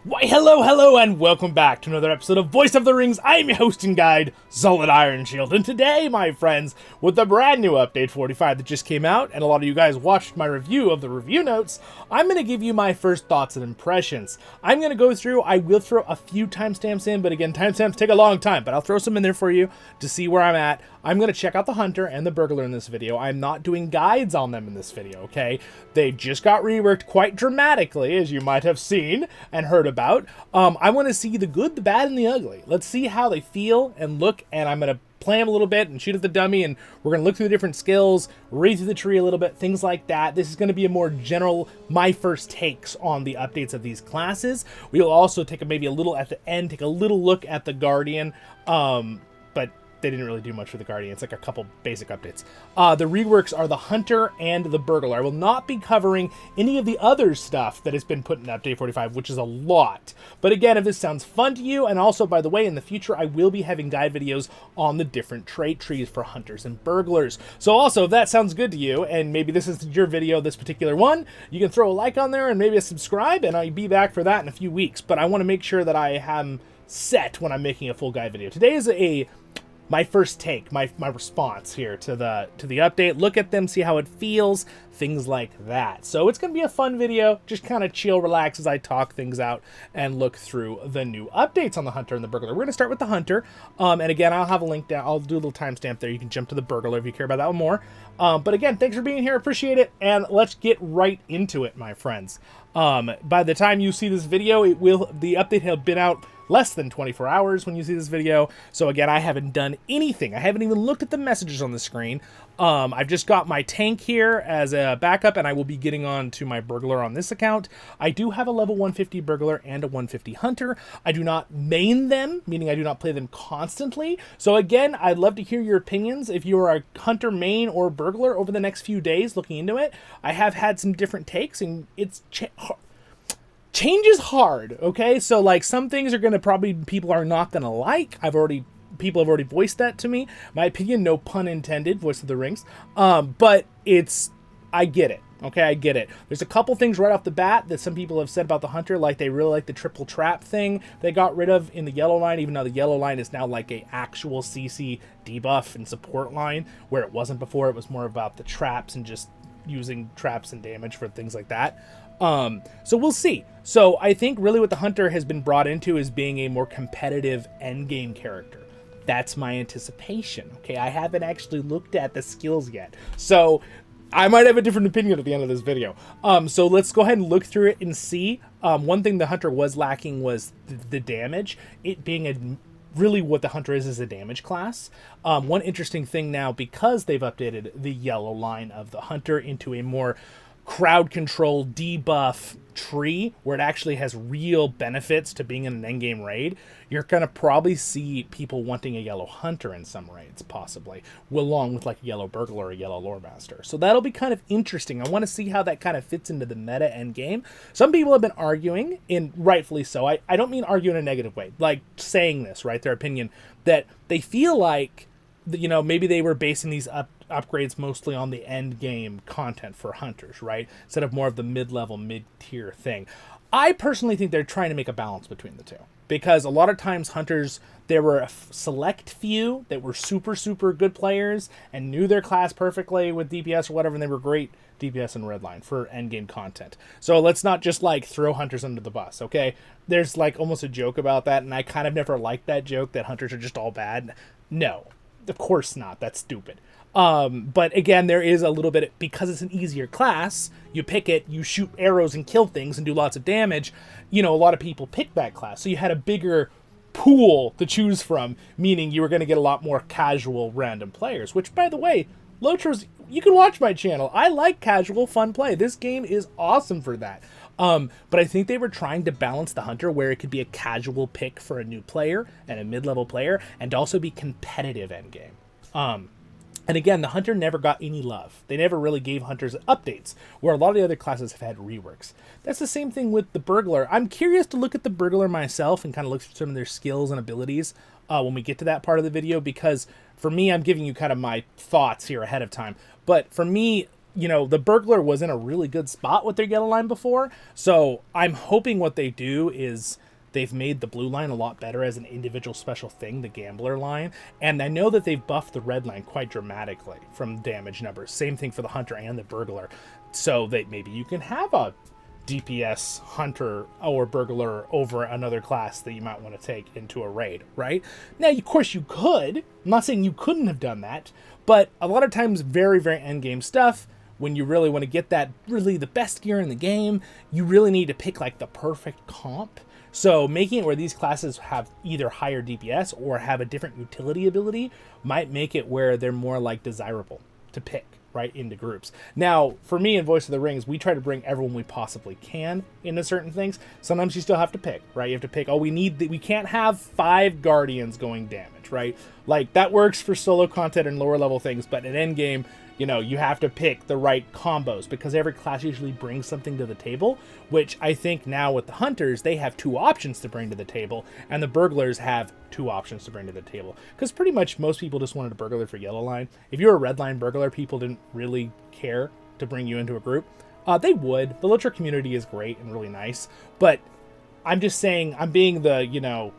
Why, hello, and welcome back to another episode of Voice of the Rings. I'm your host and guide, Zollin Ironshield, and today, my friends, with the brand new update 45 that just came out, and a lot of you guys watched my review of the review notes, I'm going to give you my first thoughts and impressions. I'm going to go through, I will throw a few timestamps in, but again, timestamps take a long time, but I'll throw some in there for you to see where I'm at. I'm going to check out the Hunter and the Burglar in this video. I'm not doing guides on them in this video, okay? They just got reworked quite dramatically, as you might have seen and heard about. I want to see the good, the bad, and the ugly. Let's see how they feel and look, and I'm going to play them a little bit and shoot at the dummy, and we're going to look through the different skills, read through the tree a little bit, things like that. This is going to be a more general, my first takes on the updates of these classes. We'll also take maybe a little, at the end, take a little look at the Gaurdian, but they didn't really do much for the Gaurdian. It's like a couple basic updates. The reworks are the Hunter and the Burglar. I will not be covering any of the other stuff that has been put in Update 45, which is a lot. But again, if this sounds fun to you, and also, by the way, in the future, I will be having guide videos on the different trait trees for Hunters and Burglars. So also, if that sounds good to you, and maybe this is your video, this particular one, you can throw a like on there and maybe a subscribe, and I'll be back for that in a few weeks. But I want to make sure that I have set when I'm making a full guide video. Today is my first take, my response here to the update. Look at them, see how it feels, things like that. So it's going to be a fun video. Just kind of chill, relax as I talk things out and look through the new updates on the Hunter and the Burglar. We're going to start with the Hunter. And again, I'll have a link down. I'll do a little timestamp there. You can jump to the Burglar if you care about that one more. But again, thanks for being here. Appreciate it. And let's get right into it, my friends. By the time you see this video, the update will have been out less than 24 hours when you see this video. So again, I haven't done anything. I haven't even looked at the messages on the screen. I've just got my tank here as a backup, and I will be getting on to my Burglar on this account. I do have a level 150 Burglar and a 150 Hunter. I do not main them, meaning I do not play them constantly. So again, I'd love to hear your opinions. If you are a Hunter main or Burglar over the next few days looking into it, I have had some different takes, and it's change is hard, okay? So like some things are gonna people are not gonna like. People have already voiced that to me. My opinion, no pun intended, Voice of the Rings. But I get it, okay? I get it. There's a couple things right off the bat that some people have said about the Hunter, like they really like the triple trap thing they got rid of in the yellow line, even though the yellow line is now like a actual CC debuff and support line, where it wasn't before. It was more about the traps and just using traps and damage for things like that. So we'll see. So I think really what the Hunter has been brought into is being a more competitive endgame character. That's my anticipation. Okay, I haven't actually looked at the skills yet, so I might have a different opinion at the end of this video. So let's go ahead and look through it and see. One thing the Hunter was lacking was the damage. It being really what the Hunter is a damage class. One interesting thing now, because they've updated the yellow line of the Hunter into a more crowd control debuff tree, where it actually has real benefits to being in an endgame raid, you're going to probably see people wanting a yellow Hunter in some raids, possibly, along with like a yellow Burglar or a yellow Loremaster. So that'll be kind of interesting. I want to see how that kind of fits into the meta endgame. Some people have been arguing, and rightfully so, I don't mean argue in a negative way, like saying this, right, their opinion, that they feel like, you know, maybe they were basing these upgrades mostly on the end game content for Hunters, right? Instead of more of the mid-level, mid-tier thing. I personally think they're trying to make a balance between the two, because a lot of times Hunters, there were a select few that were super, super good players and knew their class perfectly with DPS or whatever, and they were great DPS and Redline for endgame content. So let's not just like throw Hunters under the bus, okay? There's like almost a joke about that, and I kind of never liked that joke that Hunters are just all bad. No, of course not. That's stupid. But again, there is a little bit, because it's an easier class, you pick it, you shoot arrows and kill things and do lots of damage. You know, a lot of people pick that class. So you had a bigger pool to choose from, meaning you were going to get a lot more casual random players, which, by the way, LOTRO's, you can watch my channel. I like casual fun play. This game is awesome for that. But I think they were trying to balance the Hunter where it could be a casual pick for a new player and a mid-level player, and also be competitive endgame. And again, the Hunter never got any love. They never really gave Hunters updates, where a lot of the other classes have had reworks. That's the same thing with the Burglar. I'm curious to look at the Burglar myself and kind of look through some of their skills and abilities when we get to that part of the video, because for me, I'm giving you kind of my thoughts here ahead of time. But for me, you know, the Burglar was in a really good spot with their yellow line before. So I'm hoping what they do is they've made the blue line a lot better as an individual special thing, the Gambler line. And I know that they've buffed the red line quite dramatically from damage numbers. Same thing for the Hunter and the Burglar. So that maybe you can have a DPS Hunter or Burglar over another class that you might want to take into a raid, right? Now, of course, you could. I'm not saying you couldn't have done that, but a lot of times, very, very endgame stuff, when you really want to get that really the best gear in the game, you really need to pick like the perfect comp. So making it where these classes have either higher DPS or have a different utility ability might make it where they're more like desirable to pick, right, into groups. Now, for me in Voice of the Rings, we try to bring everyone we possibly can into certain things. Sometimes you still have to pick, right? You have to pick, oh, we can't have 5 Guardians going damage, right? Like, that works for solo content and lower level things, but in endgame, you know, you have to pick the right combos because every class usually brings something to the table, which I think now with the Hunters, they have 2 options to bring to the table, and the Burglars have 2 options to bring to the table. Because pretty much most people just wanted a Burglar for yellow line. If you're a red line Burglar, people didn't really care to bring you into a group. They would. The LOTRO community is great and really nice, but I'm just saying, I'm being the, you know,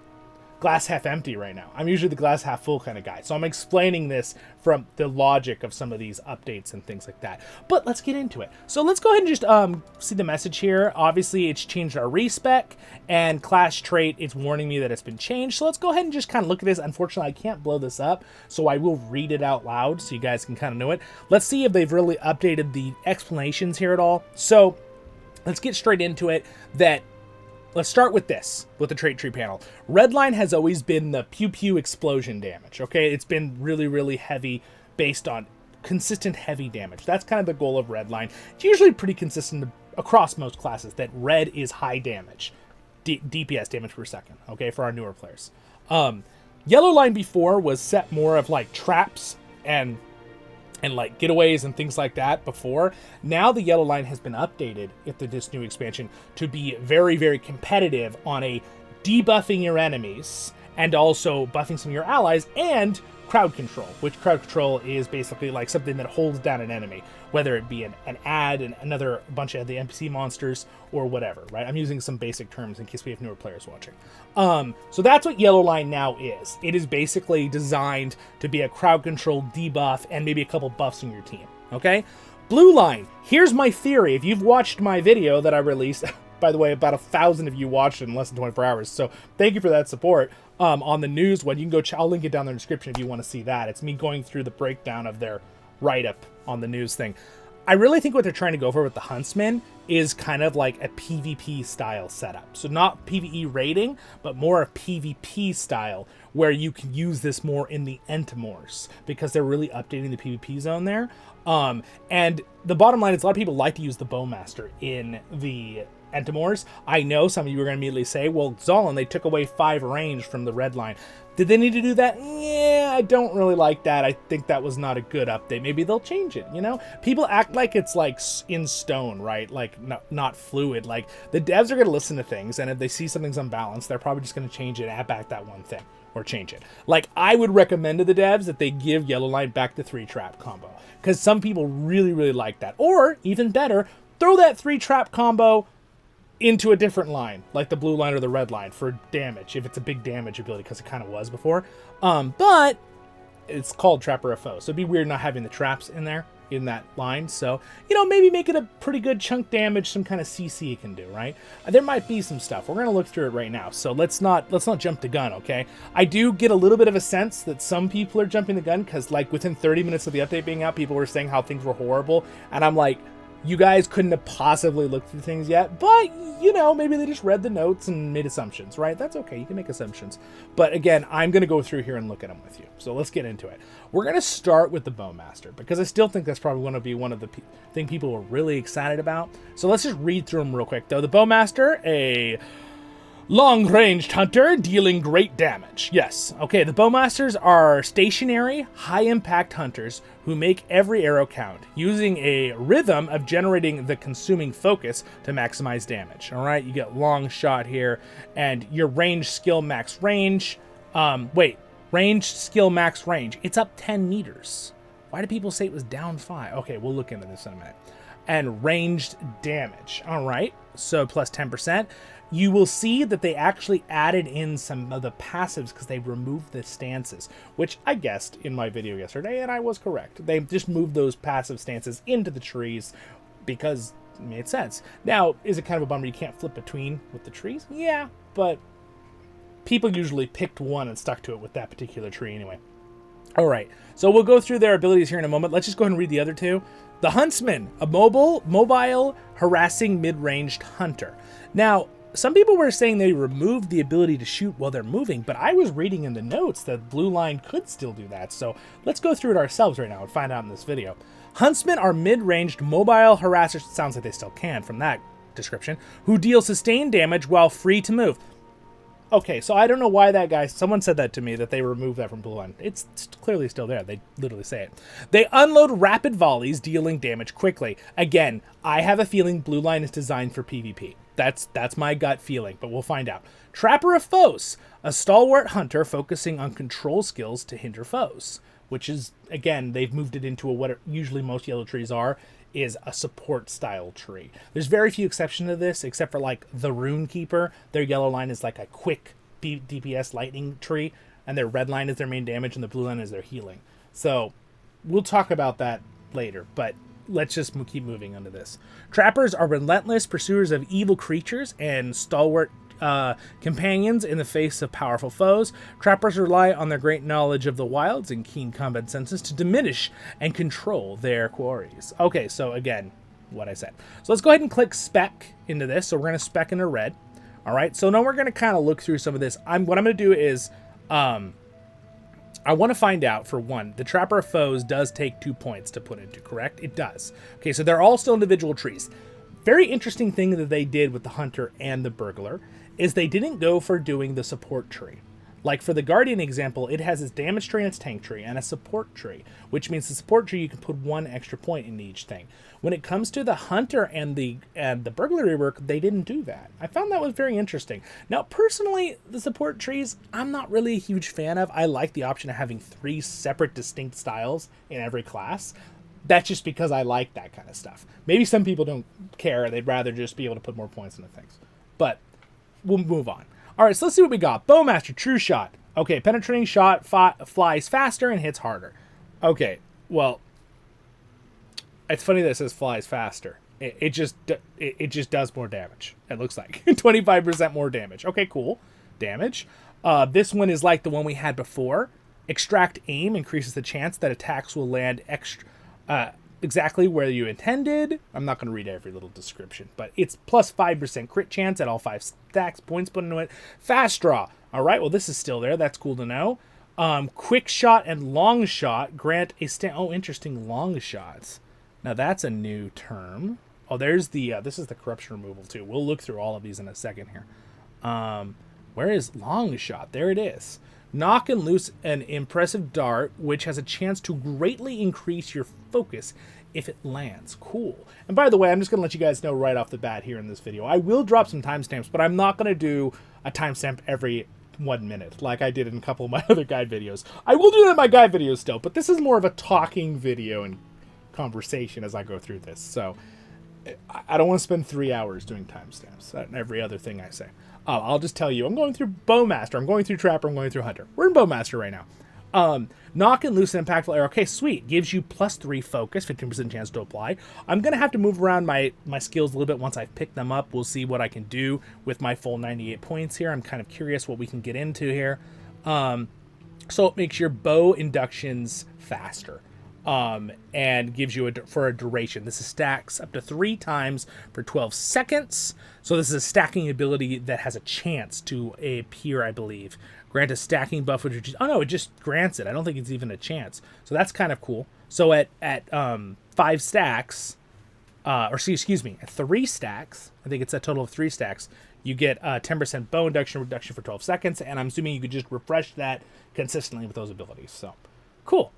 glass half empty right now. I'm usually the glass half full kind of guy. So I'm explaining this from the logic of some of these updates and things like that. But let's get into it. So let's go ahead and just see the message here. Obviously, it's changed our respec, and class trait, it's warning me that it's been changed. So let's go ahead and just kind of look at this. Unfortunately, I can't blow this up, so I will read it out loud so you guys can kind of know it. Let's see if they've really updated the explanations here at all. So let's get straight into it. Let's start with this, with the trait tree panel. Redline has always been the pew-pew explosion damage, okay? It's been really, really heavy based on consistent heavy damage. That's kind of the goal of Redline. It's usually pretty consistent across most classes that red is high damage, DPS, damage per second, okay, for our newer players. Yellow line before was set more of like traps and like getaways and things like that before. Now the yellow line has been updated at this new expansion to be very, very competitive on a debuffing your enemies and also buffing some of your allies and crowd control, which crowd control is basically like something that holds down an enemy, whether it be an ad and another bunch of the NPC monsters or whatever, right? I'm using some basic terms in case we have newer players watching. So that's what Yellow Line now is. It is basically designed to be a crowd control debuff and maybe a couple buffs on your team, okay? Blue Line, here's my theory. If you've watched my video that I released, by the way, about 1,000 of you watched it in less than 24 hours, so thank you for that support. On the news one, you can go, I'll link it down in the description if you want to see that. It's me going through the breakdown of their write-up on the news thing. I really think what they're trying to go for with the Huntsman is kind of like a PvP style setup. So not PvE raiding, but more a PvP style where you can use this more in the Entomors because they're really updating the PvP zone there. And the bottom line is a lot of people like to use the BowMaster in the Entomors. I know some of you are going to immediately say, well, Zollin, they took away 5 range from the red line. Did they need to do that? Yeah, I don't really like that. I think that was not a good update. Maybe they'll change it, you know? People act like it's like in stone, right? Like not fluid. Like the devs are going to listen to things, and if they see something's unbalanced, they're probably just going to change it, add back that one thing, or change it. Like I would recommend to the devs that they give Yellow Line back the 3-trap combo, because some people really, really like that. Or even better, throw that 3-trap combo into a different line, like the blue line or the red line for damage, if it's a big damage ability, because it kind of was before. But it's called Trapper of Foe, so it'd be weird not having the traps in there, in that line. So, you know, maybe make it a pretty good chunk damage, some kind of CC it can do, right? There might be some stuff. We're going to look through it right now, so let's not jump the gun, okay? I do get a little bit of a sense that some people are jumping the gun, because, like, within 30 minutes of the update being out, people were saying how things were horrible, and I'm like, you guys couldn't have possibly looked through things yet, but, you know, maybe they just read the notes and made assumptions, right? That's okay. You can make assumptions. But again, I'm going to go through here and look at them with you. So let's get into it. We're going to start with the BowMaster, because I still think that's probably going to be one of the thing people are really excited about. So let's just read through them real quick, though. The BowMaster, a long-ranged hunter dealing great damage. Yes. Okay, the BowMasters are stationary, high-impact hunters who make every arrow count, using a rhythm of generating the consuming focus to maximize damage. All right, you get long shot here, and your range skill max range. Range skill max range. It's up 10 meters. Why do people say it was down 5? Okay, we'll look into this in a minute. And ranged damage. All right, so plus 10%. You will see that they actually added in some of the passives because they removed the stances, which I guessed in my video yesterday, and I was correct. They just moved those passive stances into the trees because it made sense. Now, is it kind of a bummer you can't flip between with the trees? Yeah, but people usually picked one and stuck to it with that particular tree anyway. All right, so we'll go through their abilities here in a moment. Let's just go ahead and read the other two. The Huntsman, a mobile, harassing mid-ranged hunter. Now, some people were saying they removed the ability to shoot while they're moving, but I was reading in the notes that Blue Line could still do that. So let's go through it ourselves right now and find out in this video. Huntsmen are mid-ranged mobile harassers, sounds like they still can from that description, who deal sustained damage while free to move. Okay, so I don't know why that guy, someone said that to me, that they removed that from Blue Line. It's clearly still there. They literally say it. They unload rapid volleys, dealing damage quickly. Again, I have a feeling Blue Line is designed for PvP. That's my gut feeling, but we'll find out. Trapper of Foes, a stalwart hunter focusing on control skills to hinder foes, which is, again, they've moved it into what usually most yellow trees are, is a support style tree. There's very few exceptions to this, except for like the Rune Keeper. Their yellow line is like a quick DPS lightning tree, and their red line is their main damage, and the blue line is their healing. So we'll talk about that later, but let's just keep moving onto this. Trappers are relentless pursuers of evil creatures and stalwart companions in the face of powerful foes. Trappers rely on their great knowledge of the wilds and keen combat senses to diminish and control their quarries. Okay, so again, what I said. So let's go ahead and click spec into this. So we're going to spec into red. All right, so now we're going to kind of look through some of this. What I'm going to do is I want to find out, for one, the Trapper of Foes does take 2 points to put into, correct? It does. Okay, so they're all still individual trees. Very interesting thing that they did with the Hunter and the Burglar is they didn't go for doing the support tree. Like for the Gaurdian example, it has its damage tree and its tank tree and a support tree, which means the support tree you can put 1 extra point in each thing. When it comes to the Hunter and the Burglar rework, they didn't do that. I found that was very interesting. Now, personally, the support trees, I'm not really a huge fan of. I like the option of having 3 separate distinct styles in every class. That's just because I like that kind of stuff. Maybe some people don't care. They'd rather just be able to put more points into things. But we'll move on. All right, so let's see what we got. BowMaster, True Shot. Okay, penetrating shot flies faster and hits harder. Okay, well, it's funny that it says flies faster. It just does more damage, it looks like. 25% more damage. Okay, cool. Damage. This one is like the one we had before. Extract Aim increases the chance that attacks will land exactly where you intended. I'm not going to read every little description, but it's plus 5% crit chance at all 5 stacks, points put into it. Fast Draw. All right, well, this is still there. That's cool to know. Quick Shot and Long Shot grant a oh, interesting, long shots. Now, that's a new term. Oh, there's the, this is the corruption removal, too. We'll look through all of these in a second here. Where is Long Shot? There it is. Knock and loose an impressive dart, which has a chance to greatly increase your focus if it lands. Cool. And by the way, I'm just going to let you guys know right off the bat here in this video, I will drop some timestamps, but I'm not going to do a timestamp every 1 minute like I did in a couple of my other guide videos. I will do that in my guide videos still, but this is more of a talking video and conversation as I go through this. So I don't want to spend 3 hours doing timestamps and every other thing I say. I'll just tell you, I'm going through BowMaster, I'm going through Trapper, I'm going through Hunter. We're in BowMaster right now. Knock and loose an impactful arrow. Okay, sweet. Gives you plus 3 focus, 15% chance to apply. I'm going to have to move around my skills a little bit once I've picked them up. We'll see what I can do with my full 98 points here. I'm kind of curious what we can get into here. So it makes your bow inductions faster. And gives you for a duration. This is stacks up to 3 times for 12 seconds. So this is a stacking ability that has a chance to appear, I believe. Grant a stacking buff, which oh no, it just grants it. I don't think it's even a chance. So that's kind of cool. So at 5 stacks, excuse me, at 3 stacks, I think it's a total of 3 stacks, you get 10% bow induction reduction for 12 seconds, and I'm assuming you could just refresh that consistently with those abilities. So cool.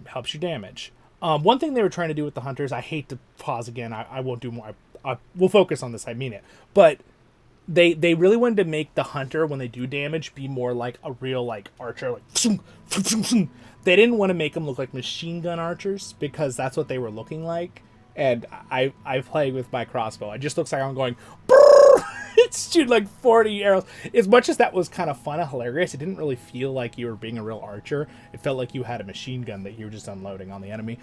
Helps your damage. One thing they were trying to do with the Hunters, I hate to pause again, I won't do more, we'll focus on this, I mean it, but they really wanted to make the Hunter, when they do damage, be more like a real like archer, like They didn't want to make them look like machine gun archers because that's what they were looking like. And I play with my crossbow. It just looks like I'm going, it's shooting like 40 arrows. As much as that was kind of fun and hilarious, it didn't really feel like you were being a real archer. It felt like you had a machine gun that you were just unloading on the enemy,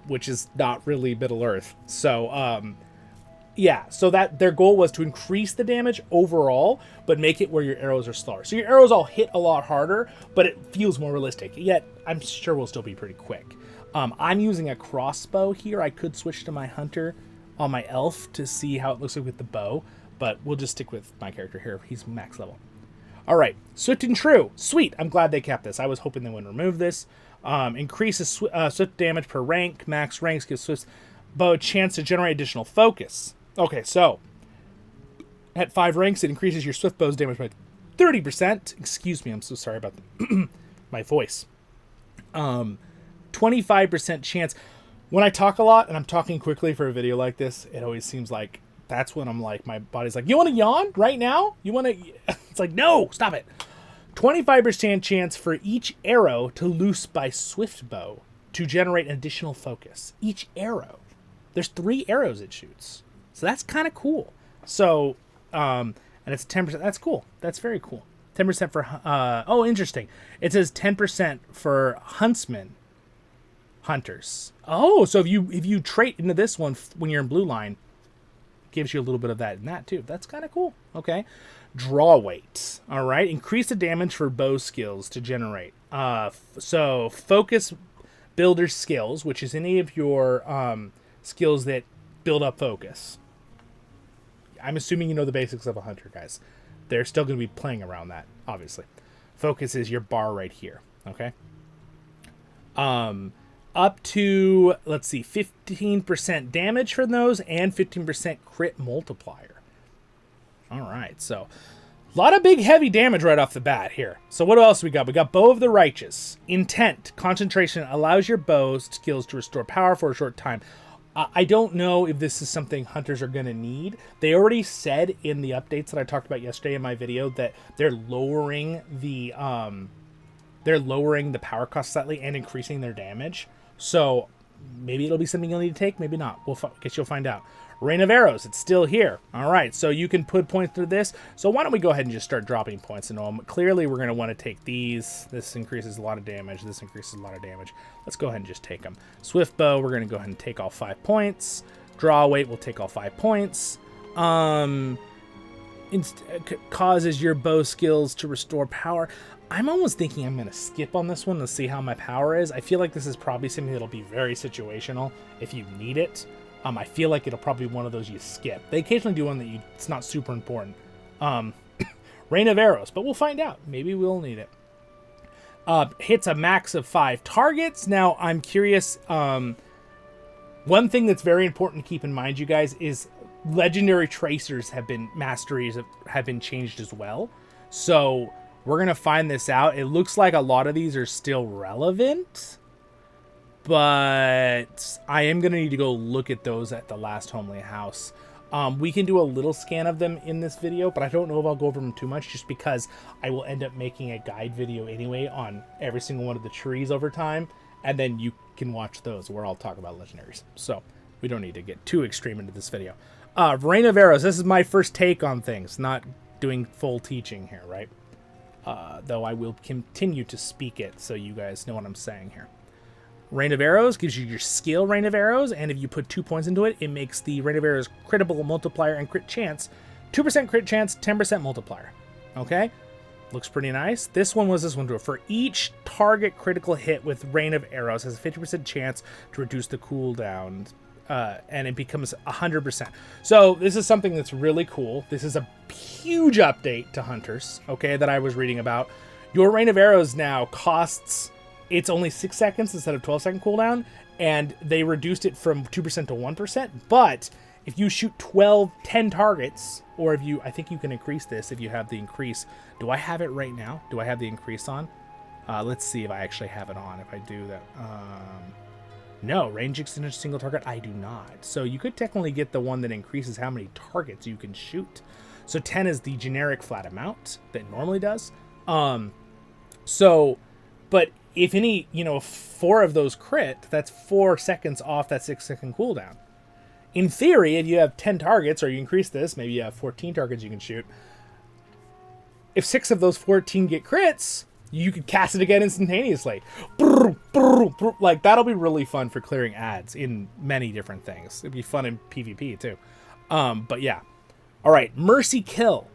which is not really Middle Earth. So, yeah, so that their goal was to increase the damage overall, but make it where your arrows are slower. So your arrows all hit a lot harder, but it feels more realistic. Yet, I'm sure we'll still be pretty quick. I'm using a crossbow here. I could switch to my hunter on my elf to see how it looks like with the bow, but we'll just stick with my character here. He's max level. All right, Swift and True. Sweet, I'm glad they kept this. I was hoping they wouldn't remove this. Increases Swift damage per rank. Max ranks gives Swift's bow a chance to generate additional focus. Okay, so at 5 ranks, it increases your Swift bow's damage by 30%. Excuse me, I'm so sorry about my voice. 25% chance. When I talk a lot and I'm talking quickly for a video like this, it always seems like that's when I'm like, my body's like, you want to yawn right now? You want to? It's like, no, stop it. 25% chance for each arrow to loose by Swift bow to generate an additional focus. Each arrow. There's 3 arrows it shoots. So that's kind of cool. So, and it's 10%. That's cool. That's very cool. 10% for, oh, interesting. It says 10% for Huntsman hunters. Oh, so if you trait into this one when you're in blue line, gives you a little bit of that in that too. That's kind of cool. Okay. Draw weight. All right. Increase the damage for bow skills to generate. So focus builder skills, which is any of your skills that build up focus. I'm assuming you know the basics of a hunter, guys. They're still going to be playing around that, obviously. Focus is your bar right here. Okay. Up to, let's see, 15% damage for those and 15% crit multiplier. All right, so a lot of big, heavy damage right off the bat here. So what else we got? We got Bow of the Righteous. Intent. Concentration allows your bow skills to restore power for a short time. I don't know if this is something hunters are going to need. They already said in the updates that I talked about yesterday in my video that they're lowering the power cost slightly and increasing their damage. So maybe it'll be something you'll need to take, maybe not. Guess you'll find out. Rain of Arrows, it's still here. All right, so you can put points through this. So why don't we go ahead and just start dropping points into them. Clearly, we're going to want to take these. This increases a lot of damage. This increases a lot of damage. Let's go ahead and just take them. Swift Bow, we're going to go ahead and take all 5 points. Draw Weight, we'll take all 5 points. Causes your bow skills to restore power. I'm almost thinking I'm going to skip on this one to see how my power is. I feel like this is probably something that'll be very situational if you need it. I feel like it'll probably be one of those you skip. They occasionally do one that it's not super important. Rain of Arrows, but we'll find out. Maybe we'll need it. Hits a max of 5 targets. Now, I'm curious. One thing that's very important to keep in mind, you guys, is legendary tracers masteries have been changed as well. So we're going to find this out. It looks like a lot of these are still relevant, but I am going to need to go look at those at the last homely house. We can do a little scan of them in this video, but I don't know if I'll go over them too much just because I will end up making a guide video anyway on every single one of the trees over time, and then you can watch those where I'll talk about legendaries. So we don't need to get too extreme into this video. Rain of Arrows, this is my first take on things, not doing full teaching here, right? Though I will continue to speak it so you guys know what I'm saying here. Rain of Arrows gives you your skill Rain of Arrows, and if you put 2 points into it, it makes the Rain of Arrows critical multiplier and crit chance. 2% crit chance, 10% multiplier. Okay? Looks pretty nice. This one to it. For each target critical hit with Rain of Arrows has a 50% chance to reduce the cooldown, and it becomes 100%. So this is something that's really cool. This is a huge update to Hunters, okay, that I was reading about. Your Rain of Arrows now costs... It's only 6 seconds instead of 12-second cooldown, and they reduced it from 2% to 1%. But if you shoot 10 targets, or if you, I think you can increase this if you have the increase. Do I have it right now? Do I have the increase on? Let's see if I actually have it on. If I do that, no, range extended single target. I do not. So you could technically get the one that increases how many targets you can shoot. So 10 is the generic flat amount that it normally does. But if any, 4 of those crit, that's 4 seconds off that 6-second cooldown. In theory, if you have 10 targets, or you increase this, maybe you have 14 targets you can shoot. If 6 of those 14 get crits, you could cast it again instantaneously. Like, that'll be really fun for clearing ads in many different things. It'd be fun in PvP, too. But yeah. All right, Mercy Kill.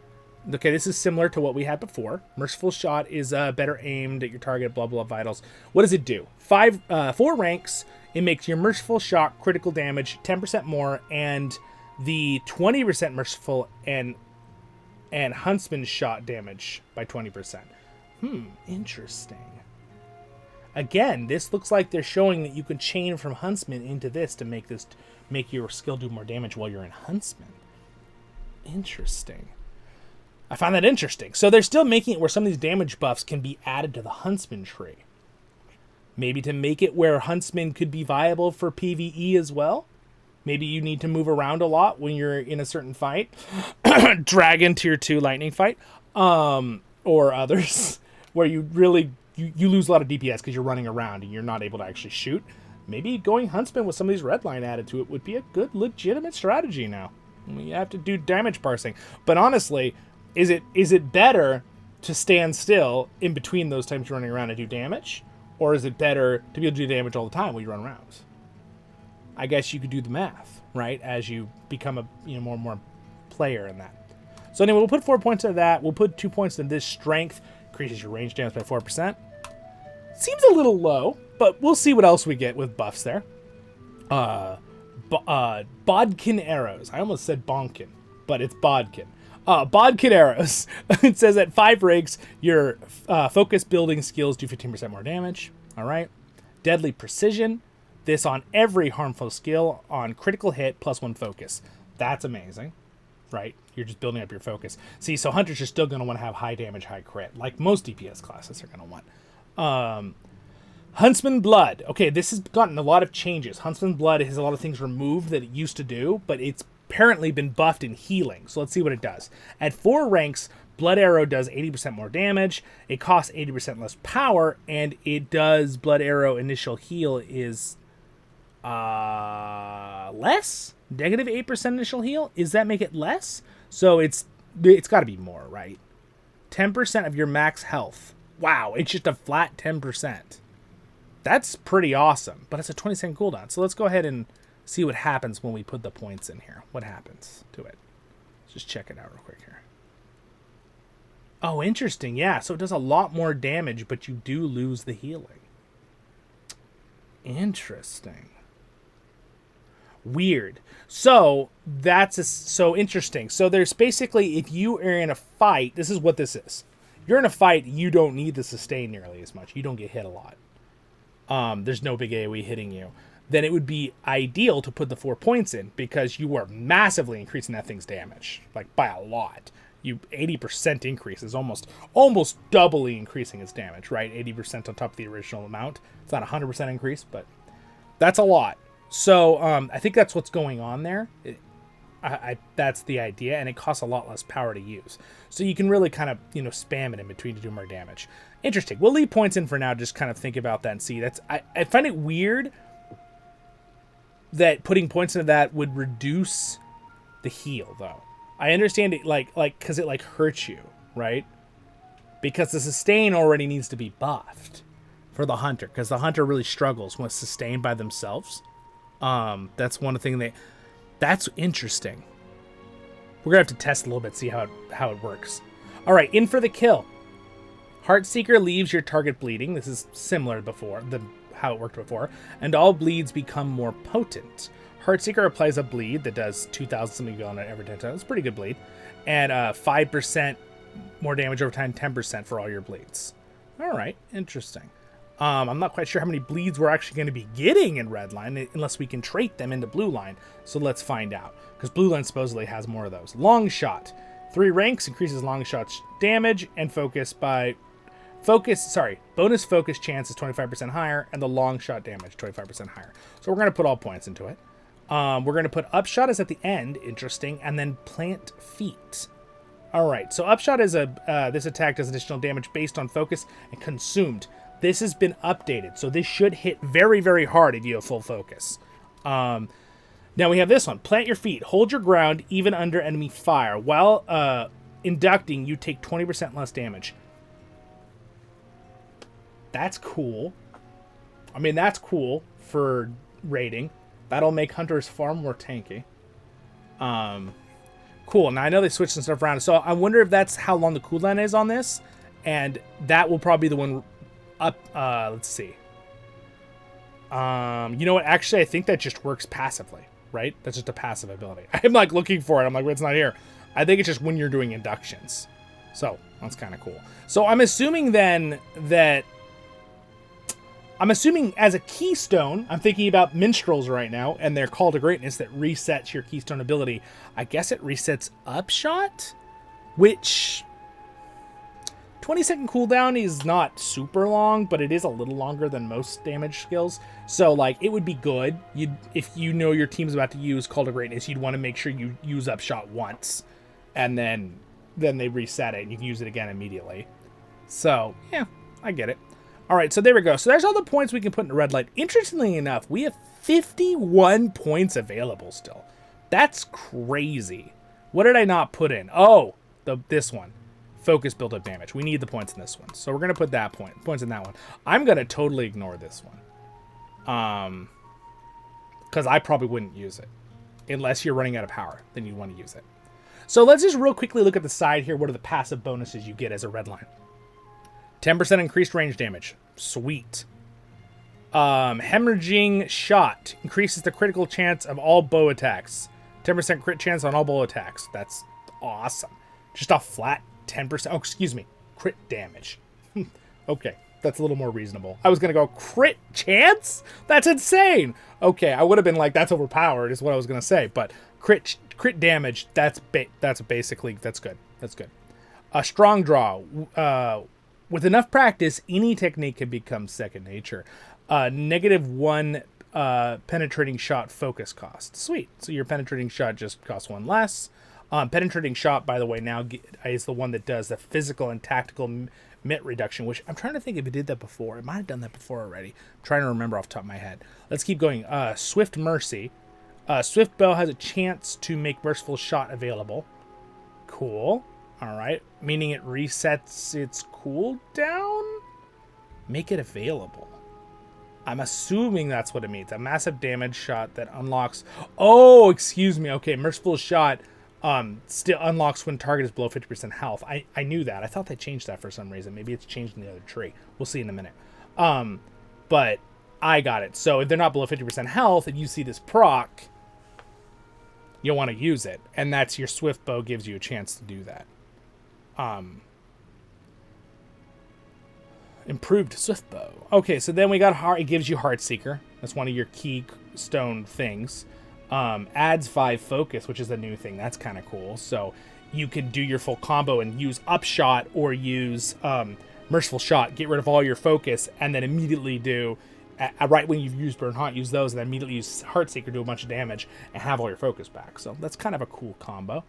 Okay, this is similar to what we had before. Merciful Shot is better aimed at your target, blah, blah, vitals. What does it do? 4 ranks. It makes your Merciful Shot critical damage 10% more, and the 20% Merciful and Huntsman Shot damage by 20%. Interesting. Again, this looks like they're showing that you can chain from Huntsman into this to make your skill do more damage while you're in Huntsman. Interesting. I find that interesting. So they're still making it where some of these damage buffs can be added to the Huntsman tree. Maybe to make it where Huntsman could be viable for PvE as well. Maybe you need to move around a lot when you're in a certain fight. Dragon Tier 2 Lightning fight. Or others. Where you really you lose a lot of DPS because you're running around and you're not able to actually shoot. Maybe going Huntsman with some of these Redline added to it would be a good, legitimate strategy now. You have to do damage parsing. But honestly, is it better to stand still in between those times you're running around and do damage? Or is it better to be able to do damage all the time when you run around? I guess you could do the math, right? As you become a more and more player in that. So anyway, we'll put 4 points into that. We'll put 2 points in this strength. Increases your range damage by 4%. Seems a little low, but we'll see what else we get with buffs there. Bodkin arrows. I almost said bonkin, but it's bodkin. Bodkin arrows. It says at 5 ranks, your focus building skills do 15% more damage. All right. Deadly precision. This on every harmful skill on critical hit plus 1 focus. That's amazing, right? You're just building up your focus. See, so hunters are still going to want to have high damage, high crit, like most DPS classes are going to want. Huntsman Blood. Okay, this has gotten a lot of changes. Huntsman Blood has a lot of things removed that it used to do, but it's apparently been buffed in healing. So let's see what it does. At 4 ranks, Blood Arrow does 80% more damage. It costs 80% less power, and it does Blood Arrow initial heal is less? Negative 8% initial heal? Does that make it less? So it's got to be more, right? 10% of your max health. Wow, it's just a flat 10%. That's pretty awesome, but it's a 20-second cooldown. So let's go ahead and see what happens when we put the points in here. What happens to it? Let's just check it out real quick here. Oh, interesting. Yeah, so it does a lot more damage, but you do lose the healing. Interesting. Weird. So that's so interesting. So there's basically, if you are in a fight, this is what this is. You're in a fight, you don't need the sustain nearly as much. You don't get hit a lot. There's no big AoE hitting you. Then it would be ideal to put the 4 points in because you are massively increasing that thing's damage, like by a lot. 80% increase is almost doubly increasing its damage, right? 80% on top of the original amount. It's not a 100% increase, but that's a lot. So I think that's what's going on there. That's the idea, and it costs a lot less power to use. So you can really kind of spam it in between to do more damage. Interesting. We'll leave points in for now. Just kind of think about that and see. I find it weird that putting points into that would reduce the heal, though. I understand it because it hurts you, right? Because the sustain already needs to be buffed for the hunter, because the hunter really struggles when it's sustained by themselves. That's one thing that's interesting. We're gonna have to test a little bit, see how it works. All right, in for the kill. Heartseeker leaves your target bleeding. This is similar to how it worked before, and all bleeds become more potent. Heartseeker applies a bleed that does 2,000 something on it every 10 times. It's a pretty good bleed, and 5% more damage over time, 10% for all your bleeds. All right, interesting. I'm not quite sure how many bleeds we're actually going to be getting in Redline unless we can trait them into Blue Line. So let's find out, because Blue Line supposedly has more of those. Long Shot. 3 ranks increases Long Shot's damage and focus by... bonus focus chance is 25% higher, and the Long Shot damage 25% higher. So we're going to put all points into it. We're going to put Upshot is at the end, interesting, and then Plant Feet. All right, so Upshot is this attack does additional damage based on focus and consumed. this has been updated. So this should hit very, very hard if you have full focus. Now we have this one. Plant your feet. Hold your ground even under enemy fire. While inducting, you take 20% less damage. That's cool. I mean, that's cool for raiding. That'll make hunters far more tanky. Cool. Now, I know they switched some stuff around. So I wonder if that's how long the cooldown is on this. And that will probably be the one up. Let's see. You know what? Actually, I think that just works passively, right? That's just a passive ability. I'm like looking for it. I'm like, well, it's not here. I think it's just when you're doing inductions. So that's kind of cool. So I'm assuming then that... I'm assuming as a keystone, I'm thinking about minstrels right now and their call to greatness that resets your keystone ability. I guess it resets upshot, which 20-second cooldown is not super long, but it is a little longer than most damage skills. So like it would be good. If you know your team's about to use call to greatness, you'd want to make sure you use upshot once and then they reset it and you can use it again immediately. So yeah, I get it. All right, so there we go. So there's all the points we can put into Redline. Interestingly enough, we have 51 points available still. That's crazy. What did I not put in? Oh, this one. Focus build-up damage. We need the points in this one. So we're going to put points in that one. I'm going to totally ignore this one. Because I probably wouldn't use it. Unless you're running out of power, then you want to use it. So let's just real quickly look at the side here. What are the passive bonuses you get as a Redline? 10% increased range damage. Sweet. Hemorrhaging shot. Increases the critical chance of all bow attacks. 10% crit chance on all bow attacks. That's awesome. Just a flat 10%. Oh, excuse me. Crit damage. Okay. That's a little more reasonable. I was going to go crit chance? That's insane. Okay. I would have been like, that's overpowered is what I was going to say. But crit damage, that's good. That's good. A strong draw. With enough practice, any technique can become second nature. -1 penetrating shot focus cost. Sweet. So your penetrating shot just costs 1 less. Penetrating shot, by the way, now is the one that does the physical and tactical mit reduction, which I'm trying to think if it did that before. It might have done that before already. I'm trying to remember off the top of my head. Let's keep going. Swift Mercy. Swift Bow has a chance to make Merciful Shot available. Cool. All right, meaning it resets its cooldown? Make it available. I'm assuming that's what it means. A massive damage shot that unlocks... Oh, excuse me. Okay, Merciful Shot still unlocks when target is below 50% health. I knew that. I thought they changed that for some reason. Maybe it's changed in the other tree. We'll see in a minute. But I got it. So if they're not below 50% health and you see this proc, you'll want to use it. And that's your Swift Bow gives you a chance to do that. Improved Swift Bow. Okay, so then we got Heart. It gives you Heartseeker. That's one of your keystone things. Adds 5 focus, which is a new thing. That's kind of cool. So you can do your full combo and use Upshot or use Merciful Shot. Get rid of all your focus and then immediately do, right when you've used Burn Hot, use those and then immediately use Heartseeker, do a bunch of damage and have all your focus back. So that's kind of a cool combo.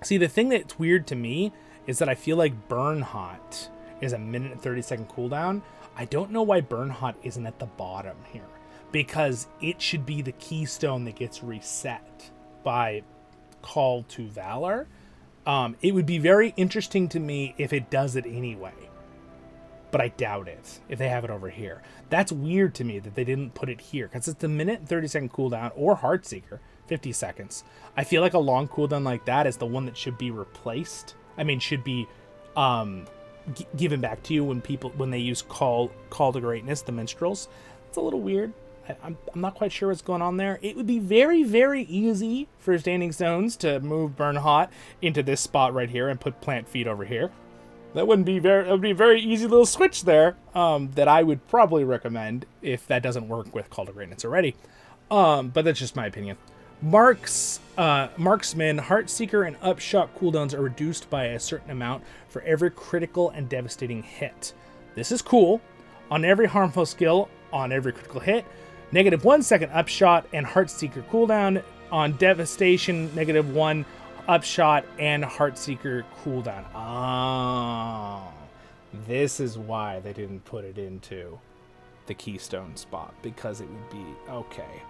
See, the thing that's weird to me is that I feel like Burn Hot is a 1 and 30-second cooldown. I don't know why Burn Hot isn't at the bottom here, because it should be the keystone that gets reset by Call to Valor. It would be very interesting to me if it does it anyway, but I doubt it if they have it over here. That's weird to me that they didn't put it here, because it's the 1 and 30-second cooldown or Heartseeker. 50 seconds. I feel like a long cooldown like that is the one that should be replaced. I mean, should be given back to you when they use call to greatness, the minstrels. It's a little weird. I'm not quite sure what's going on there. It would be very, very easy for Standing Stones to move Burn Hot into this spot right here and put Plant Feet over here. That would be a very easy little switch there that I would probably recommend if that doesn't work with Call to Greatness already. But that's just my opinion. Marksman, Heartseeker, and Upshot cooldowns are reduced by a certain amount for every critical and devastating hit. This is cool. On every harmful skill, on every critical hit, -1 second Upshot and Heartseeker cooldown. On devastation, -1 Upshot and Heartseeker cooldown. Oh, This is why they didn't put it into the keystone spot, because it would be okay.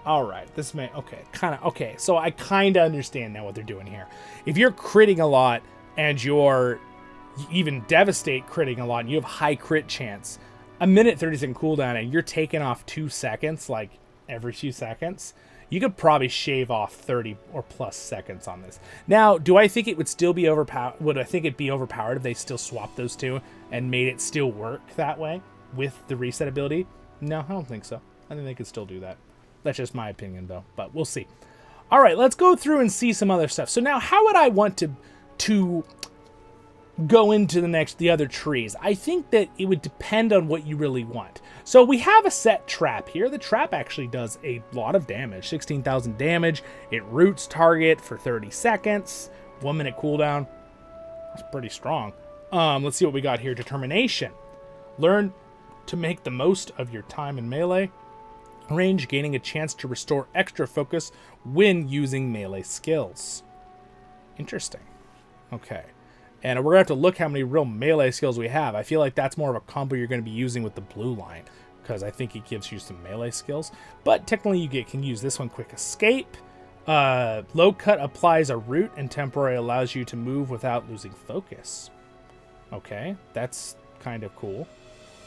All right, this may okay. So I kind of understand now what they're doing here. If you're critting a lot and you're even devastate critting a lot and you have high crit chance, a minute 30-second cooldown and you're taking off 2 seconds, like every few seconds, you could probably shave off 30 or plus seconds on this. Now, do I think it would still be overpowered? Would I think it'd be overpowered if they still swapped those two and made it still work that way with the reset ability? No, I don't think so. I think they could still do that. That's just my opinion, though, but we'll see. All right, let's go through and see some other stuff. So now, how would I want to go into the other trees? I think that it would depend on what you really want. So we have a set trap here. The trap actually does a lot of damage, 16,000 damage. It roots target for 30 seconds, 1 minute cooldown. That's pretty strong. Let's see what we got here. Determination. Learn to make the most of your time in melee range, gaining a chance to restore extra focus when using melee skills. Interesting. Okay. And we're going to have to look how many real melee skills we have. I feel like that's more of a combo you're going to be using with the blue line, because I think it gives you some melee skills. But technically you can use this one, Quick Escape. Low Cut applies a root and temporarily allows you to move without losing focus. Okay, that's kind of cool.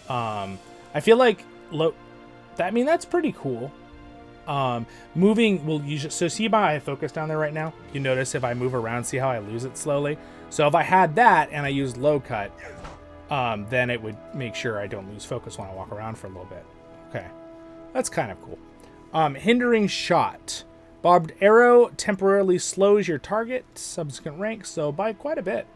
I feel like that's pretty cool. Moving will usually, so see how I have focus down there right now? You notice if I move around, see how I lose it slowly? So if I had that and I used low cut, then it would make sure I don't lose focus when I walk around for a little bit. Okay, that's kind of cool. Hindering shot. Barbed arrow temporarily slows your target subsequent rank, so by quite a bit.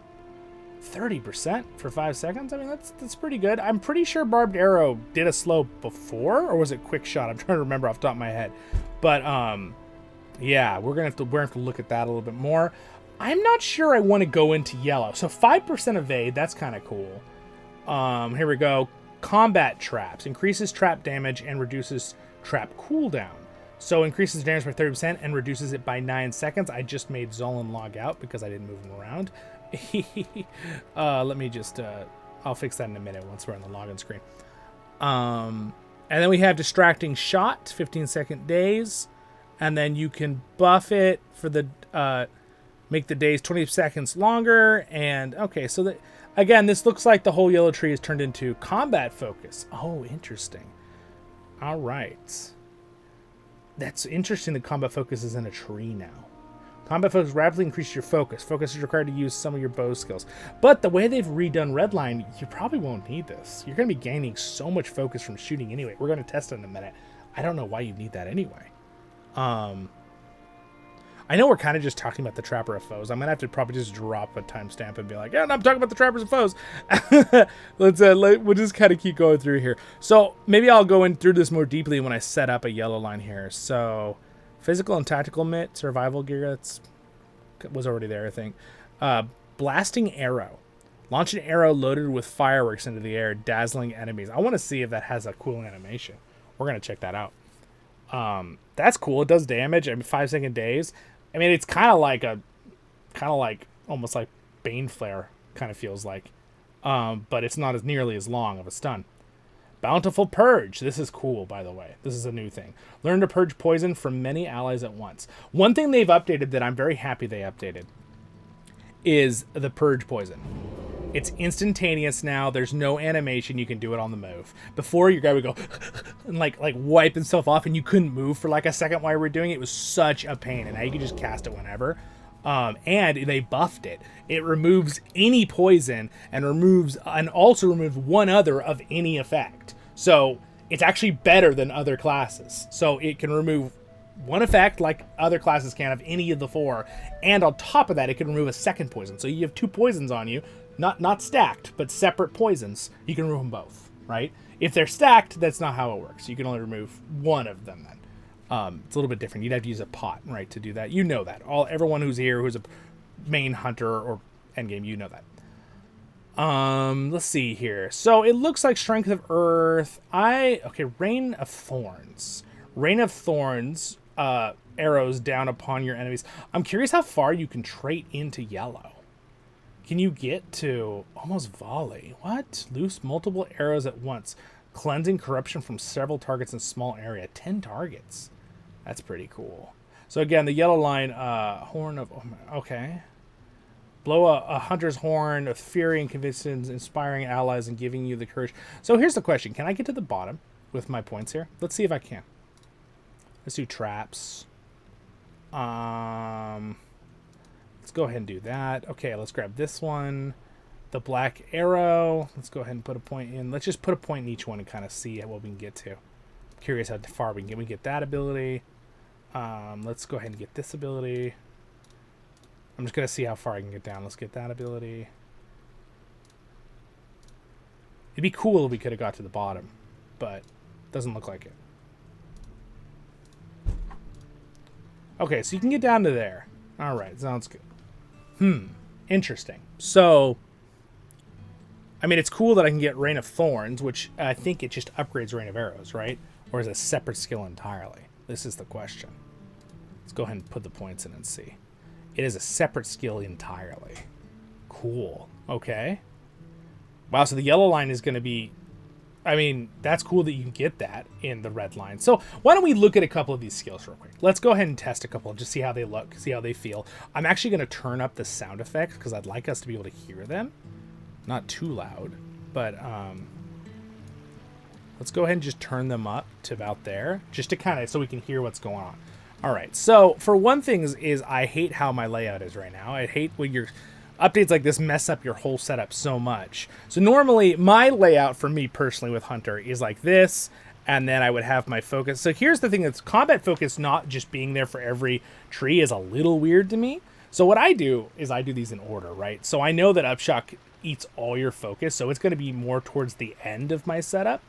30% for 5 seconds? I mean, that's pretty good. I'm pretty sure barbed arrow did a slow before, or was it quick shot? I'm trying to remember off the top of my head. But yeah, we're gonna have to look at that a little bit more. I'm not sure I want to go into yellow. So 5% evade, that's kind of cool. Here we go. Combat traps. Increases trap damage and reduces trap cooldown. So increases damage by 30% and reduces it by 9 seconds. I just made Zollin log out because I didn't move him around. Let me just I'll fix that in a minute once we're on the login screen. And then we have distracting shot, 15-second daze, and then you can buff it for the make the days 20 seconds longer. And okay, so that again, this looks like the whole yellow tree is turned into combat focus. Oh, interesting. All right, that's interesting. The combat focus is in a tree now. Combat focus rapidly increases your focus. Focus is required to use some of your bow skills. But the way they've redone Redline, you probably won't need this. You're going to be gaining so much focus from shooting anyway. We're going to test it in a minute. I don't know why you need that anyway. I know we're kind of just talking about the Trapper of Foes. I'm going to have to probably just drop a timestamp and be like, yeah, no, I'm talking about the Trappers of Foes. We'll just kind of keep going through here. So maybe I'll go in through this more deeply when I set up a yellow line here. So physical and tactical mitt, survival gear, that was already there, I think. Blasting arrow. Launch an arrow loaded with fireworks into the air, dazzling enemies. I want to see if that has a cool animation. We're going to check that out. That's cool. It does damage. I mean, 5-second daze. I mean, it's kind of like almost like Bane Flare kind of feels like. But it's not as nearly as long of a stun. Bountiful Purge. This is cool, by the way. This is a new thing. Learn to purge poison from many allies at once. One thing they've updated that I'm very happy they updated is the purge poison. It's instantaneous now. There's no animation. You can do it on the move. Before, your guy would go and like wipe himself off, and you couldn't move for like a second while you were doing it. It was such a pain, and now you can just cast it whenever. And they buffed it. It removes any poison and also removes one other of any effect. So it's actually better than other classes. So it can remove one effect like other classes can of any of the 4, and on top of that, it can remove a second poison. So you have 2 poisons on you, not stacked, but separate poisons. You can remove them both, right? If they're stacked, that's not how it works. You can only remove one of them then. It's a little bit different. You'd have to use a pot, right, to do that. You know that. Everyone who's here, who's a main hunter or endgame, you know that. Let's see here. So it looks like Strength of Earth. Rain of Thorns. Rain of Thorns, arrows down upon your enemies. I'm curious how far you can trait into yellow. Can you get to almost volley? What? Loose multiple arrows at once. Cleansing corruption from several targets in small area. 10 targets. That's pretty cool. So again, the yellow line, horn of... Okay. Blow a hunter's horn with fury and conviction, inspiring allies and giving you the courage. So here's the question. Can I get to the bottom with my points here? Let's see if I can. Let's do traps. Let's go ahead and do that. Okay, let's grab this one. The black arrow. Let's go ahead and put a point in. Let's just put a point in each one and kind of see what we can get to. Curious how far we can get. We get that ability. Let's go ahead and get this ability. I'm just going to see how far I can get down. Let's get that ability. It'd be cool if we could have got to the bottom, but doesn't look like it. Okay, so you can get down to there. All right, sounds good. Interesting. So, I mean, it's cool that I can get Rain of Thorns, which I think it just upgrades Rain of Arrows, right? Or is it a separate skill entirely? This is the question. Let's go ahead and put the points in and see. It is a separate skill entirely. Cool. Okay. Wow, so the yellow line is going to be... I mean, that's cool that you can get that in the red line. So why don't we look at a couple of these skills real quick. Let's go ahead and test a couple and just see how they look, see how they feel. I'm actually going to turn up the sound effects because I'd like us to be able to hear them. Not too loud, but let's go ahead and just turn them up to about there just to kind of so we can hear what's going on. All right, so for one thing is I hate how my layout is right now. I hate when your updates like this mess up your whole setup so much. So normally my layout for me personally with Hunter is like this, and then I would have my focus. So here's the thing, that's combat focus not just being there for every tree is a little weird to me. So what I do is I do these in order, right? So I know that Upshock eats all your focus, so it's going to be more towards the end of my setup.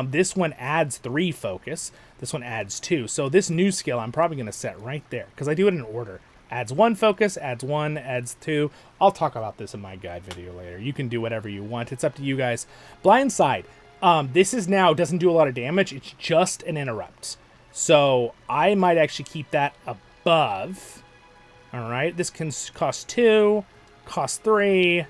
This one adds 3 focus. This one adds 2. So this new skill I'm probably going to set right there because I do it in order. Adds 1 focus, adds 1, adds 2. I'll talk about this in my guide video later. You can do whatever you want. It's up to you guys. Blindside. This is now doesn't do a lot of damage. It's just an interrupt. So I might actually keep that above. All right. This can cost 2, cost 3.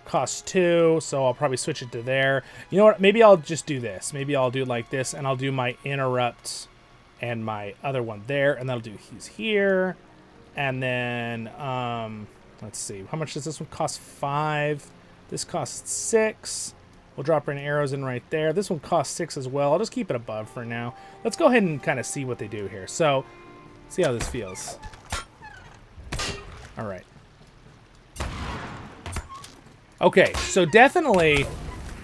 Cost 2, so I'll probably switch it to there. You know what? Maybe I'll just do this. Maybe I'll do it like this, and I'll do my interrupt and my other one there, and that'll do he's here. And then, let's see. How much does this one cost? 5. This costs 6. We'll drop in arrows in right there. This one costs 6 as well. I'll just keep it above for now. Let's go ahead and kind of see what they do here. So, see how this feels. All right. Okay, so definitely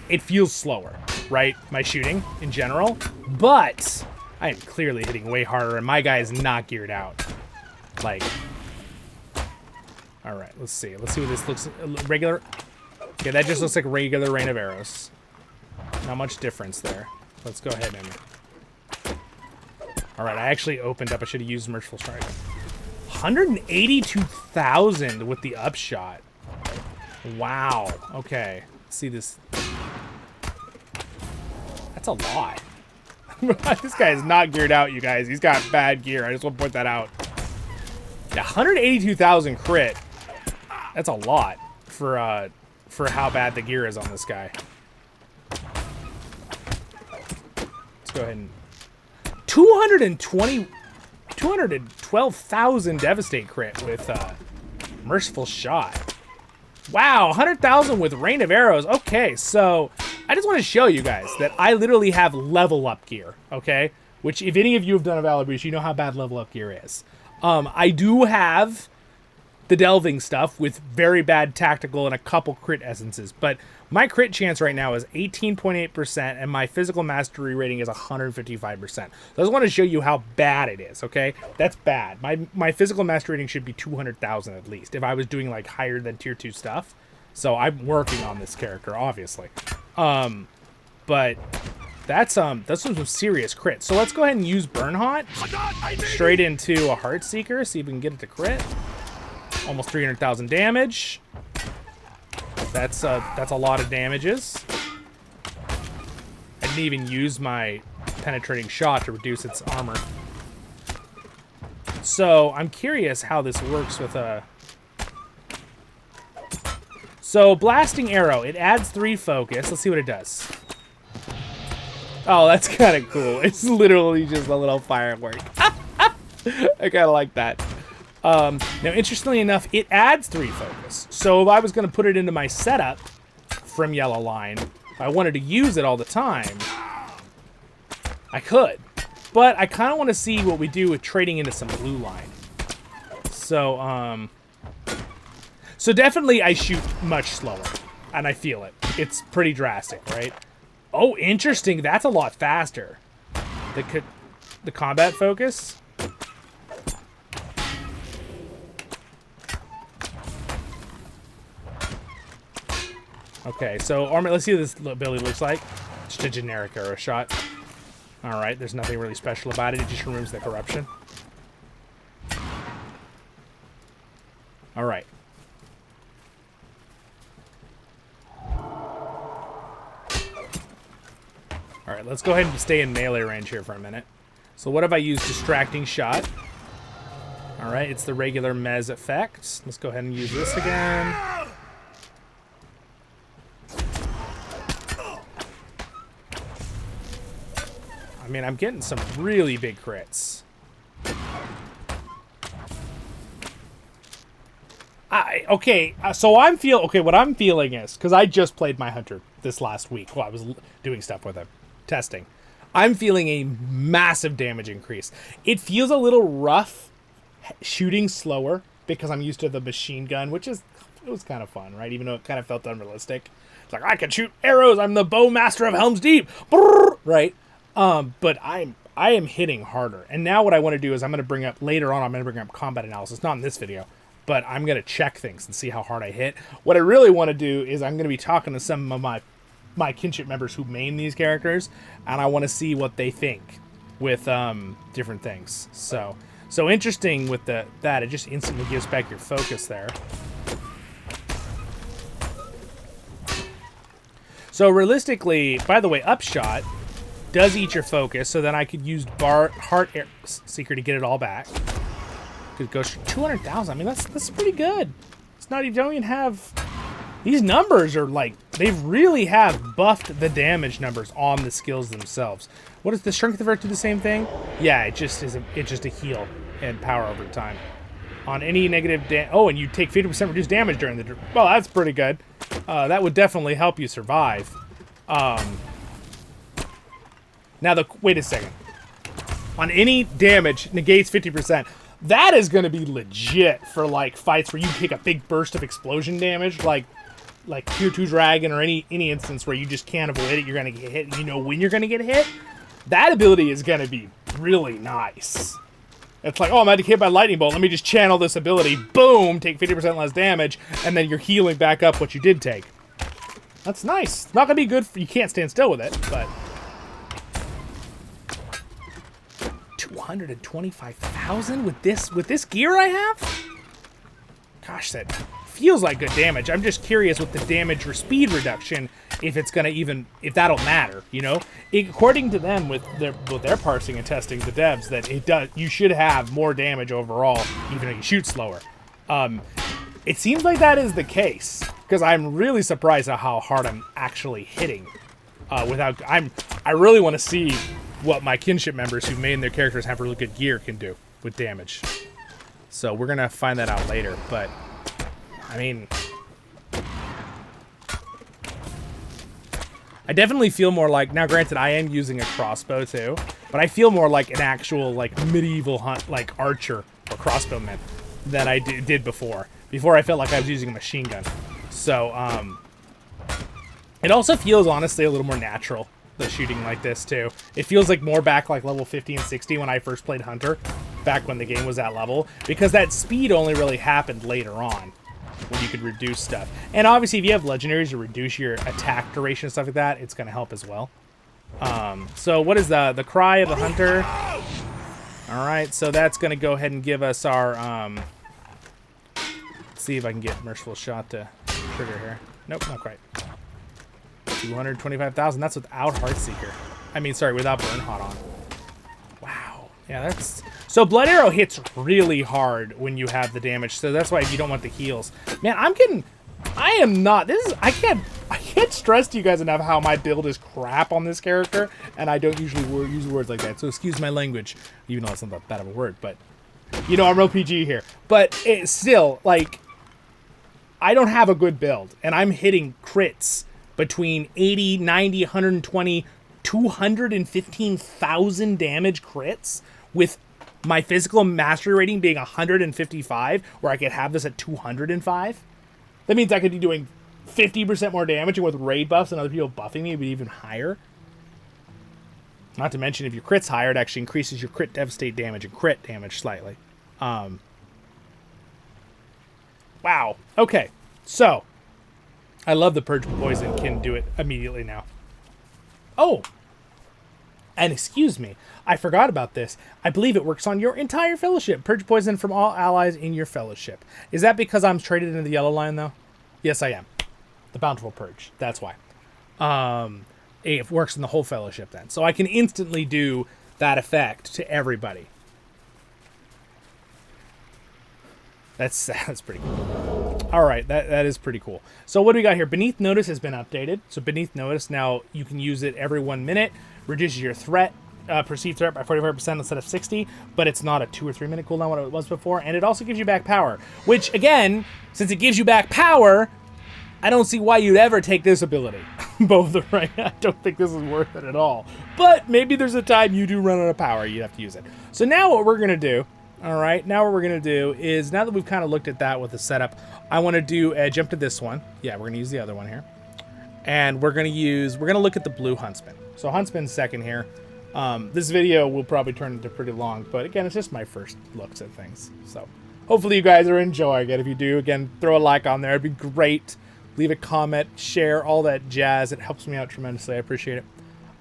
it feels slower, right? My shooting in general, but I am clearly hitting way harder and my guy is not geared out. Like, all right, let's see. Let's see what this looks regular. Okay, that just looks like regular Rain of Arrows. Not much difference there. Let's go ahead and... All right, I actually opened up. I should have used Merciful Strike. 182,000 with the upshot. Wow. Okay. Let's see this. That's a lot. This guy is not geared out, you guys. He's got bad gear. I just want to point that out. Yeah, 182,000 crit. That's a lot for how bad the gear is on this guy. Let's go ahead and 212,000 devastate crit with Merciful Shot. Wow, 100,000 with Rain of Arrows. Okay, so I just want to show you guys that I literally have level up gear, okay? Which, if any of you have done a Valor Breach, you know how bad level up gear is. I do have the delving stuff with very bad tactical and a couple crit essences, but my crit chance right now is 18.8% and my physical mastery rating is 155%. So I just want to show you how bad it is, okay? That's bad. My physical mastery rating should be 200,000 at least if I was doing like higher than tier 2 stuff. So I'm working on this character, obviously. But that's some serious crit. So let's go ahead and use Bernhot straight into a Heartseeker, see if we can get it to crit. Almost 300,000 damage. That's a lot of damages. I didn't even use my penetrating shot to reduce its armor. So I'm curious how this works with a... So, Blasting Arrow, it adds 3 focus. Let's see what it does. Oh, that's kind of cool. It's literally just a little firework. I kind of like that. Now, interestingly enough, it adds 3 focus. So, if I was going to put it into my setup from Yellow Line, if I wanted to use it all the time, I could. But I kind of want to see what we do with trading into some Blue Line. So, so definitely I shoot much slower, and I feel it. It's pretty drastic, right? Oh, interesting. That's a lot faster. The combat focus. Okay, so armor. Let's see what this ability looks like. Just a generic arrow shot. All right, there's nothing really special about it. It just removes the corruption. All right. All right, let's go ahead and stay in melee range here for a minute. So what have I used? Distracting Shot. All right, it's the regular Mez effect. Let's go ahead and use this again. I mean, I'm getting some really big crits. So what I'm feeling is, because I just played my Hunter this last week while I was doing stuff with him, testing. I'm feeling a massive damage increase. It feels a little rough shooting slower because I'm used to the machine gun, which it was kind of fun, right? Even though it kind of felt unrealistic. It's like, I can shoot arrows. I'm the BowMaster of Helm's Deep, right? But I am hitting harder. And now what I want to do is I'm going to bring up combat analysis, not in this video, but I'm going to check things and see how hard I hit. What I really want to do is I'm going to be talking to some of my kinship members who main these characters, and I want to see what they think with different things. So interesting with that. It just instantly gives back your focus there. So realistically, by the way, Upshot does eat your focus, so then I could use Heart Seeker to get it all back. Could go 200,000. I mean, that's pretty good. It's not, you don't even have. These numbers are like, they really have buffed the damage numbers on the skills themselves. What is the Strength of Earth do the same thing? Yeah, it's just a heal and power over time. On any negative and you take 50% reduced damage during the. Well, that's pretty good. That would definitely help you survive. Now wait a second. On any damage negates 50%. That is going to be legit for like fights where you take a big burst of explosion damage, like Tier 2 Dragon or any instance where you just can't avoid it. You're going to get hit. You know when you're going to get hit. That ability is going to be really nice. It's like, oh, I'm about to get hit by lightning bolt. Let me just channel this ability. Boom, take 50% less damage, and then you're healing back up what you did take. That's nice. Not going to be good for, you can't stand still with it, but 225,000 with this gear I have? Gosh, that feels like good damage. I'm just curious with the damage or speed reduction, if it's gonna if that'll matter, you know? According to them, with their parsing and testing, the devs, that it does, you should have more damage overall, even though you shoot slower. It seems like that is the case, because I'm really surprised at how hard I'm actually hitting. I really want to see what my kinship members who made their characters have really good gear can do with damage. So we're gonna find that out later, but I mean, I definitely feel more like, now granted I am using a crossbow too, but I feel more like an actual like medieval archer or crossbowman than I did before. Before I felt like I was using a machine gun. So it also feels honestly a little more natural, the shooting like this too. It feels like more back like level 50 and 60 when I first played Hunter, back when the game was that level, because that speed only really happened later on when you could reduce stuff. And obviously if you have legendaries to reduce your attack duration and stuff like that, it's going to help as well. So what is the cry of the Hunter? All right, so that's going to go ahead and give us our let's see if I can get Merciful Shot to trigger here. Nope, not quite. 225,000. That's without Heartseeker. I mean, sorry, without Burn Hot on. Wow. Yeah, that's... So Blood Arrow hits really hard when you have the damage, so that's why you don't want the heals. Man, I'm getting I am not. I can't stress to you guys enough how my build is crap on this character, and I don't usually use words like that. So excuse my language, even though it's not that bad of a word. But you know, I'm real PG here. But it's still like I don't have a good build, and I'm hitting crits between 80, 90, 120, 215,000 damage crits with my physical mastery rating being 155, where I could have this at 205. That means I could be doing 50% more damage, and with raid buffs and other people buffing me, it'd be even higher. Not to mention, if your crit's higher, it actually increases your crit devastate damage and crit damage slightly. Wow. Okay. So, I love the Purge Poison can do it immediately now. Oh! And excuse me, I forgot about this. I believe it works on your entire fellowship. Purge Poison from all allies in your fellowship. Is that because I'm traded into the yellow line, though? Yes, I am. The Bountiful Purge. That's why. It works in the whole fellowship then. So I can instantly do that effect to everybody. That's pretty cool. All right, that is pretty cool. So what do we got here? Beneath Notice has been updated. So Beneath Notice, now you can use it every 1 minute. Reduces your threat, perceived threat by 45% instead of 60, but it's not a 2 or 3 minute cooldown what it was before. And it also gives you back power, which again, since it gives you back power, I don't see why you'd ever take this ability. Both the right. I don't think this is worth it at all. But maybe there's a time you do run out of power, you have to use it. So now what we're gonna do, all right, now what we're gonna do is, now that we've kind of looked at that with the setup, I want to do jump to this one. Yeah, we're gonna use the other one here, and we're gonna look at the blue Huntsman. So Huntsman's second here. This video will probably turn into pretty long, but again, it's just my first looks at things. So hopefully you guys are enjoying it. If you do, again, throw a like on there. It'd be great. Leave a comment, share, all that jazz. It helps me out tremendously. I appreciate it.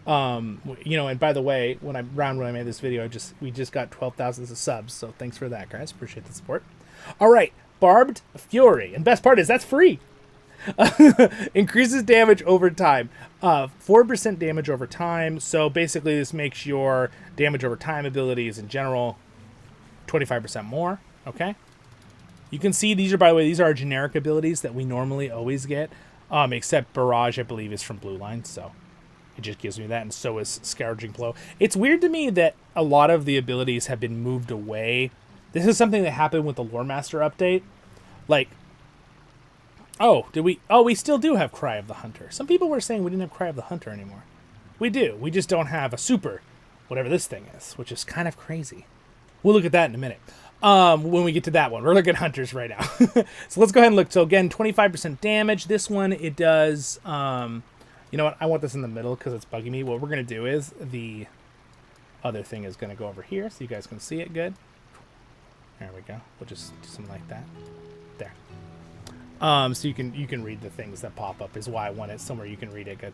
You know, and by the way, when I made this video, we just got 12,000 subs, so thanks for that, guys. Appreciate the support. All right, Barbed Fury, and best part is that's free. Increases damage over time, 4% damage over time. So basically, this makes your damage over time abilities in general 25% more. Okay. You can see these are, by the way, these are our generic abilities that we normally always get, except Barrage, I believe, is from Blue Line, so it just gives me that, and so is Scourging Blow. It's weird to me that a lot of the abilities have been moved away. This is something that happened with the Lore Master update. Like, we still do have Cry of the Hunter. Some people were saying we didn't have Cry of the Hunter anymore. We do. We just don't have a super, whatever this thing is, which is kind of crazy. We'll look at that in a minute. When we get to that one. We're looking at Hunters right now. So let's go ahead and look. So again, 25% damage. This one, it does, you know what? I want this in the middle because it's bugging me. What we're going to do is the other thing is going to go over here so you guys can see it good. There we go. We'll just do something like that. There. So you can read the things that pop up is why I want it somewhere you can read it good.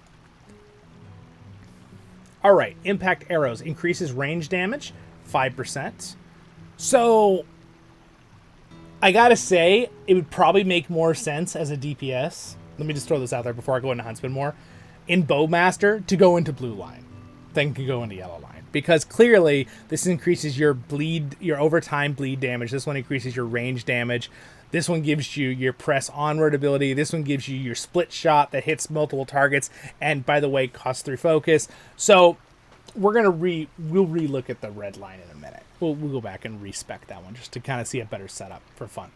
All right. Impact Arrows increases range damage 5%. So, I gotta say, it would probably make more sense as a DPS. Let me just throw this out there before I go into Huntsman more. In BowMaster, to go into Blue Line than to go into Yellow Line. Because clearly, this increases your overtime bleed damage. This one increases your range damage. This one gives you your press onward ability. This one gives you your split shot that hits multiple targets. And by the way, costs 3 focus. So, we'll re-look at the red line in a minute. We'll go back and respec that one just to kind of see a better setup for fun.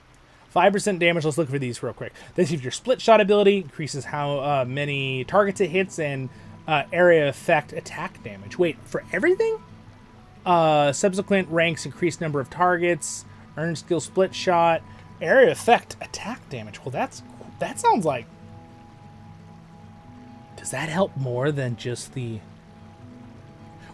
5% damage. Let's look for these real quick. This is your split shot ability. Increases how many targets it hits and area effect attack damage. Wait, for everything? Subsequent ranks increased number of targets. Earn skill split shot. Area effect attack damage. Well, that sounds like... Does that help more than just the...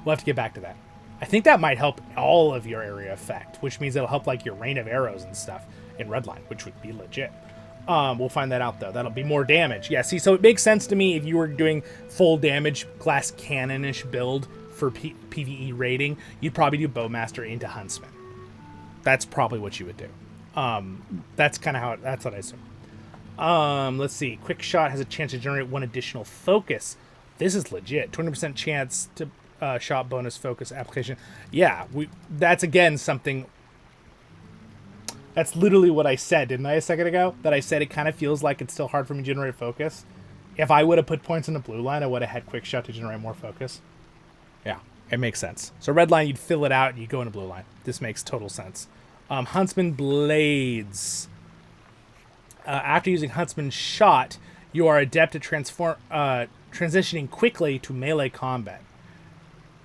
We'll have to get back to that. I think that might help all of your area effect, which means it'll help like your rain of arrows and stuff in Redline, which would be legit. We'll find that out though. That'll be more damage. Yeah, see, so it makes sense to me if you were doing full damage glass cannon-ish build for PvE raiding, you'd probably do BowMaster into Huntsman. That's probably what you would do. That's kind of how that's what I assume. Let's see. Quick Shot has a chance to generate 1 additional focus. This is legit. 20% chance to shot bonus focus application. Yeah, that's again something. That's literally what I said, didn't I, a second ago? That I said it kind of feels like it's still hard for me to generate focus. If I would have put points in the blue line, I would have had quick shot to generate more focus. Yeah, it makes sense. So red line, you'd fill it out and you go into blue line. This makes total sense. Huntsman Blades. After using Huntsman Shot, you are adept at transitioning quickly to melee combat.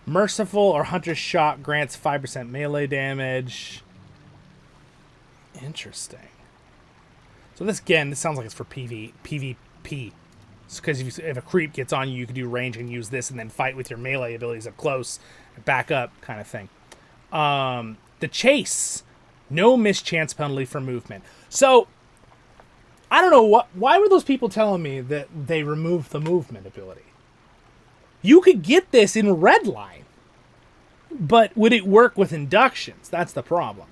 Merciful or Hunter's Shot grants 5% melee damage. Interesting. So this, again, this sounds like it's for PvP. Because if a creep gets on you, you can do range and use this and then fight with your melee abilities up close, back up kind of thing. The Chase. No mischance penalty for movement. So, I don't know, why were those people telling me that they removed the movement ability? You could get this in Redline, but would it work with inductions? That's the problem.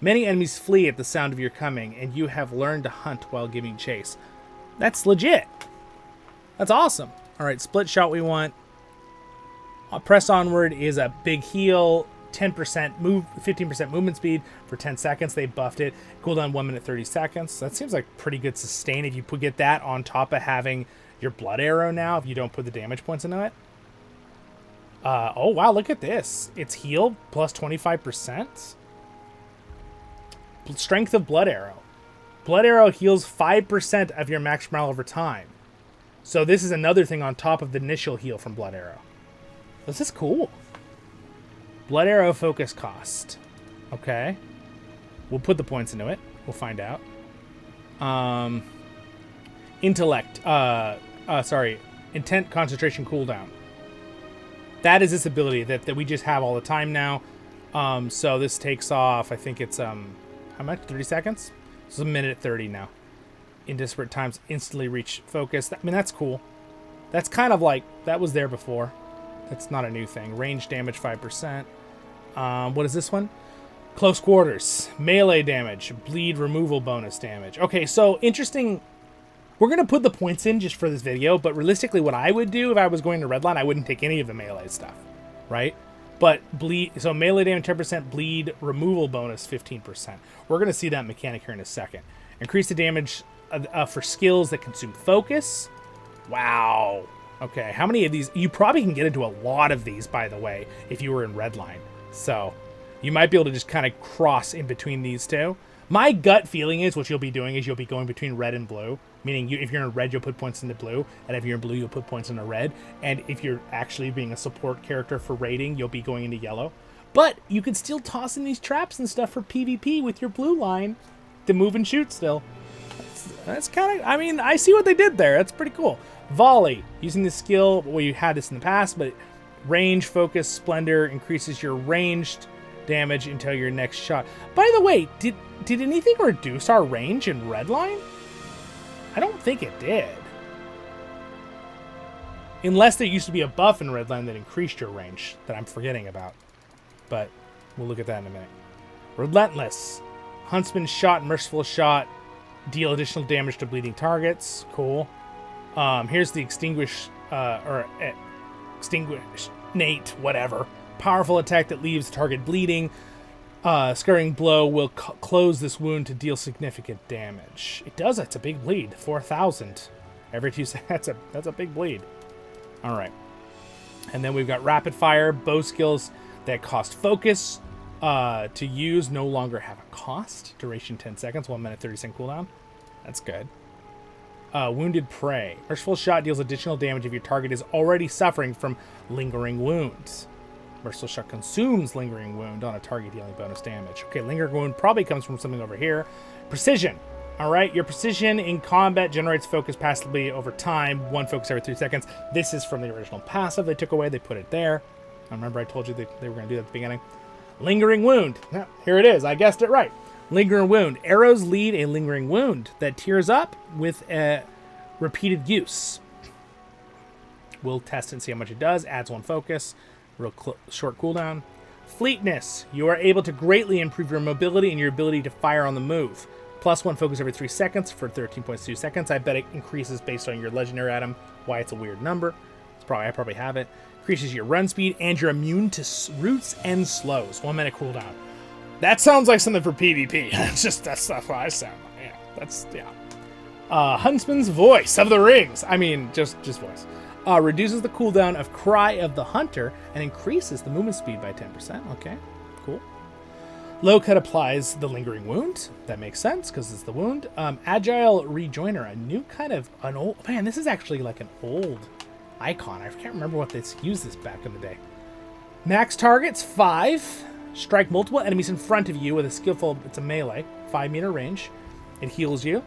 Many enemies flee at the sound of your coming, and you have learned to hunt while giving chase. That's legit. That's awesome. All right, split shot we want. Press onward is a big heal. 10% move, 15% movement speed for 10 seconds. They buffed it. Cooldown 1 minute 30 seconds. That seems like pretty good sustain if you get that on top of having your blood arrow now, if you don't put the damage points into it. Oh, wow, look at this. It's healed plus 25%. Strength of blood arrow. Blood arrow heals 5% of your max morale over time. So this is another thing on top of the initial heal from blood arrow. This is cool. Blood arrow focus cost. Okay. We'll put the points into it. We'll find out. Intellect. Intent, concentration, cooldown. That is this ability that we just have all the time now. So this takes off, I think it's, how much? 30 seconds? This is a minute 30 now. In disparate times, instantly reach focus. I mean, that's cool. That's kind of like, that was there before. That's not a new thing. Range damage 5%. What is this one? Close quarters. Melee damage. Bleed removal bonus damage. Okay, so interesting. We're going to put the points in just for this video, but realistically what I would do if I was going to Redline, I wouldn't take any of the melee stuff, right? But bleed, so melee damage 10%, bleed removal bonus 15%. We're going to see that mechanic here in a second. Increase the damage for skills that consume focus. Wow. Okay, how many of these? You probably can get into a lot of these, by the way, if you were in Redline. So you might be able to just kind of cross in between these two. My gut feeling is what you'll be doing is you'll be going between red and blue, meaning if you're in red, you'll put points into blue, and if you're in blue, you'll put points into red. And if you're actually being a support character for raiding, you'll be going into yellow. But you can still toss in these traps and stuff for PvP with your blue line to move and shoot still. That's kind of, I mean, I see what they did there. That's pretty cool. Volley, using the skill, well, you had this in the past, but range, focus, splendor increases your ranged damage until your next shot. By the way, did anything reduce our range in Redline? I don't think it did. Unless there used to be a buff in Redline that increased your range that I'm forgetting about. But we'll look at that in a minute. Relentless. Huntsman Shot, Merciful Shot. Deal additional damage to bleeding targets. Cool. Here's the Extinguish Nate, whatever. Powerful attack that leaves the target bleeding. Scarring Blow will close this wound to deal significant damage. It does. It's a big bleed. 4,000 every 2 seconds. That's a big bleed. All right. And then we've got Rapid Fire. Bow skills that cost focus to use no longer have a cost. Duration 10 seconds. 1 minute 30-second cooldown. That's good. Wounded Prey. Merciful Shot deals additional damage if your target is already suffering from lingering wounds. Merciful Shot consumes lingering wound on a target dealing bonus damage. Okay, lingering wound probably comes from something over here. Precision. All right, your precision in combat generates focus passively over time. 1 focus every 3 seconds. This is from the original passive they took away. They put it there. I remember I told you they were going to do that at the beginning. Lingering wound. Yeah, here it is. I guessed it right. Lingering wound. Arrows lead a lingering wound that tears up with repeated use. We'll test and see how much it does. Adds 1 focus. Real short cooldown. Fleetness. You are able to greatly improve your mobility and your ability to fire on the move. Plus 1 focus every 3 seconds for 13.2 seconds. I bet it increases based on your legendary item. Why it's a weird number. I probably have it. Increases your run speed and you're immune to roots and slows. 1 minute cooldown. That sounds like something for PvP. That's what I sound like. Yeah. Huntsman's Voice of the Rings. I mean, just voice. Reduces the cooldown of Cry of the Hunter and increases the movement speed by 10%. Okay, cool. Low Cut applies the Lingering Wound. That makes sense because it's the wound. Agile Rejoiner, a new kind of an old... Man, this is actually like an old icon. I can't remember what they used this back in the day. Max targets 5. Strike multiple enemies in front of you with a skillful... It's a melee. 5-meter range. It heals you.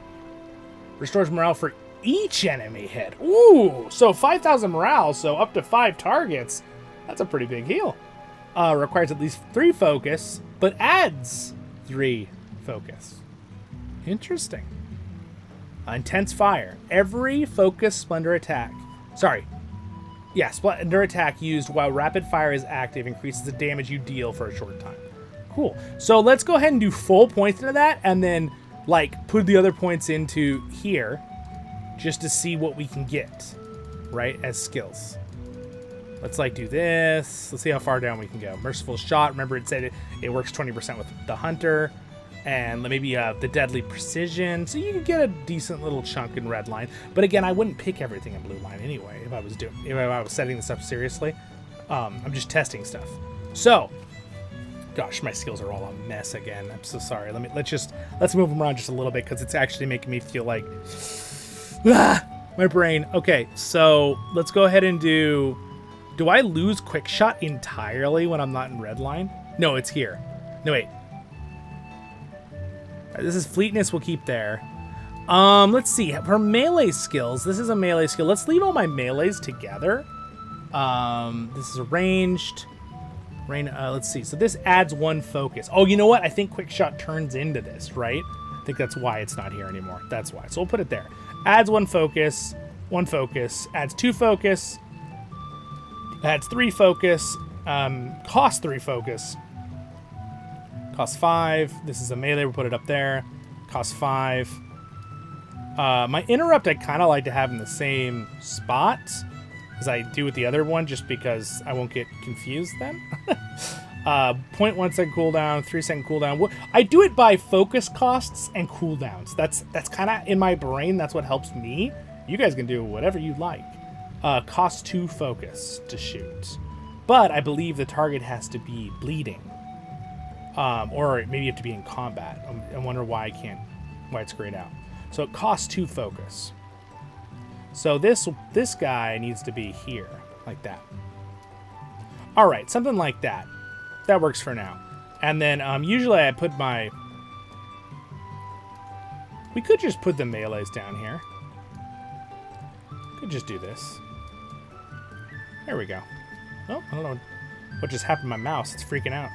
Restores morale for each enemy hit. Ooh, so 5,000 morale, so up to 5 targets. That's a pretty big heal. Requires at least 3 focus, but adds 3 focus. Interesting. Intense Fire. Every focus Splendor attack. Splendor attack used while Rapid Fire is active increases the damage you deal for a short time. Cool. So let's go ahead and do full points into that, and then like put the other points into here just to see what we can get, right, as skills. Let's like do this. Let's see how far down we can go. Merciful Shot. Remember it said it works 20% with the Hunter. And maybe the Deadly Precision. So you can get a decent little chunk in Redline. But again, I wouldn't pick everything in Blue Line anyway if I was setting this up seriously. I'm just testing stuff. So, gosh, my skills are all a mess again. I'm so sorry. Let's move them around just a little bit because it's actually making me feel like my brain. Okay, so let's go ahead and do I lose Quick Shot entirely when I'm not in Redline? No, it's here. No, wait. This is Fleetness, we'll keep there. Let's see. For melee skills, this is a melee skill. Let's leave all my melees together. This is a ranged. Let's see. So this adds 1 focus. Oh, you know what? I think Quick Shot turns into this, right? I think that's why it's not here anymore. That's why. So we'll put it there. Adds 1 focus. 1 focus. Adds 2 focus. Adds 3 focus. Costs 3 focus. Costs 5. This is a melee. We'll put it up there. Costs 5. My interrupt I kind of like to have in the same spot as I do with the other one, just because I won't get confused then. 0.1 second cooldown, 3 second cooldown. I do it by focus costs and cooldowns. That's kind of in my brain. That's what helps me. You guys can do whatever you like. Costs 2 focus to shoot, but I believe the target has to be bleeding. Or maybe you have to be in combat. I wonder why it's grayed out. So it costs 2 focus. So this guy needs to be here, like that. All right, something like that. That works for now. And then usually I put my... We could just put the melees down here. Could just do this. There we go. Oh, I don't know what just happened to my mouse. It's freaking out.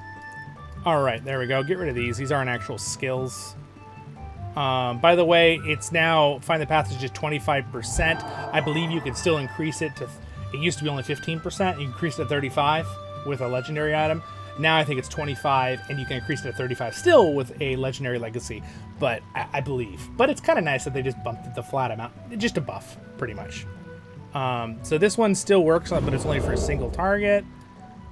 All right, there we go. Get rid of these. These aren't actual skills. By the way, it's now Find the Path is just 25%. I believe you can still increase it to... It used to be only 15%. You can increase it to 35 with a legendary item. Now I think it's 25, and you can increase it to 35 still with a legendary legacy, but I believe. But it's kind of nice that they just bumped it the flat amount. Just a buff, pretty much. So this one still works, but it's only for a single target.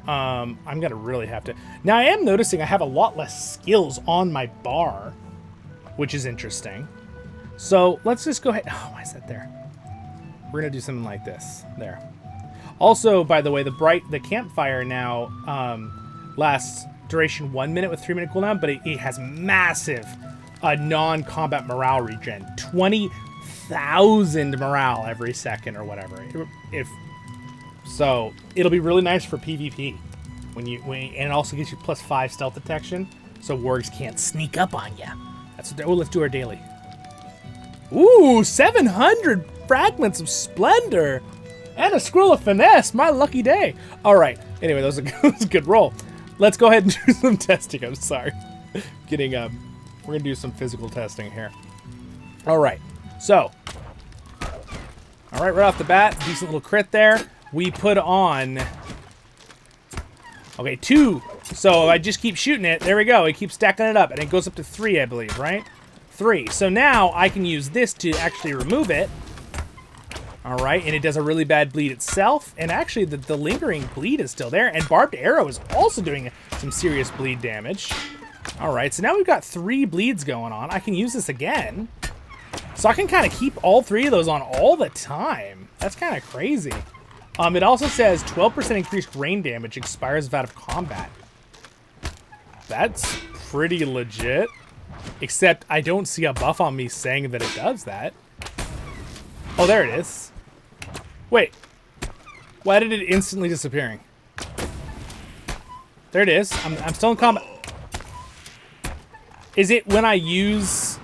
I'm going to really have to... Now, I am noticing I have a lot less skills on my bar, which is interesting. So let's just go ahead... Oh, why is that there? We're going to do something like this. There. Also, by the way, the campfire now lasts duration 1 minute with 3-minute cooldown, but it has massive non-combat morale regen. 20,000 morale every second or whatever. So it'll be really nice for PvP and it also gives you +5 stealth detection, so wargs can't sneak up on you. That's what. Oh, let's do our daily. Ooh, 700 fragments of splendor and a scroll of finesse. My lucky day. All right. Anyway, that was a good roll. Let's go ahead and do some testing. I'm sorry. We're gonna do some physical testing here. All right. So, all right, right off the bat, decent little crit there. We put on, okay, 2. So I just keep shooting it. There we go. It keeps stacking it up, and it goes up to 3, I believe, right? 3. So now I can use this to actually remove it. All right, and it does a really bad bleed itself. And actually, the lingering bleed is still there. And Barbed Arrow is also doing some serious bleed damage. All right, so now we've got 3 bleeds going on. I can use this again. So I can kind of keep all 3 of those on all the time. That's kind of crazy. It also says 12% increased rain damage expires if out of combat. That's pretty legit. Except I don't see a buff on me saying that it does that. Oh, there it is. Wait. Why did it instantly disappearing? There it is. I'm still in combat. Is it when I use...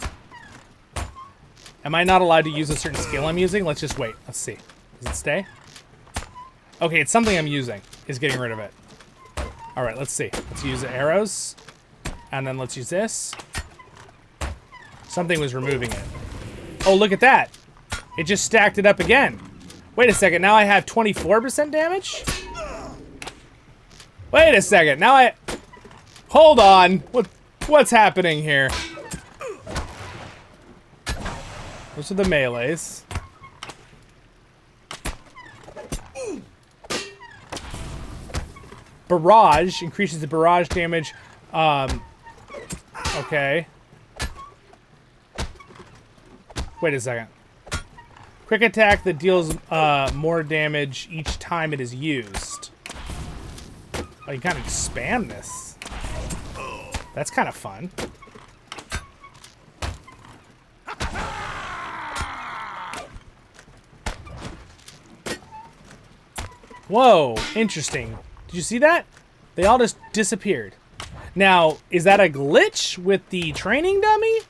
Am I not allowed to use a certain skill I'm using? Let's just wait. Let's see. Does it stay? Okay, it's something I'm using. Is getting rid of it. All right, let's see. Let's use arrows. And then let's use this. Something was removing it. Oh, look at that. It just stacked it up again. Wait a second. Now I have 24% damage? Wait a second. Now I... Hold on. What's happening here? Those are the melees. Barrage increases the barrage damage. Okay. Wait a second. Quick attack that deals more damage each time it is used. Oh, you kind of expand this. That's kind of fun. Whoa, interesting. Did you see that? They all just disappeared. Now, is that a glitch with the training dummy?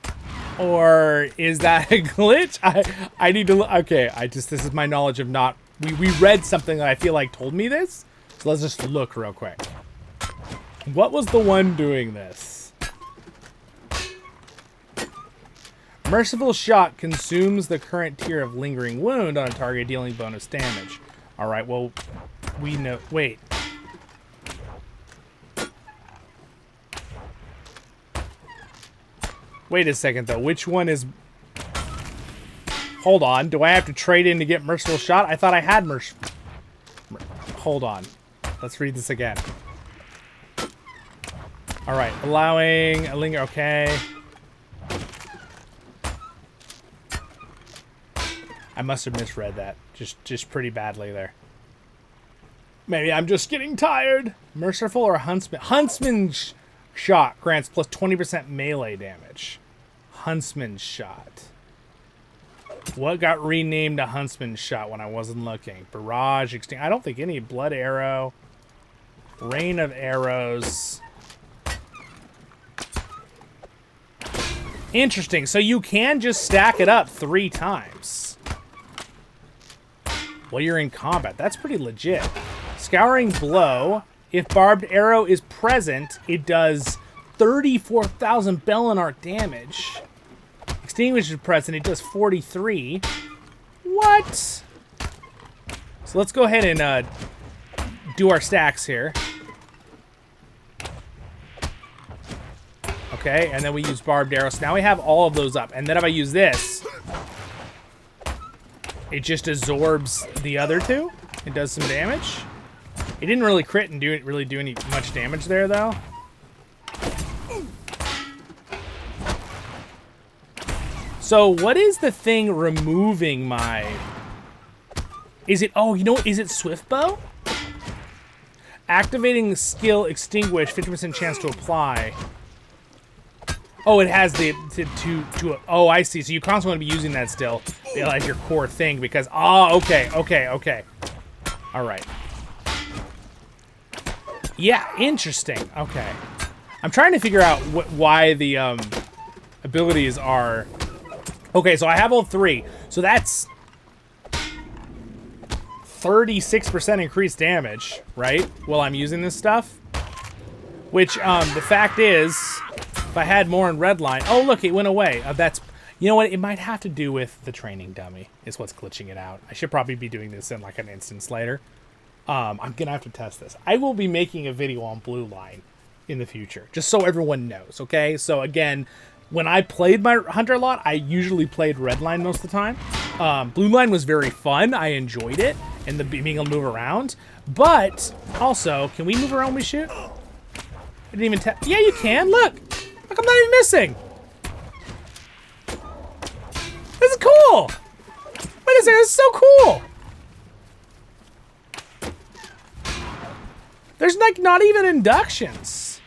Or is that a glitch? I need to... Okay, this is my knowledge of not... We read something that I feel like told me this. So let's just look real quick. What was the one doing this? Merciful Shot consumes the current tier of Lingering Wound on a target, dealing bonus damage. Alright, well, we know... Wait. Wait a second, though. Which one is... Hold on. Do I have to trade in to get Merciful Shot? I thought I had Hold on. Let's read this again. Alright, allowing a linger... Okay. I must have misread that. Just pretty badly there. Maybe I'm just getting tired. Merciful or Huntsman? Huntsman's Shot grants plus 20% melee damage. Huntsman's Shot. What got renamed to Huntsman's Shot when I wasn't looking? Barrage, extinct. I don't think any. Blood Arrow. Rain of Arrows. Interesting. So you can just stack it up 3 times while you're in combat. That's pretty legit. Scouring Blow. If Barbed Arrow is present, it does 34,000 bell and arc damage. Extinguish is present, it does 43. What? So let's go ahead and do our stacks here. Okay, and then we use Barbed Arrow. So now we have all of those up. And then if I use this, it just absorbs the other 2. It does some damage. It didn't really crit and really do any much damage there, though. So what is the thing removing my... Is it... Oh, you know what? Is it Swift Bow? Activating the skill Extinguish, 50% chance to apply. Oh, it has the... Oh, I see. So you constantly want to be using that still as your core thing because... Oh, okay. All right. Yeah, interesting. Okay. I'm trying to figure out why the abilities are... Okay, so I have all 3. So that's 36% increased damage, right? While I'm using this stuff. Which, the fact is, if I had more in Redline... Oh, look, it went away. That's... You know what? It might have to do with the training dummy is what's glitching it out. I should probably be doing this in like an instance later. I'm going to have to test this. I will be making a video on Blue Line in the future, just so everyone knows, okay? So again, when I played my Hunter a lot, I usually played Redline most of the time. Blue Line was very fun. I enjoyed it, and being able to move around. But also, can we move around when we shoot? I didn't even tap. Yeah, you can. Look. Look, I'm not even missing. This is cool. Wait a second, this is so cool. There's like not even inductions.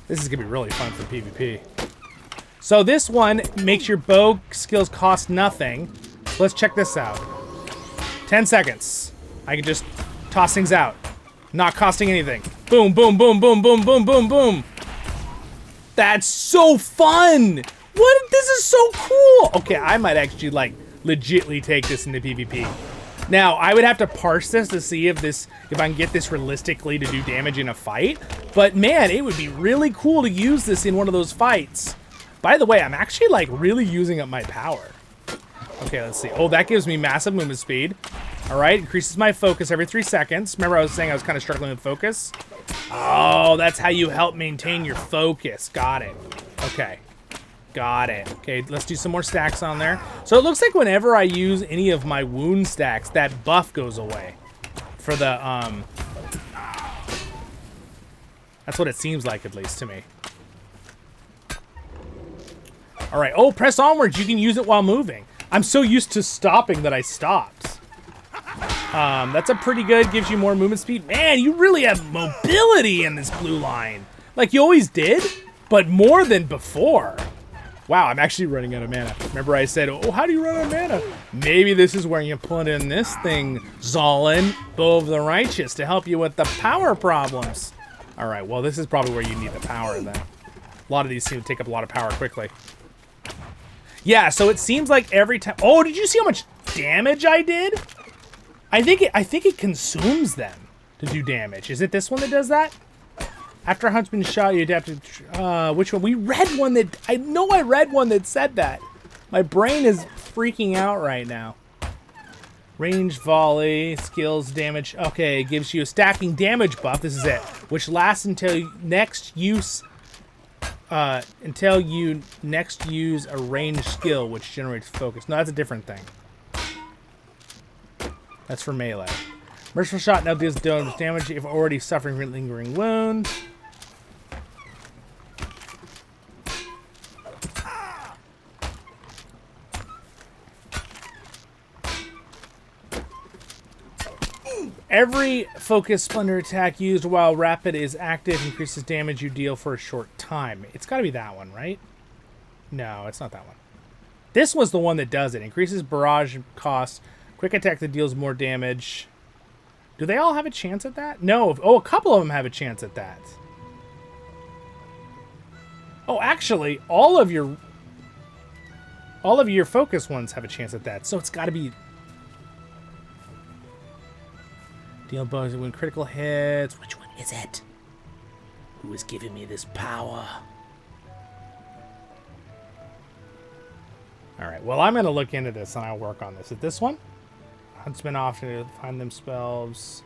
This is gonna be really fun for PvP. So this one makes your bow skills cost nothing. Let's check this out. 10 seconds. I can just toss things out. Not costing anything. Boom, boom, boom, boom, boom, boom, boom, boom. That's so fun. What? This is so cool. Okay, I might actually like legitly take this into PvP. Now, I would have to parse this to see if I can get this realistically to do damage in a fight. But man, it would be really cool to use this in one of those fights. By the way, I'm actually like really using up my power. Okay, let's see. Oh, that gives me massive movement speed. All right, increases my focus every 3 seconds. Remember I was saying I was kind of struggling with focus? Oh, that's how you help maintain your focus. Got it. Okay. Got it. Okay, let's do some more stacks on there. So it looks like whenever I use any of my wound stacks, that buff goes away. For the, that's what it seems like, at least to me. All right, oh, press onwards. You can use it while moving. I'm so used to stopping that I stopped. That's a pretty good, gives you more movement speed. Man, you really have mobility in this blue line. Like you always did, but more than before. Wow, I'm actually running out of mana. Remember I said, oh, how do you run out of mana? Maybe this is where you put in this thing, Zollin, Bow of the Righteous, to help you with the power problems. All right, well, this is probably where you need the power then. A lot of these seem to take up a lot of power quickly. Yeah, so it seems like every time... Oh, did you see how much damage I did? I think it consumes them to do damage. Is it this one that does that? After a Huntsman shot, you adapt to... which one? We read one that... I know I read one that said that. My brain is freaking out right now. Range volley, skills, damage. Okay, it gives you a stacking damage buff. This is it. Which lasts until next use... until you next use a ranged skill, which generates focus. No, that's a different thing. That's for melee. Merciful shot now deals damage if already suffering a lingering wound. Every focus splendor attack used while rapid is active increases damage you deal for a short time. It's got to be that one, right? No, it's not that one. This was the one that does it. Increases barrage cost. Quick attack that deals more damage. Do they all have a chance at that? No. Oh, a couple of them have a chance at that. Oh, actually, all of your focus ones have a chance at that. So it's got to be... Deal bonuses when critical hits. Which one is it? Who is giving me this power? All right. Well, I'm going to look into this and I'll work on this. Is this one? Huntsman often find them spells.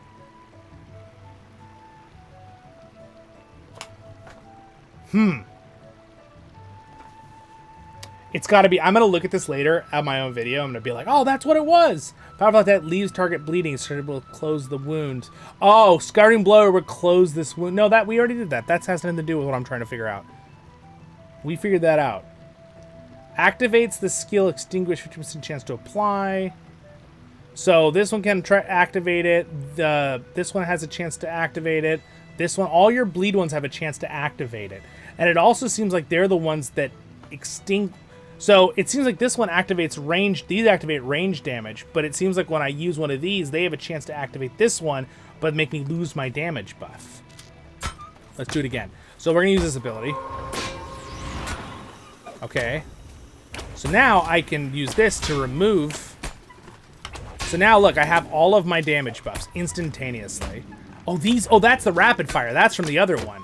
It's got to be... I'm going to look at this later at my own video. I'm going to be like, oh, that's what it was. Powerful like that leaves target bleeding, so it will close the wound. Oh, Scarring Blow would close this wound. No, that we already did that. That has nothing to do with what I'm trying to figure out. We figured that out. Activates the skill Extinguish, 50% chance to apply. So this one can activate it. This one has a chance to activate it. This one, all your bleed ones have a chance to activate it. And it also seems like they're the ones that extinct. So it seems like this one activates range. These activate range damage, but it seems like when I use one of these, they have a chance to activate this one, but make me lose my damage buff. Let's do it again. So we're gonna use this ability. Okay. So now I can use this to remove. So now look, I have all of my damage buffs instantaneously. Oh, these. Oh, that's the rapid fire. That's from the other one.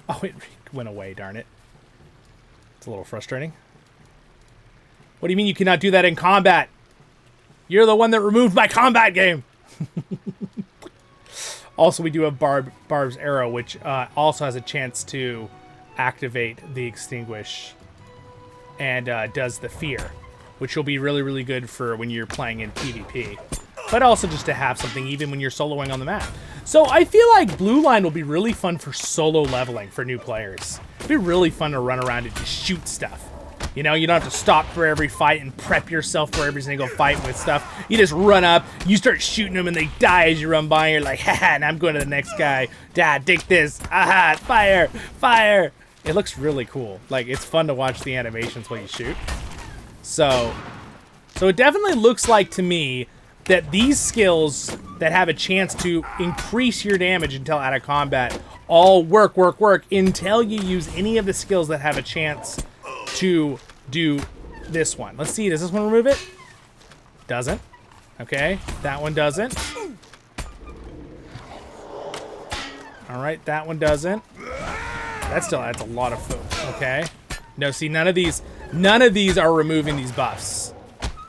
Oh, it went away, darn it. It's a little frustrating. What do you mean you cannot do that in combat? You're the one that removed my combat game. Also, we do have Barb's Arrow, which also has a chance to activate the Extinguish and does the Fear, which will be really, really good for when you're playing in PvP. But also just to have something even when you're soloing on the map. So I feel like Blue Line will be really fun for solo leveling for new players. It'd be really fun to run around and just shoot stuff. You know, you don't have to stop for every fight and prep yourself for every single fight with stuff. You just run up, you start shooting them, and they die as you run by, and you're like, haha, and I'm going to the next guy. Dad, take this. Aha, fire, fire. It looks really cool. Like, it's fun to watch the animations while you shoot. So it definitely looks like to me that these skills that have a chance to increase your damage until out of combat all work until you use any of the skills that have a chance to do this one. Let's see, does this one remove it? Doesn't. Okay, that one doesn't. All right, that one doesn't. That still adds a lot of food. Okay. No, see, none of these are removing these buffs.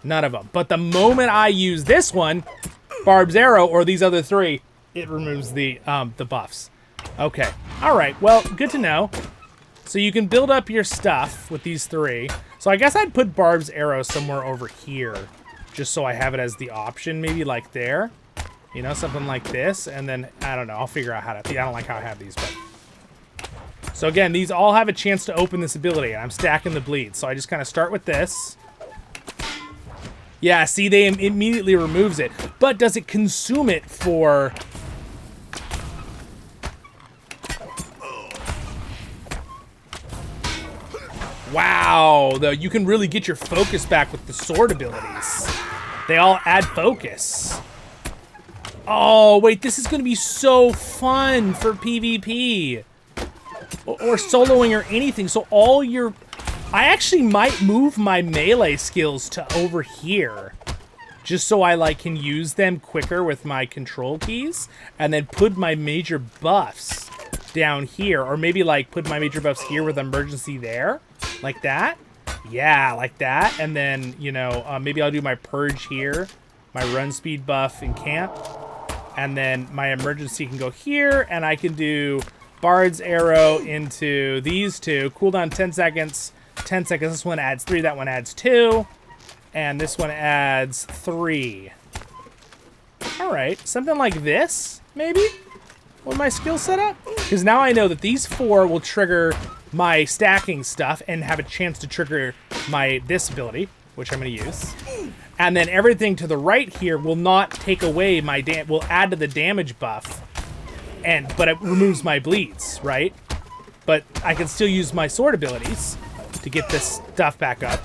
None of them. But the moment I use this one, Barb's Arrow, or these other three, it removes the buffs. Okay. All right. Well, good to know. So you can build up your stuff with these three. So I guess I'd put Barb's Arrow somewhere over here, just so I have it as the option, maybe like there. You know, something like this. And then, I don't know, I'll figure out how to... I don't like how I have these, but... So again, these all have a chance to open this ability, and I'm stacking the bleed. So I just kind of start with this. Yeah, see, they immediately removes it. But does it consume it for... Wow, though, you can really get your focus back with the sword abilities. They all add focus. Oh, wait, this is going to be so fun for PvP. Or soloing or anything. So all your... I actually might move my melee skills to over here. Just so I, like, can use them quicker with my control keys. And then put my major buffs down here. Or maybe, like, put my major buffs here with emergency there. Like that. Yeah, like that. And then, you know, maybe I'll do my purge here. My run speed buff in camp. And then my emergency can go here. And I can do Bard's Arrow into these two. Cooldown 10 seconds. 10 seconds. This one adds 3. That one adds 2. And this one adds 3. All right. Something like this, maybe? With my skill setup? Because now I know that these 4 will trigger my stacking stuff and have a chance to trigger my this ability, which I'm going to use. And then everything to the right here will not take away my will add to the damage buff. But it removes my bleeds, right? But I can still use my sword abilities to get this stuff back up.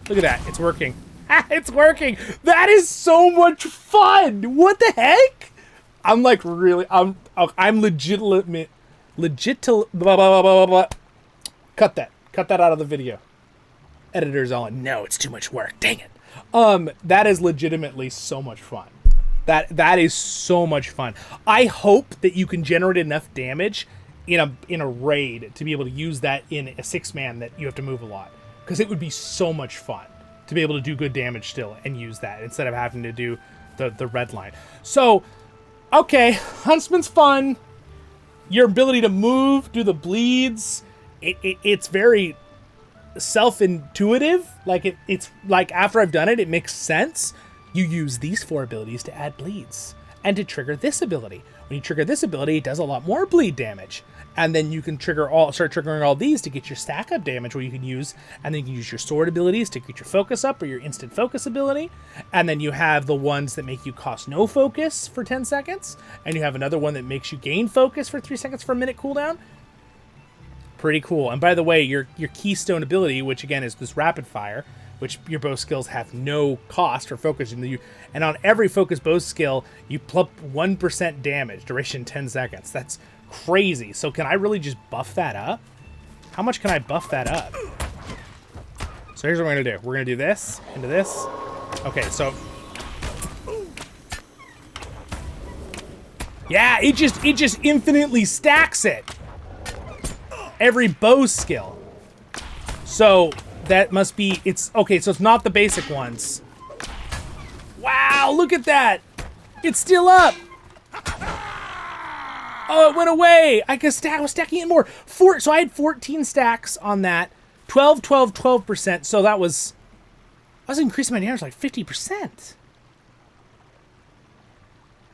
Look at that. It's working. It's working. That is so much fun. What the heck? I'm like really, I'm legitimate. Blah, blah, blah, blah, blah. Cut that out of the video. Editor's on. No, it's too much work. Dang it. That is legitimately so much fun. That is so much fun. I hope that you can generate enough damage in a raid to be able to use that in a 6-man that you have to move a lot, because it would be so much fun to be able to do good damage still and use that instead of having to do the red line. So, okay, Huntsman's fun. Your ability to move, do the bleeds, it's very self-intuitive. Like it's like after I've done it, it makes sense. You use these 4 abilities to add bleeds and to trigger this ability. When you trigger this ability, it does a lot more bleed damage. And then you can start triggering all these to get your stack up damage, where you can use, and then you can use your sword abilities to get your focus up, or your instant focus ability. And then you have the ones that make you cost no focus for 10 seconds. And you have another one that makes you gain focus for 3 seconds for a minute cooldown. Pretty cool. And by the way, your keystone ability, which again is this rapid fire, which your bow skills have no cost for focus. And on every focus bow skill, you plump 1% damage, duration 10 seconds. That's crazy. So can I really just buff that up? How much can I buff that up? So here's what we're going to do. We're going to do this into this. Okay, so... Yeah, it just infinitely stacks it. Every bow skill. So... that must be, okay, so it's not the basic ones. Wow, look at that. It's still up. Oh, it went away. I was stacking it more. So I had 14 stacks on that. 12, 12, 12%. So I was increasing my damage like 50%.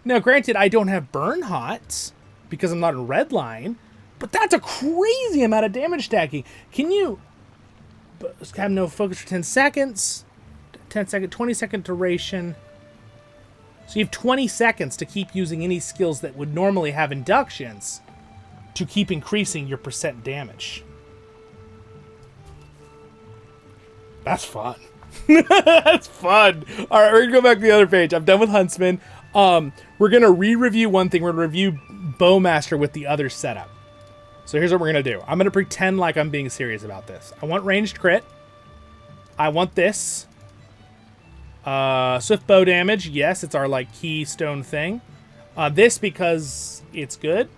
Now, granted, I don't have burn hot because I'm not in Redline, but that's a crazy amount of damage stacking. Can you have no focus for 10 seconds? 20-second duration. So you have 20 seconds to keep using any skills that would normally have inductions to keep increasing your percent damage. That's fun. That's fun. All right, we're going to go back to the other page. I'm done with Huntsman. We're going to re-review one thing. We're going to review BowMaster with the other setup. So here's what we're going to do. I'm going to pretend like I'm being serious about this. I want ranged crit. I want this. Swift bow damage, yes, it's our like keystone thing. This because it's good.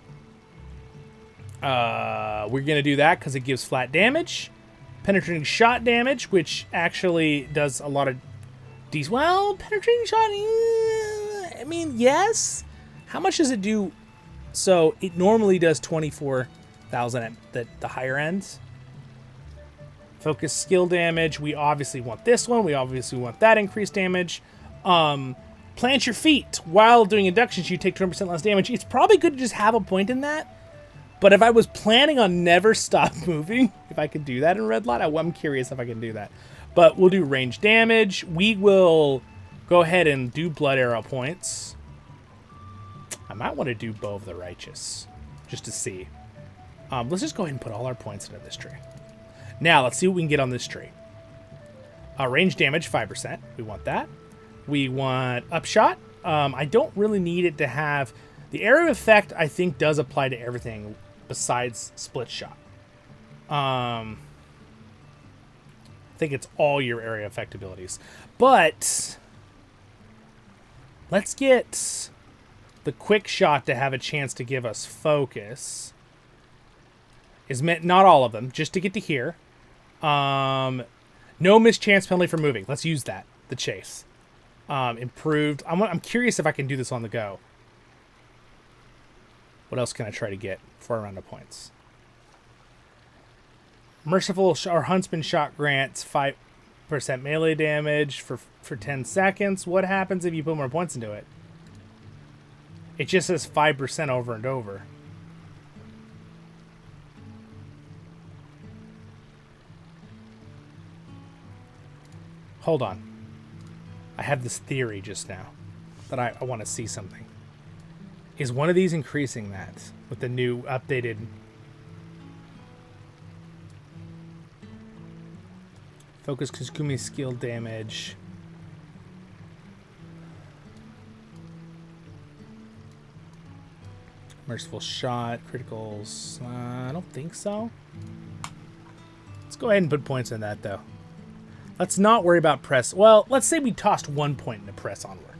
We're gonna do that because it gives flat damage, penetrating shot damage, which actually does a lot of penetrating shot. I mean, yes. How much does it do? So it normally does 24,000 at the higher ends. Focus skill damage. We obviously want this one. We obviously want that increased damage. Plant your feet. While doing inductions, you take 20% less damage. It's probably good to just have a point in that. But if I was planning on never stop moving, if I could do that in Redline, I'm curious if I can do that. But we'll do range damage. We will go ahead and do blood arrow points. I might want to do Bow of the Righteous just to see. Let's just go ahead and put all our points into this tree. Now, let's see what we can get on this tree. Range damage, 5%. We want that. We want upshot. I don't really need it to have... The area effect, I think, does apply to everything besides split shot. I think it's all your area effect abilities. But let's get the quick shot to have a chance to give us focus. Is meant not all of them, just to get to here. No mischance penalty for moving. Let's use that. The chase. Improved. I'm curious if I can do this on the go. What else can I try to get for a round of points? Merciful or Huntsman shot grants 5% melee damage for 10 seconds. What happens if you put more points into it? It just says 5% over and over. Hold on. I have this theory just now that I want to see something. Is one of these increasing that with the new updated... Focus Kuzukumi skill damage. Merciful shot, criticals. I don't think so. Let's go ahead and put points in that, though. Let's not worry about press. Well, let's say we tossed 1 point into press onward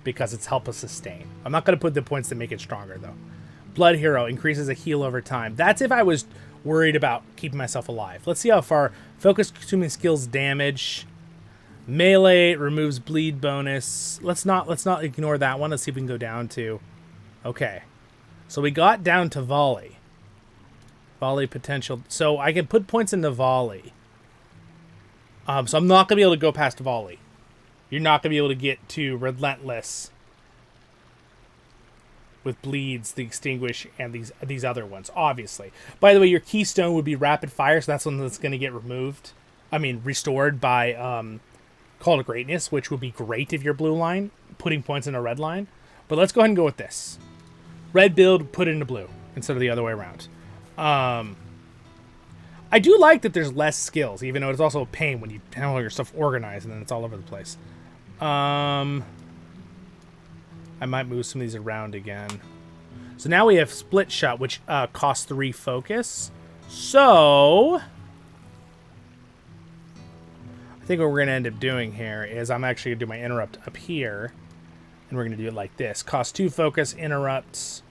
because it's help us sustain. I'm not going to put the points that make it stronger, though. Blood Hero increases a heal over time. That's if I was worried about keeping myself alive. Let's see how far. Focus consuming skills damage. Melee removes bleed bonus. Let's not ignore that one. Let's see if we can go down to... Okay. So we got down to volley. Volley potential. So I can put points into volley. So I'm not going to be able to go past volley. You're not going to be able to get to relentless with bleeds, the extinguish, and these other ones, obviously. By the way, your keystone would be rapid fire, so that's one that's going to get restored by Call to Greatness, which would be great if you're blue line, putting points in a red line. But let's go ahead and go with this. Red build, put it into blue, instead of the other way around. I do like that there's less skills, even though it's also a pain when you have all your stuff organized and then it's all over the place. I might move some of these around again. So now we have split shot, which costs 3 focus. So I think what we're going to end up doing here is I'm actually going to do my interrupt up here. And we're going to do it like this. Cost 2 focus, interrupts.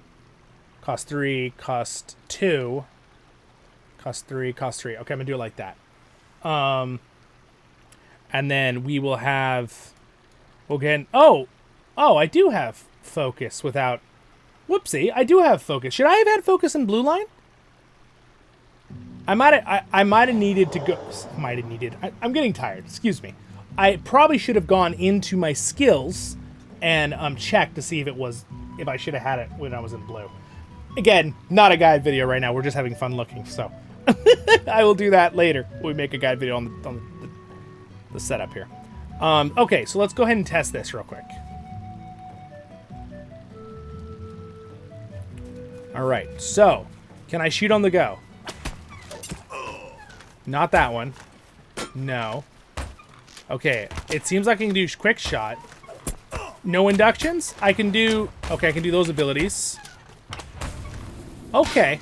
Cost 3, cost 2. Cost 3, cost 3. Okay, I'm going to do it like that. And then we will have... We'll get... Oh, I do have focus without... Whoopsie, I do have focus. Should I have had focus in blue line? I might have needed to go... Might have needed... I'm getting tired. Excuse me. I probably should have gone into my skills and checked to see if I should have had it when I was in blue. Again, not a guide video right now. We're just having fun looking, so... I will do that later when we make a guide video on the setup here. Okay, so let's go ahead and test this real quick. Alright, so, can I shoot on the go? Not that one. No. Okay, it seems like I can do quick shot. No inductions? I can do... Okay, I can do those abilities. Okay.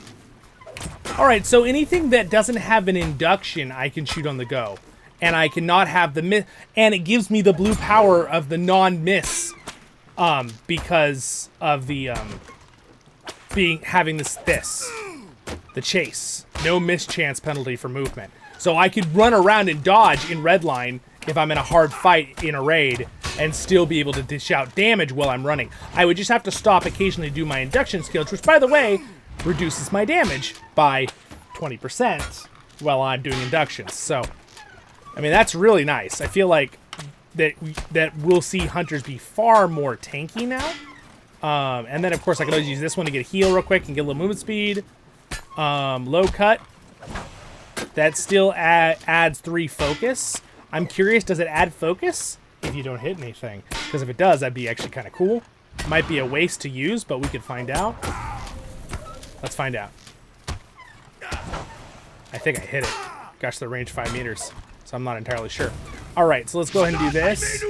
Alright, so anything that doesn't have an induction, I can shoot on the go. And I cannot have the miss... And it gives me the blue power of the non-miss. Because of the, having this. The chase. No mischance penalty for movement. So I could run around and dodge in Redline if I'm in a hard fight in a raid and still be able to dish out damage while I'm running. I would just have to stop occasionally to do my induction skills, which, by the way, reduces my damage by 20% while I'm doing inductions. So, I mean, that's really nice. I feel like that we'll see hunters be far more tanky now. And then, of course, I can always use this one to get a heal real quick and get a little movement speed. Low cut. That still adds 3 focus. I'm curious, does it add focus if you don't hit anything? Because if it does, that'd be actually kind of cool. Might be a waste to use, but we could find out. Let's find out. I think I hit it. Gosh, the range 5 meters, so I'm not entirely sure. All right, so let's go ahead and do this.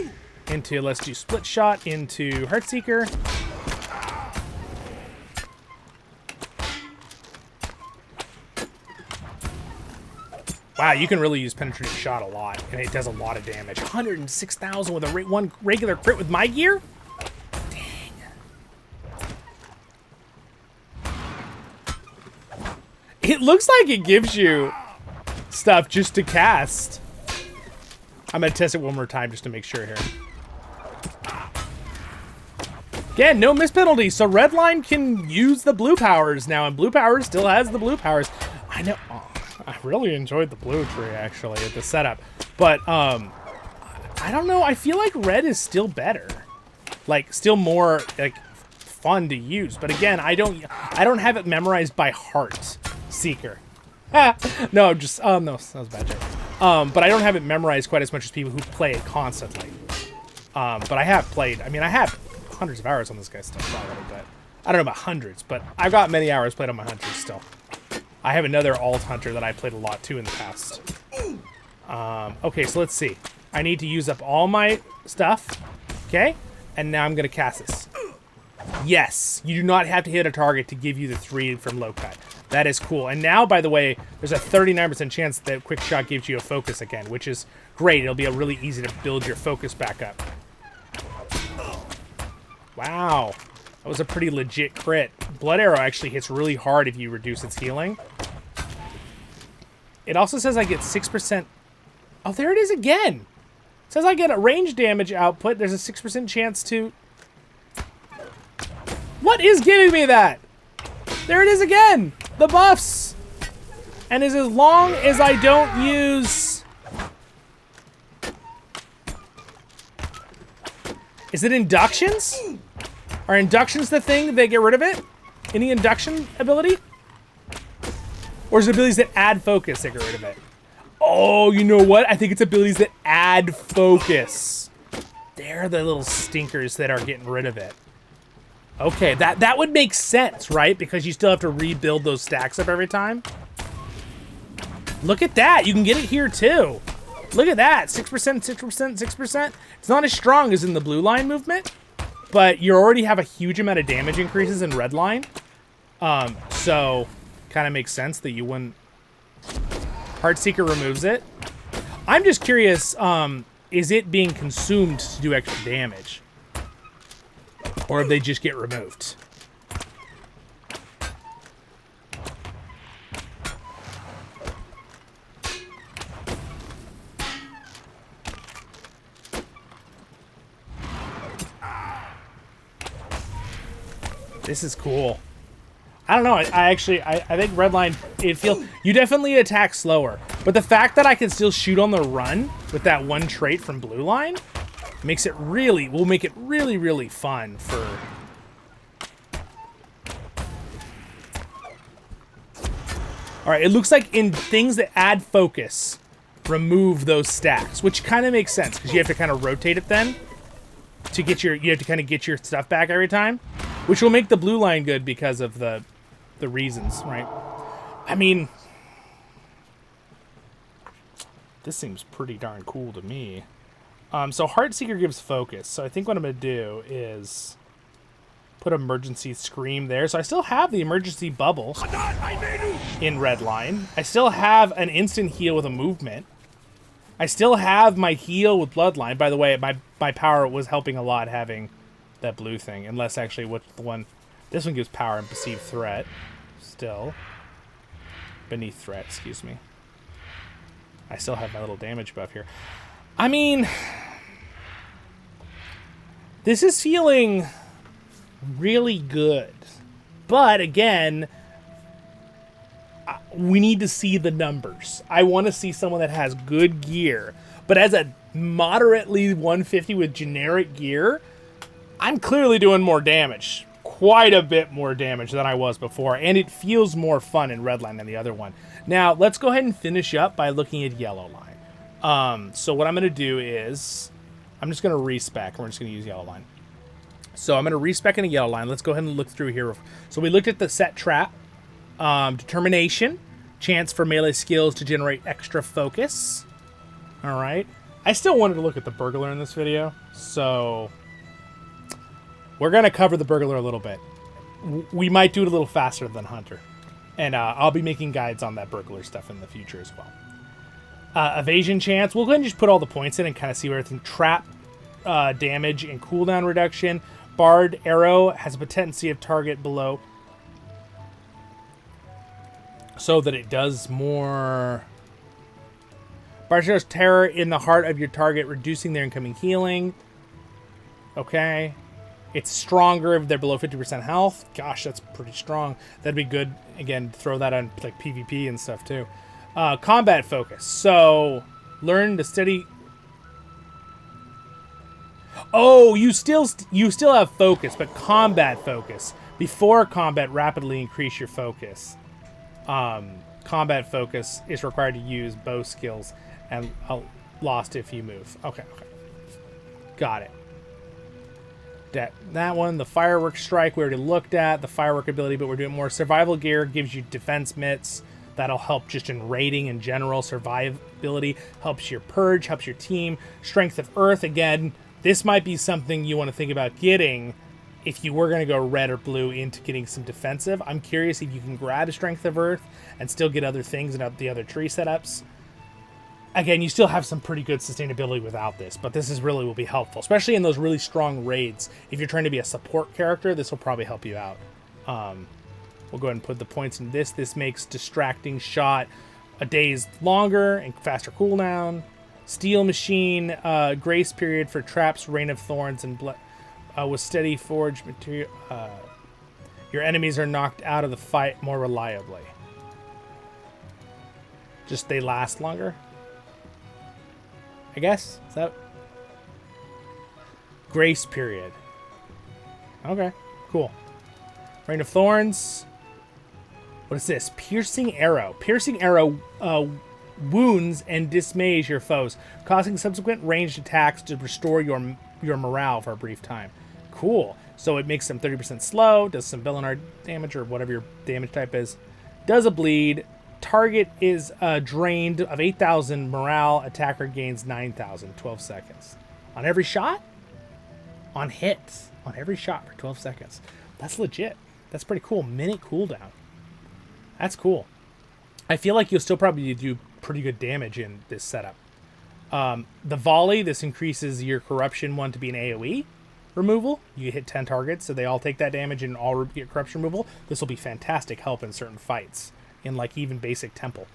Let's do split shot into Heartseeker. Wow, you can really use penetrating shot a lot, and it does a lot of damage. 106,000 with one regular crit with my gear? It looks like it gives you stuff just to cast. I'm going to test it one more time just to make sure here. Again, no miss penalty, so Redline can use the blue powers now, and blue powers still has the blue powers. I know... Oh, I really enjoyed the blue tree, actually, at the setup. But, I don't know. I feel like red is still better. Like, still more, like, fun to use. But again, I don't have it memorized by heart. Seeker. No, just, no, that was a bad joke. But I don't have it memorized quite as much as people who play it constantly. But I have played, I mean, I have hundreds of hours on this guy's stuff already, but I don't know about hundreds, but I've got many hours played on my hunters still. I have another alt hunter that I played a lot too in the past. Okay, so let's see. I need to use up all my stuff. Okay, and now I'm gonna cast this. Yes, you do not have to hit a target to give you the 3 from low cut. That is cool. And now, by the way, there's a 39% chance that quick shot gives you a focus again, which is great. It'll be really easy to build your focus back up. Wow, that was a pretty legit crit. Blood arrow actually hits really hard if you reduce its healing. It also says I get 6%. Oh, there it is again. It says I get a range damage output. There's a 6% chance to... What is giving me that? There it is again. The buffs. And as long as I don't use... Is it inductions? Are inductions the thing that get rid of it? Any induction ability? Or is it abilities that add focus that get rid of it? Oh, you know what? I think it's abilities that add focus. They're the little stinkers that are getting rid of it. Okay, that would make sense, right? Because you still have to rebuild those stacks up every time. Look at that. You can get it here too. Look at that. 6%, 6%, 6%. It's not as strong as in the blue line movement, but you already have a huge amount of damage increases in red line. So kind of makes sense that you wouldn't. Heartseeker removes it. I'm just curious, is it being consumed to do extra damage? Or if they just get removed? This is cool. I don't know. I think Redline, it feels... You definitely attack slower. But the fact that I can still shoot on the run with that one trait from Blue Line makes it really... will make it really, really fun for... Alright, it looks like in things that add focus, remove those stacks. Which kind of makes sense, because you have to kind of rotate it then. To get your... You have to kind of get your stuff back every time. Which will make the Blue Line good because of the reasons, right? I mean, this seems pretty darn cool to me. So Heartseeker gives focus. So I think what I'm going to do is put Emergency Scream there. So I still have the Emergency Bubble in Redline. I still have an instant heal with a movement. I still have my heal with Bloodline. By the way, my power was helping a lot having that blue thing. Unless actually what's the one... This one gives power and perceived threat. Still. Beneath threat, excuse me. I still have my little damage buff here. I mean... This is feeling really good. But, again... We need to see the numbers. I want to see someone that has good gear. But as a moderately 150 with generic gear... I'm clearly doing more damage. Quite a bit more damage than I was before. And it feels more fun in Redline than the other one. Now, let's go ahead and finish up by looking at Yellow Line. So what I'm going to do is... I'm just going to respec. And we're just going to use Yellow Line. So I'm going to respec in a Yellow Line. Let's go ahead and look through here. So we looked at the set trap. Determination. Chance for melee skills to generate extra focus. Alright. I still wanted to look at the Burglar in this video. So... We're going to cover the Burglar a little bit. We might do it a little faster than Hunter. And I'll be making guides on that Burglar stuff in the future as well. Evasion chance. We'll go ahead and just put all the points in and kind of see where everything... Trap damage and cooldown reduction. Barred arrow has a potency of target below. So that it does more... Barred arrow's terror in the heart of your target, reducing their incoming healing. Okay. It's stronger if they're below 50% health. Gosh, that's pretty strong. That'd be good. Again, throw that on like PvP and stuff too. Combat focus. So, learn to steady... Oh, you still have focus, but combat focus. Before combat, rapidly increase your focus. Combat focus is required to use bow skills and lost if you move. Okay. Got it. That one, the firework strike we already looked at, the firework ability, but we're doing more. Survival gear gives you defense mitts. That'll help just in raiding in general. Survivability helps your purge, helps your team. Strength of earth, again, this might be something you want to think about getting if you were going to go red or blue into getting some defensive. I'm curious if you can grab a strength of earth and still get other things and the other tree setups. Again, you still have some pretty good sustainability without this, but this really will be helpful, especially in those really strong raids. If you're trying to be a support character, this will probably help you out. We'll go ahead and put the points in this. This makes distracting shot a days longer and faster cooldown. Steel machine, grace period for traps, rain of thorns, and with steady forged material. Your enemies are knocked out of the fight more reliably. Just they last longer. I guess. Is that... Grace period. Okay, cool. Rain of Thorns. What is this? Piercing Arrow. Piercing Arrow wounds and dismays your foes, causing subsequent ranged attacks to restore your morale for a brief time. Cool. So it makes them 30% slow, does some Bellinar damage or whatever your damage type is. Does a bleed. Target is drained of 8,000 morale. Attacker gains 9,000. 12 seconds. On every shot? On hits. On every shot for 12 seconds. That's legit. That's pretty cool. Minute cooldown. That's cool. I feel like you'll still probably do pretty good damage in this setup. The volley, this increases your corruption one to be an AoE removal. You hit 10 targets, so they all take that damage and all get corruption removal. This will be fantastic help in certain fights. In like even basic temple.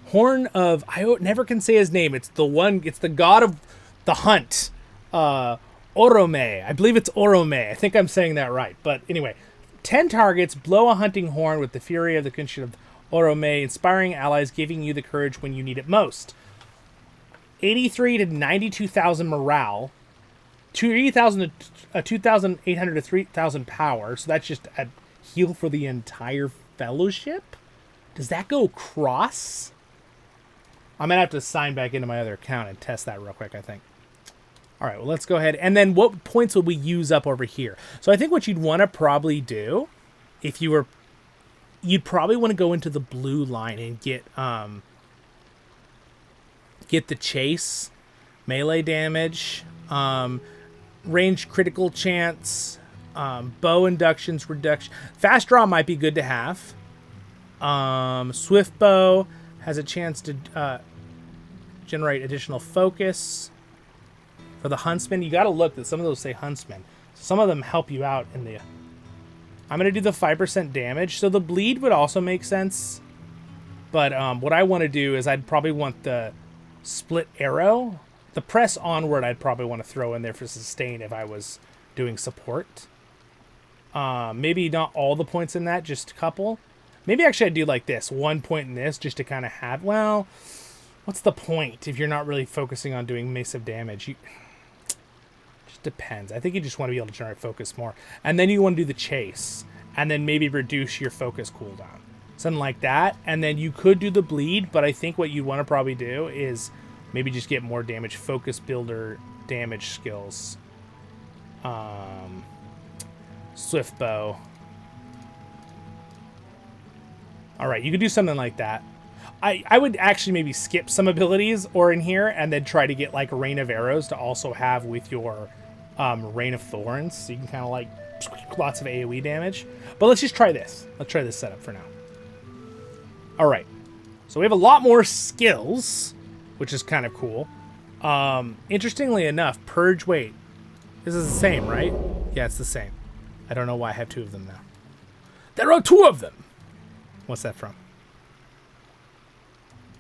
Horn of... I never can say his name. It's the one... It's the god of the hunt. Orome. I believe it's Orome. I think I'm saying that right. But anyway, 10 targets, blow a hunting horn with the fury of the Kunshi of Orome, inspiring allies, giving you the courage when you need it most. 83 to 92,000 morale. 80,000 to 2,800 to 3,000 power. So that's just a heal for the entire fellowship. Does that go across? I'm going to have to sign back into my other account and test that real quick, I think. All right, well, let's go ahead. And then what points would we use up over here? So I think what you'd want to probably do, if you were... You'd probably want to go into the blue line and get the chase, melee damage, range critical chance, bow inductions, reduction. Fast draw might be good to have. Swift bow has a chance to generate additional focus. For the Huntsman, you got to look that some of those say Huntsman. Some of them help you out in the... I'm going to do the 5% damage. So the bleed would also make sense. But what I want to do is I'd probably want the split arrow. The press onward I'd probably want to throw in there for sustain if I was doing support. Maybe not all the points in that, just a couple. Maybe actually I'd do like this. 1 point in this just to kind of have... Well, what's the point if you're not really focusing on doing massive damage? Depends. I think you just want to be able to generate focus more. And then you want to do the chase. And then maybe reduce your focus cooldown. Something like that. And then you could do the bleed, but I think what you want to probably do is maybe just get more damage. Focus builder damage skills. Swift bow. Alright, you could do something like that. I would actually maybe skip some abilities or in here and then try to get like Rain of Arrows to also have with your Rain of Thorns. So you can kind of like lots of AoE damage. But let's just try this. Let's try this setup for now. All right. So we have a lot more skills, which is kind of cool. Interestingly enough, Purge, wait. This is the same, right? Yeah, it's the same. I don't know why I have two of them now. There are two of them. What's that from?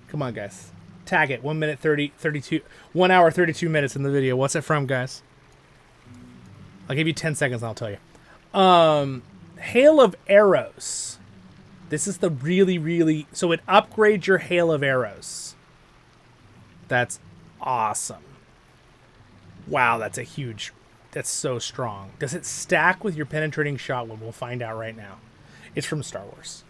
Come on, guys. Tag it. 1 minute 32. 1 hour 32 minutes in the video. What's it from, guys? I'll give you 10 seconds and I'll tell you. Hail of Arrows. This is the really... So it upgrades your Hail of Arrows. That's awesome. Wow, that's a huge... That's so strong. Does it stack with your penetrating shot? We'll find out right now. It's from Star Wars.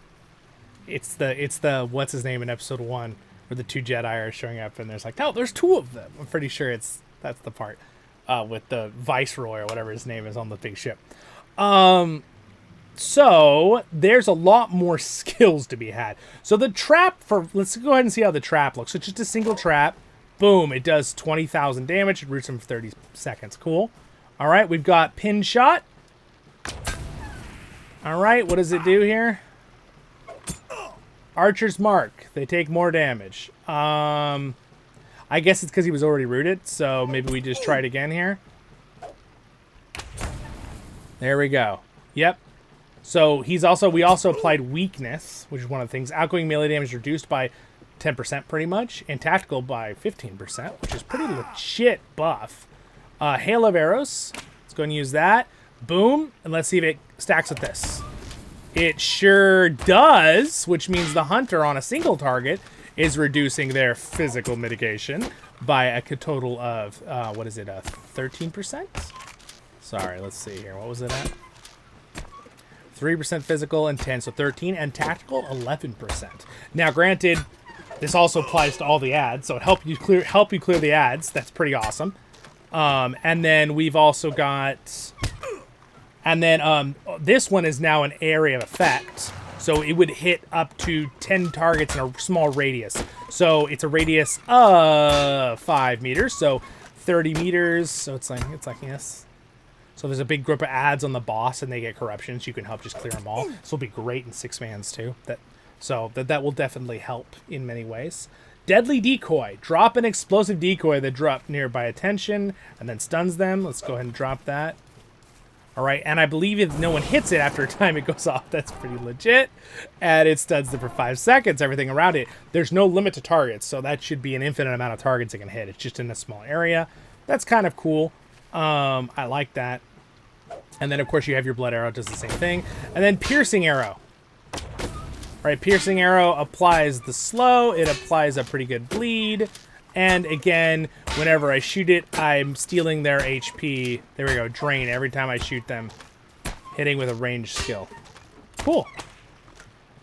It's the what's his name in episode 1 where the two Jedi are showing up and there's like, no, there's two of them. I'm pretty sure that's the part with the Viceroy or whatever his name is on the big ship. So there's a lot more skills to be had. So the trap let's go ahead and see how the trap looks. So it's just a single trap. Boom. It does 20,000 damage. It roots him for 30 seconds. Cool. All right. We've got pin shot. All right. What does it do here? Archer's Mark. They take more damage. I guess it's because he was already rooted, so maybe we just try it again here. There we go. Yep. So we also applied weakness, which is one of the things. Outgoing melee damage reduced by 10% pretty much, and tactical by 15%, which is pretty legit buff. Hail of Arrows. Let's go and use that. Boom. And let's see if it stacks with this. It sure does, which means the hunter on a single target is reducing their physical mitigation by a total of, 13%? Sorry, let's see here. What was it at? 3% physical and 10, so 13, and tactical 11%. Now, granted, this also applies to all the ads, so it help you clear the ads. That's pretty awesome. And then we've also got... And then this one is now an area of effect. So it would hit up to 10 targets in a small radius. So it's a radius of 5 meters. So 30 meters. So it's like yes. So there's a big group of ads on the boss and they get corruptions. You can help just clear them all. This will be great in 6-mans too. That will definitely help in many ways. Deadly Decoy. Drop an explosive decoy that drops nearby attention and then stuns them. Let's go ahead and drop that. All right, and I believe if no one hits it after a time, it goes off. That's pretty legit. And it stuns them for 5 seconds, everything around it. There's no limit to targets, so that should be an infinite amount of targets it can hit. It's just in a small area. That's kind of cool. I like that. And then, of course, you have your blood arrow, does the same thing. And then piercing arrow. Right, piercing arrow applies the slow. It applies a pretty good bleed. And again, whenever I shoot it, I'm stealing their HP. There we go, drain every time I shoot them. Hitting with a ranged skill. Cool.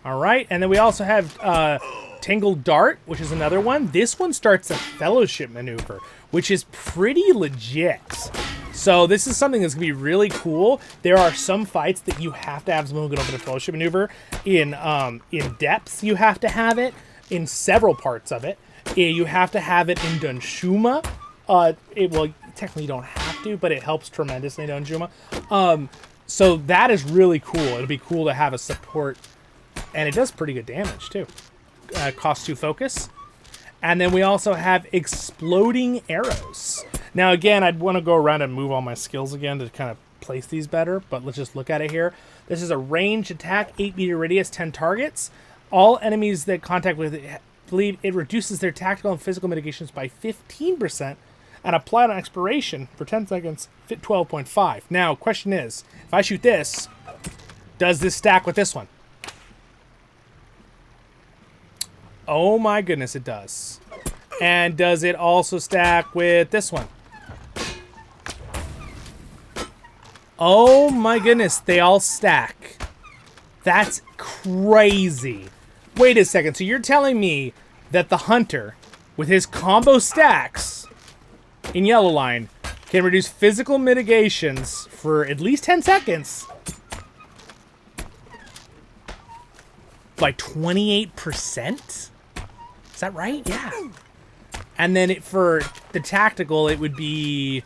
All right, and then we also have Tangled Dart, which is another one. This one starts a fellowship maneuver, which is pretty legit. So this is something that's going to be really cool. There are some fights that you have to have someone go over the fellowship maneuver. In depth, you have to have it. In several parts of it. You have to have it in Dunshuma. Well, technically you don't have to, but it helps tremendously in Dunshuma. So that is really cool. It'll be cool to have a support. And it does pretty good damage, too. Costs 2 focus. And then we also have exploding arrows. Now, again, I'd want to go around and move all my skills again to kind of place these better. But let's just look at it here. This is a ranged attack, 8-meter radius, 10 targets. All enemies that contact with it believe it reduces their tactical and physical mitigations by 15% and applied on expiration for 10 seconds, fit 12.5. Now, question is, if I shoot this, does this stack with this one? Oh my goodness, it does. And does it also stack with this one? Oh my goodness, they all stack. That's crazy. Wait a second, so you're telling me that the Hunter, with his combo stacks in Yellow Line, can reduce physical mitigations for at least 10 seconds by 28%? Is that right? Yeah. And then for the tactical, it would be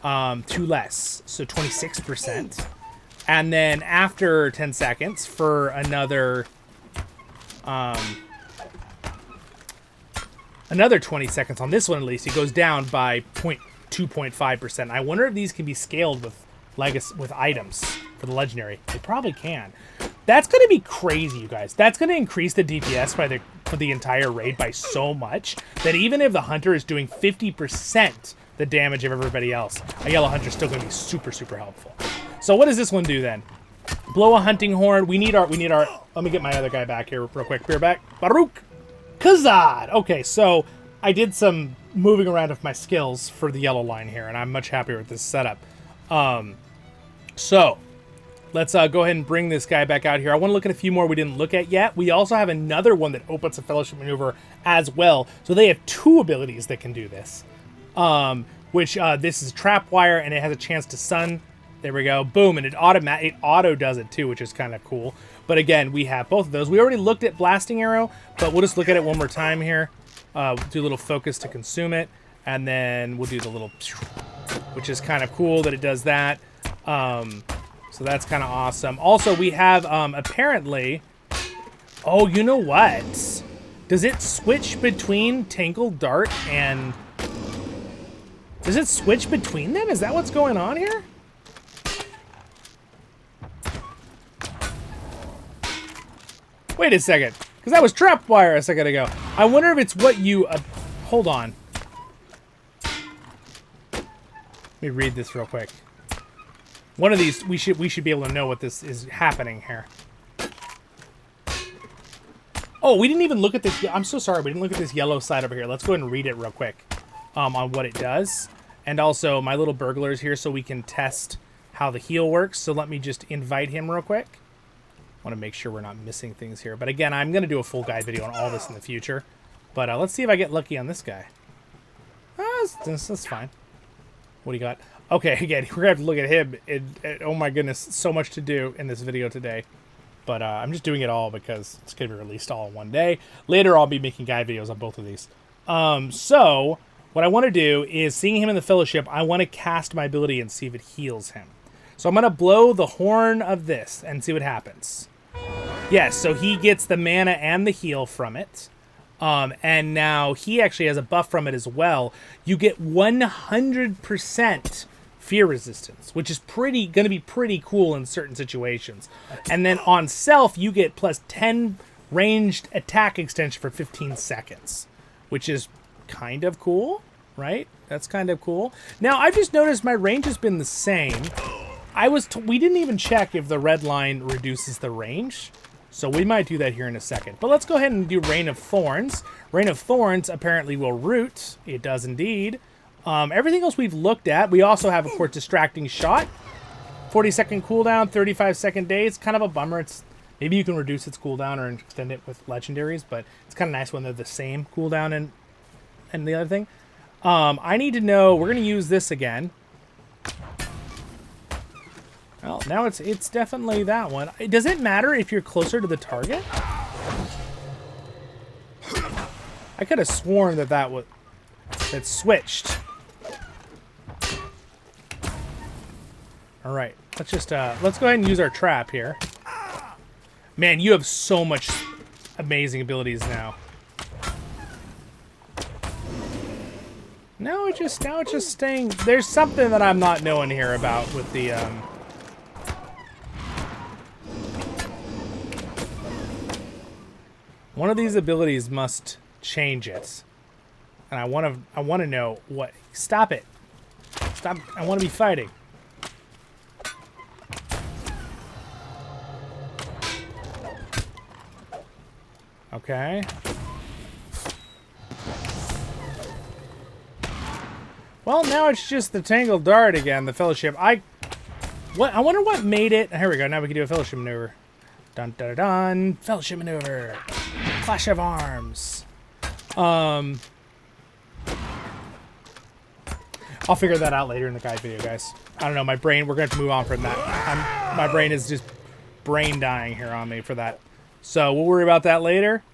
2 less, so 26%. And then after 10 seconds, for another 20 seconds on this one at least, it goes down by 2.5%. I wonder if these can be scaled with items for the legendary. They probably can. That's going to be crazy, you guys. That's going to increase the DPS for the entire raid by so much that even if the Hunter is doing 50% the damage of everybody else, a Yellow Hunter is still going to be super, super helpful. So what does this one do then? Blow a hunting horn. We need our. Let me get my other guy back here real quick. Beer back. Baruch Kazad. Okay, so I did some moving around with my skills for the Yellow Line here, and I'm much happier with this setup. So let's go ahead and bring this guy back out here. I want to look at a few more we didn't look at yet. We also have another one that opens a fellowship maneuver as well. So they have 2 abilities that can do this. This is Trapwire, and it has a chance to stun. There we go. Boom. And it auto does it too, which is kind of cool. But again, we have both of those. We already looked at Blasting Arrow, but we'll just look at it one more time here. Do a little focus to consume it. And then we'll do the little, which is kind of cool that it does that. So that's kind of awesome. Also, we have apparently... Oh, you know what? Does it switch between Tangled Dart and... Does it switch between them? Is that what's going on here? Wait a second, because that was Trapwire a second ago. I wonder if it's what you... hold on. Let me read this real quick. One of these, we should be able to know what this is happening here. Oh, we didn't even look at this. I'm so sorry, we didn't look at this yellow side over here. Let's go ahead and read it real quick on what it does. And also, my little burglar is here so we can test how the heal works. So let me just invite him real quick. I want to make sure we're not missing things here. But again, I'm going to do a full guide video on all this in the future. But let's see if I get lucky on this guy. That's fine. What do you got? Okay, again, we're going to have to look at him. Oh my goodness, so much to do in this video today. But I'm just doing it all because it's going to be released all in one day. Later, I'll be making guide videos on both of these. So, what I want to do is, seeing him in the Fellowship, I want to cast my ability and see if it heals him. So I'm going to blow the horn of this and see what happens. Yes, so he gets the mana and the heal from it. And now he actually has a buff from it as well. You get 100% fear resistance, which is going to be pretty cool in certain situations. And then on self, you get plus 10 ranged attack extension for 15 seconds, which is kind of cool, right? That's kind of cool. Now, I've just noticed my range has been the same. we didn't even check if the red line reduces the range. So we might do that here in a second. But let's go ahead and do Rain of Thorns. Rain of Thorns apparently will root. It does indeed. Everything else we've looked at. We also have, of course, Distracting Shot. 40-second cooldown, 35-second days. Kind of a bummer. It's maybe you can reduce its cooldown or extend it with legendaries, but it's kind of nice when they're the same cooldown and the other thing. I need to know, we're going to use this again. Well, now it's definitely that one. Does it matter if you're closer to the target? I could have sworn that switched. All right, let's go ahead and use our trap here. Man, you have so much amazing abilities now. Now it's just staying. There's something that I'm not knowing here about with the one of these abilities must change it, and I want to know what. Stop it! Stop! I want to be fighting. Okay. Well, now it's just the Tangled Dart again, the Fellowship. I wonder what made it. Here we go. Now we can do a Fellowship maneuver. Dun dun dun. Fellowship maneuver. Clash of Arms. I'll figure that out later in the guide video, guys. I don't know. My brain. We're going to have to move on from that. My brain is just brain dying here on me for that. So we'll worry about that later.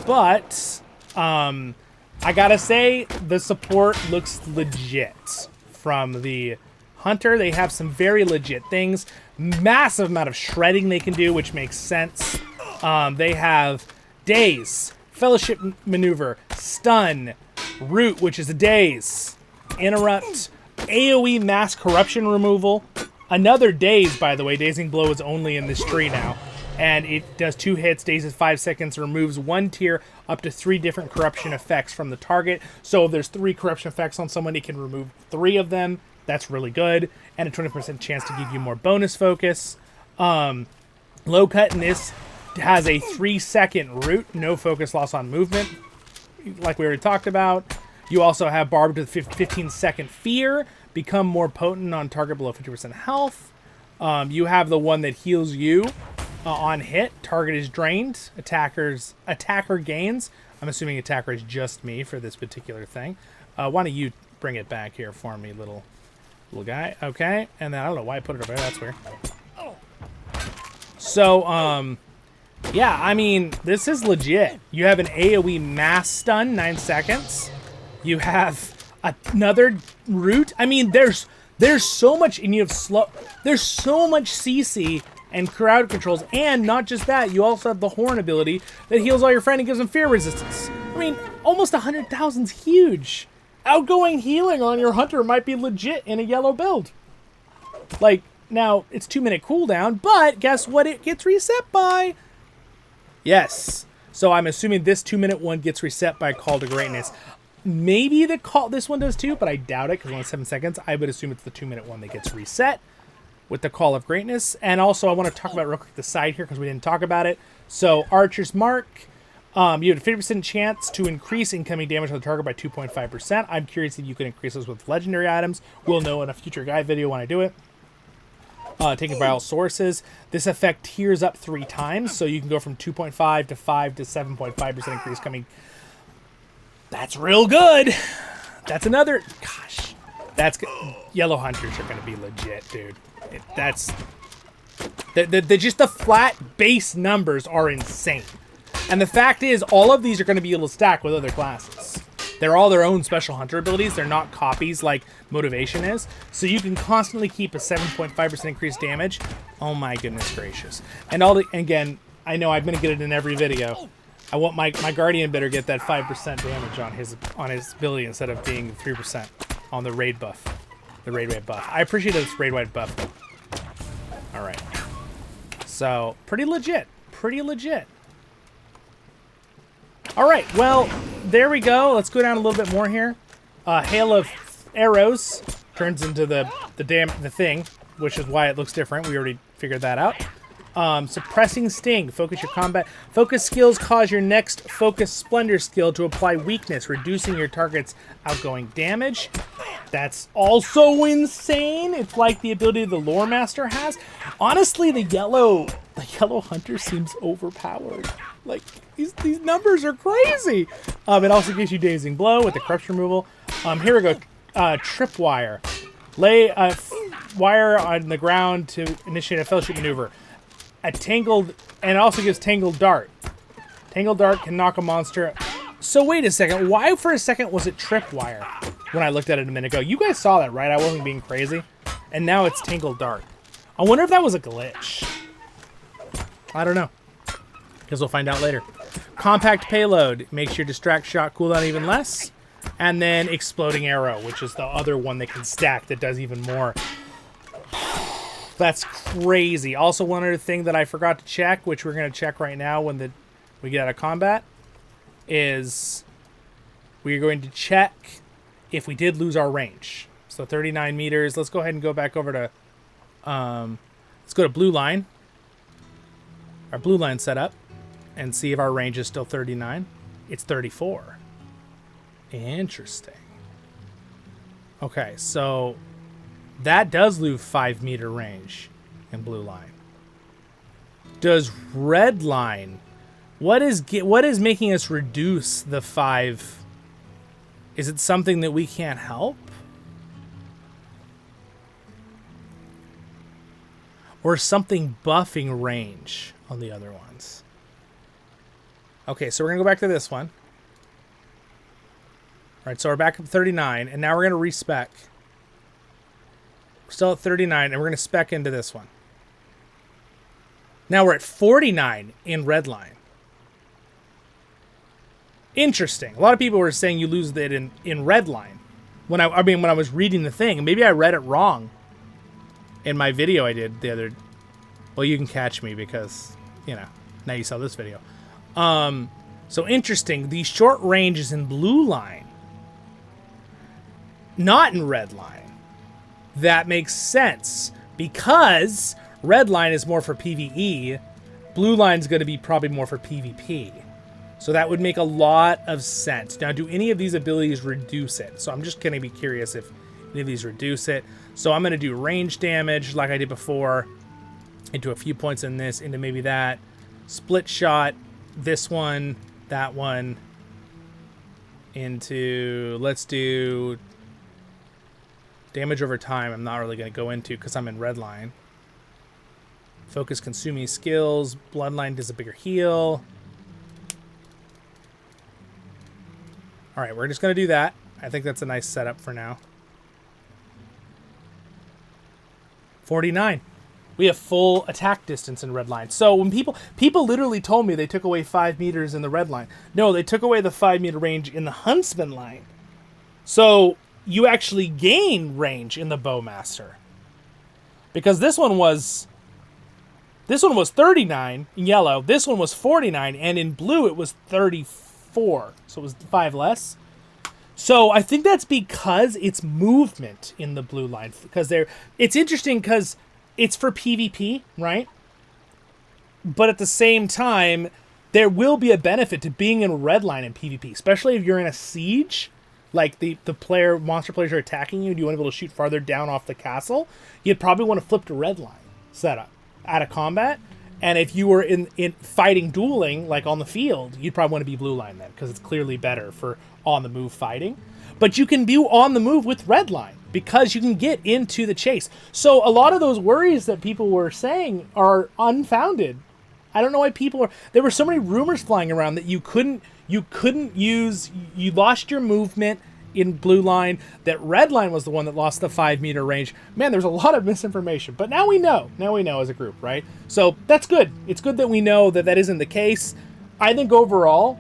But I gotta say, the support looks legit from the Hunter. They have some very legit things. Massive amount of shredding they can do, which makes sense. They have Daze, Fellowship Maneuver, Stun, Root, which is a Daze, Interrupt, AoE Mass Corruption Removal. Another Daze, by the way. Dazing Blow is only in this tree now. And it does 2 hits, dazes 5 seconds, removes 1 tier up to 3 different corruption effects from the target. So if there's 3 corruption effects on someone, it can remove 3 of them. That's really good. And a 20% chance to give you more bonus focus. Low Cut in this has a 3-second root, no focus loss on movement, like we already talked about. You also have Barbed with 15-second Fear, become more potent on target below 50% health. You have the one that heals you. On hit, target is drained. Attacker gains. I'm assuming attacker is just me for this particular thing. Why don't you bring it back here for me, little guy? Okay, and then I don't know why I put it over there. That's weird. So, yeah, I mean, this is legit. You have an AoE mass stun, 9 seconds. You have another root. I mean, there's so much, and you have there's so much CC and crowd controls, and not just that, you also have the Horn ability that heals all your friends and gives them fear resistance. I mean, almost 100,000's huge. Outgoing healing on your Hunter might be legit in a yellow build. Like, now, it's 2-minute cooldown, but guess what it gets reset by? Yes. So I'm assuming this 2-minute one gets reset by Call to Greatness. Maybe this one does too, but I doubt it, because only 7 seconds. I would assume it's the 2-minute one that gets reset with the Call of Greatness. And also, I want to talk about real quick the side here, because we didn't talk about it. So, Archer's Mark, you have a 50% chance to increase incoming damage on the target by 2.5%. I'm curious if you can increase those with legendary items. We'll know in a future guide video when I do it. Taken by all sources. This effect tiers up 3 times, so you can go from 2.5 to 5 to 7.5% increase coming. That's real good. That's another. Gosh, that's good. Yellow Hunters are going to be legit, dude. That's just the flat base numbers are insane, and the fact is, all of these are going to be able to stack with other classes. They're all their own special Hunter abilities. They're not copies like Motivation is, so you can constantly keep a 7.5% increased damage. Oh my goodness gracious! And again, I know I'm going to get it in every video. I want my Gaurdian better get that 5% damage on his ability instead of being 3% on the raid buff. The raid buff. I appreciate this raid wide buff though. Alright. So, pretty legit. Pretty legit. Alright, well, there we go. Let's go down a little bit more here. Hail of Arrows. turns into the thing, which is why it looks different. We already figured that out. Suppressing Sting. Focus your combat. Focus skills cause your next Focus Splendor skill to apply weakness, reducing your target's outgoing damage. That's also insane. It's like the ability the Lore Master has. Honestly, the yellow Hunter seems overpowered. Like, these numbers are crazy. It also gives you Dazing Blow with the corruption removal. Here we go. Tripwire. Lay a wire on the ground to initiate a fellowship maneuver. A tangled, and it also gives Tangled Dart. Tangled Dart can knock a monster. So wait a second, why for a second was it Tripwire when I looked at it a minute ago? You guys saw that, right? I wasn't being crazy. And now it's Tangled Dart. I wonder if that was a glitch. I don't know. Because we'll find out later. Compact Payload makes your Distract Shot cooldown even less. And then Exploding Arrow, which is the other one that can stack that does even more. That's crazy. Also, one other thing that I forgot to check, which we're going to check right now when we get out of combat, is we're going to check if we did lose our range. So 39 meters. Let's go ahead and go back over to, let's go to blue line. Our blue line setup, and see if our range is still 39. It's 34. Interesting. Okay, so that does lose 5 meter range in blue line. Does red line? What is making us reduce the 5? Is it something that we can't help? Or something buffing range on the other ones? Okay, so we're going to go back to this one. All right, so we're back at 39, and now we're going to respec. We're still at 39, and we're going to spec into this one. Now we're at 49 in Redline. Interesting. A lot of people were saying you lose it in Redline. When I was reading the thing, maybe I read it wrong in my video I did the other. Well, you can catch me because, you know, now you saw this video. So interesting. The short range is in blue line, not in red line. That makes sense because red line is more for PvE. Blue line is going to be probably more for PvP. So that would make a lot of sense. Now, do any of these abilities reduce it? So I'm just going to be curious if any of these reduce it. So I'm going to do range damage like I did before, into a few points in this, into maybe that. Split shot, this one, that one, into, let's do damage over time. I'm not really going to go into because I'm in red line. Focus consuming skills. Bloodline does a bigger heal. All right, we're just going to do that. I think that's a nice setup for now. 49. We have full attack distance in red line. So when people literally told me they took away 5 meters in the red line. No, they took away the 5 meter range in the Huntsman line. So you actually gain range in the BowMaster. Because this one was 39 in yellow. This one was 49, and in blue it was 34. So it was 5 less. So I think that's because it's movement in the blue line. Because it's interesting because it's for PvP, right? But at the same time, there will be a benefit to being in red line in PvP, especially if you're in a siege. Like the monster players are attacking you and you want to be able to shoot farther down off the castle, you'd probably want to flip to red line setup out of combat. And if you were in fighting, dueling, like on the field, you'd probably want to be blue line then, because it's clearly better for on the move fighting. But you can be on the move with red line because you can get into the chase. So a lot of those worries that people were saying are unfounded. I don't know why there were so many rumors flying around that you couldn't use, you lost your movement in blue line, that red line was the one that lost the 5 meter range. Man, there's a lot of misinformation, but now we know as a group, right? So that's good. It's good that we know that isn't the case. I think overall,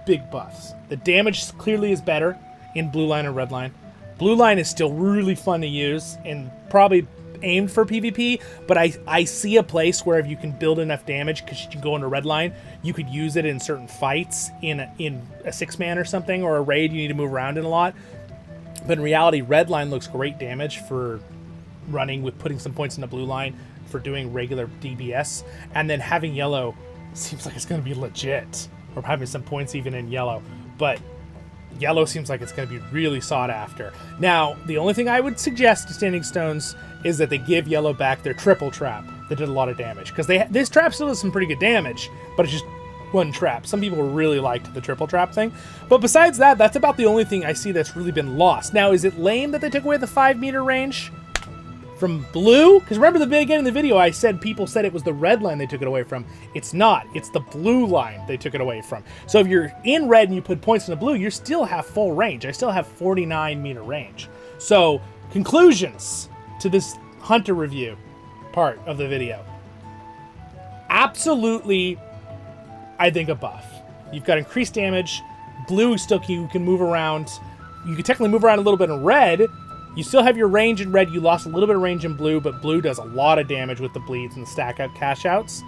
big buffs. The damage clearly is better in blue line and red line. Blue line is still really fun to use and probably aimed for PvP, but I see a place where if you can build enough damage, because you can go into red line, you could use it in certain fights in a 6-man or something, or a raid you need to move around in a lot. But in reality, Redline looks great damage for running with putting some points in the blue line for doing regular DBS. And then having yellow seems like it's going to be legit. Or having some points even in yellow. But yellow seems like it's going to be really sought after. Now, the only thing I would suggest to Standing Stones is that they give yellow back their triple trap that did a lot of damage. Because this trap still does some pretty good damage, but it's just one trap. Some people really liked the triple trap thing. But besides that, that's about the only thing I see that's really been lost. Now, is it lame that they took away the 5-meter range from blue? Because remember the beginning of the video, I said people said it was the red line they took it away from. It's not. It's the blue line they took it away from. So if you're in red and you put points in the blue, you still have full range. I still have 49-meter range. So, conclusions to this Hunter review part of the video. Absolutely, I think a buff. You've got increased damage. Blue still you can move around. You can technically move around a little bit in red. You still have your range in red. You lost a little bit of range in blue, but blue does a lot of damage with the bleeds and the stack up cash outs.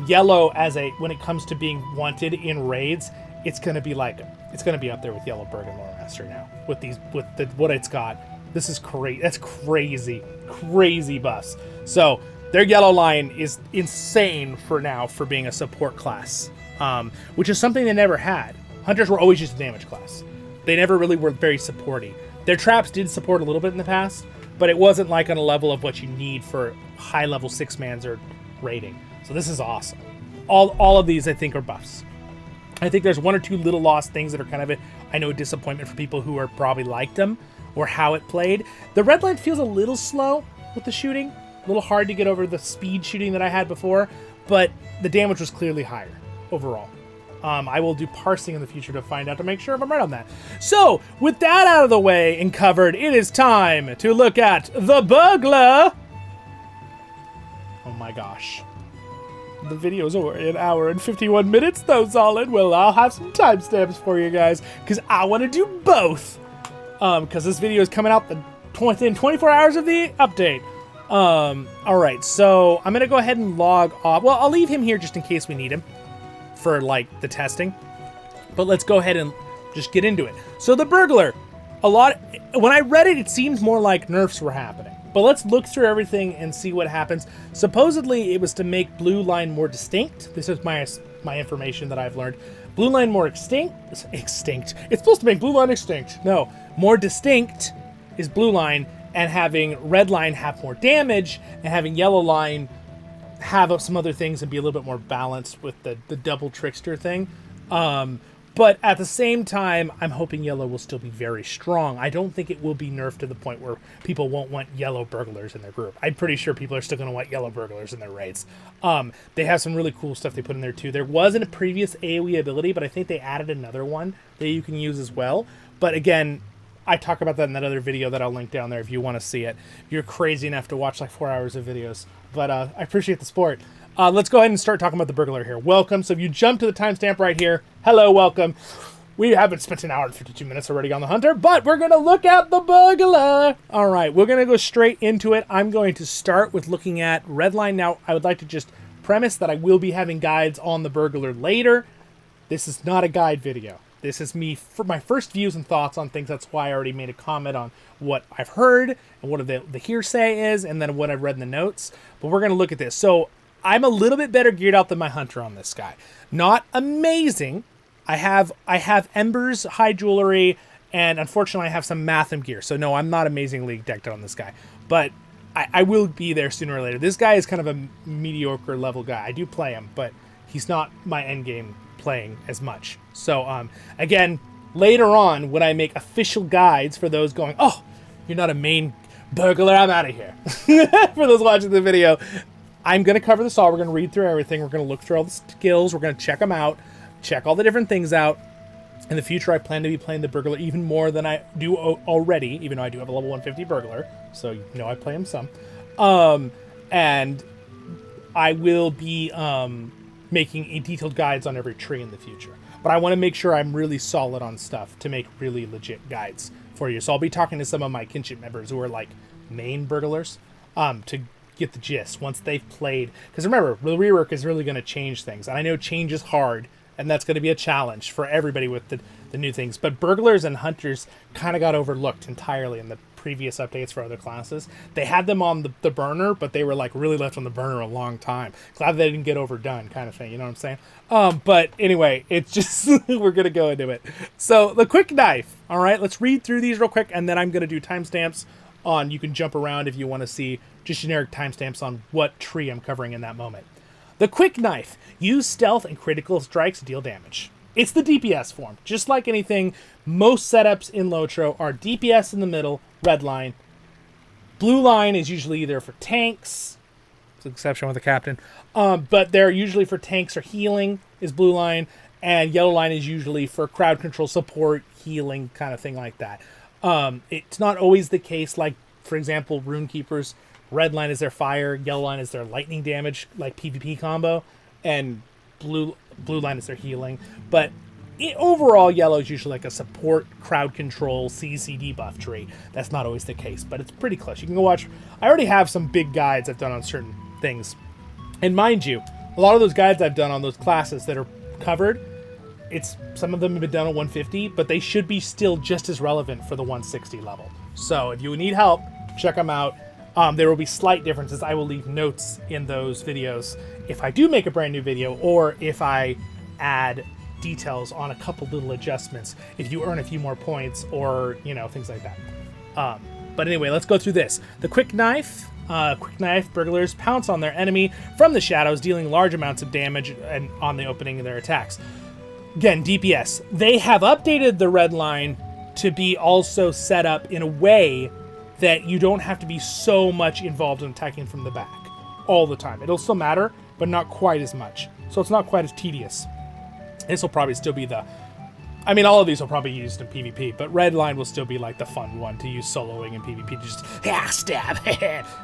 Yellow, when it comes to being wanted in raids, it's gonna be up there with yellow burg and BowMaster now with what it's got. This is crazy. That's crazy buffs. So their yellow line is insane for now for being a support class, which is something they never had. Hunters were always just a damage class. They never really were very supporty. Their traps did support a little bit in the past, but it wasn't like on a level of what you need for high-level 6-mans or raiding. So this is awesome. All of these, I think, are buffs. I think there's one or two little lost things that are kind of a disappointment for people who are probably liked them or how it played. The red line feels a little slow with the shooting, a little hard to get over the speed shooting that I had before, but the damage was clearly higher overall. I will do parsing in the future to find out to make sure if I'm right on that. So, with that out of the way and covered, it is time to look at the burglar. Oh my gosh. The video's over an hour and 51 minutes though, Zollin. Well, I'll have some timestamps for you guys, because I want to do both. Because this video is coming out within 24 hours of the update. Alright, so I'm going to go ahead and log off. Well, I'll leave him here just in case we need him for, like, the testing. But let's go ahead and just get into it. So the burglar, when I read it, it seemed more like nerfs were happening. But let's look through everything and see what happens. Supposedly, it was to make blue line more distinct. This is my information that I've learned. Blue line more extinct. It's supposed to make blue line extinct. No, more distinct is blue line, and having red line have more damage, and having yellow line have some other things and be a little bit more balanced with the double trickster thing. But at the same time, I'm hoping yellow will still be very strong. I don't think it will be nerfed to the point where people won't want yellow burglars in their group. I'm pretty sure people are still going to want yellow burglars in their raids. They have some really cool stuff they put in there too. There wasn't a previous AoE ability, but I think they added another one that you can use as well. But again, I talk about that in that other video that I'll link down there if you want to see it. If you're crazy enough to watch like 4 hours of videos. But I appreciate the support. Let's go ahead and start talking about the burglar here. Welcome. So if you jump to the timestamp right here, hello, welcome. We haven't spent an hour and 52 minutes already on the hunter, but we're going to look at the burglar. All right, we're going to go straight into it. I'm going to start with looking at Redline. Now, I would like to just premise that I will be having guides on the burglar later. This is not a guide video. This is me for my first views and thoughts on things. That's why I already made a comment on what I've heard and what the hearsay is, and then what I've read in the notes. But we're going to look at this. So I'm a little bit better geared out than my hunter on this guy. Not amazing. I have embers, high jewelry, and unfortunately I have some Matham gear. So no, I'm not amazingly decked out on this guy. But I will be there sooner or later. This guy is kind of a mediocre level guy. I do play him, but he's not my endgame playing as much. So again, later on when I make official guides for those going, oh, you're not a main burglar, I'm out of here. For those watching the video, I'm going to cover this all. We're going to read through everything. We're going to look through all the skills. We're going to check them out, check all the different things out. In the future, I plan to be playing the burglar even more than I do already, even though I do have a level 150 burglar. So, you know, I play him some. And I will be making detailed guides on every tree in the future. But I want to make sure I'm really solid on stuff to make really legit guides for you. So I'll be talking to some of my kinship members who are like main burglars to get the gist once they've played. Because remember, the rework is really going to change things. And I know change is hard, and that's going to be a challenge for everybody with the new things. But burglars and hunters kind of got overlooked entirely in the previous updates for other classes. They had them on the burner, but they were like really left on the burner a long time. Glad they didn't get overdone, kind of thing. You know what I'm saying? But anyway, it's just we're gonna go into it. So the quick knife. All right, let's read through these real quick, and then I'm gonna do timestamps on. You can jump around if you want to see just generic timestamps on what tree I'm covering in that moment. The quick knife. Use stealth and critical strikes to deal damage. It's the DPS form. Just like anything, most setups in LOTRO are DPS in the middle, red line. Blue line is usually either for tanks, it's an exception with the captain, but they're usually for tanks or healing is blue line, and yellow line is usually for crowd control, support, healing, kind of thing like that. It's not always the case, like, for example, rune keepers, red line is their fire, yellow line is their lightning damage, like PvP combo, and blue line is their healing. But overall, yellow is usually like a support, crowd control, CC debuff tree. That's not always the case, but it's pretty close. You can go watch. I already have some big guides I've done on certain things. And mind you, a lot of those guides I've done on those classes that are covered, some of them have been done at 150, but they should be still just as relevant for the 160 level. So if you need help, check them out. There will be slight differences. I will leave notes in those videos if I do make a brand new video, or if I add details on a couple little adjustments, if you earn a few more points, or, you know, things like that. But anyway, let's go through this. The quick knife. Quick knife burglars pounce on their enemy from the shadows, dealing large amounts of damage and on the opening of their attacks. Again, DPS. They have updated the red line to be also set up in a way that you don't have to be so much involved in attacking from the back all the time. It'll still matter, but not quite as much. So it's not quite as tedious. This will probably still be all of these will probably be used in PvP, but red line will still be like the fun one to use soloing in PvP. Just, stab,